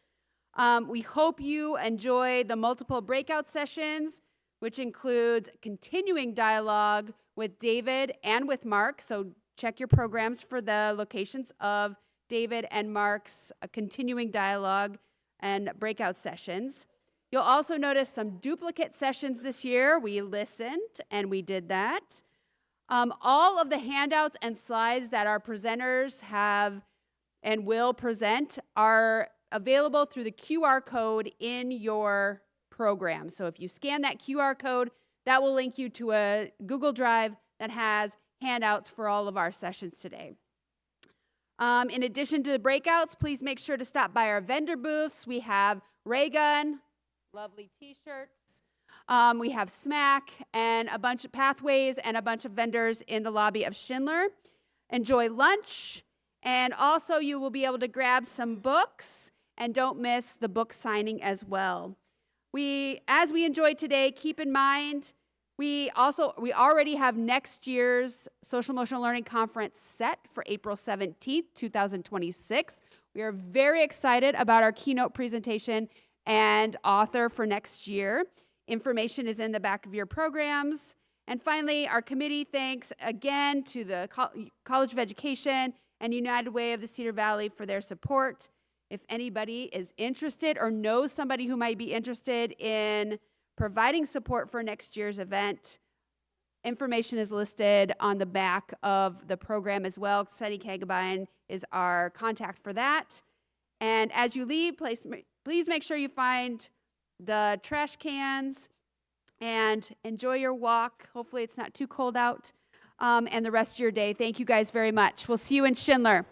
S16: We hope you enjoy the multiple breakout sessions, which includes continuing dialogue with David and with Marc. So check your programs for the locations of David and Marc's continuing dialogue and breakout sessions. You'll also notice some duplicate sessions this year. We listened and we did that. All of the handouts and slides that our presenters have and will present are available through the QR code in your program. So if you scan that QR code, that will link you to a Google Drive that has handouts for all of our sessions today. In addition to the breakouts, please make sure to stop by our vendor booths. We have Ray Gun, lovely t-shirts. We have Smack and a bunch of Pathways and a bunch of vendors in the lobby of Schindler. Enjoy lunch, and also you will be able to grab some books, and don't miss the book signing as well. As we enjoyed today, keep in mind, we already have next year's Social Emotional Learning Conference set for April 17th, 2026. We are very excited about our keynote presentation and author for next year. Information is in the back of your programs. And finally, our committee thanks again to the College of Education and United Way of the Cedar Valley for their support. If anybody is interested or knows somebody who might be interested in providing support for next year's event, information is listed on the back of the program as well. Sunny Kagabine is our contact for that. And as you leave, please make sure you find the trash cans and enjoy your walk. Hopefully it's not too cold out and the rest of your day. Thank you guys very much. We'll see you in Schindler.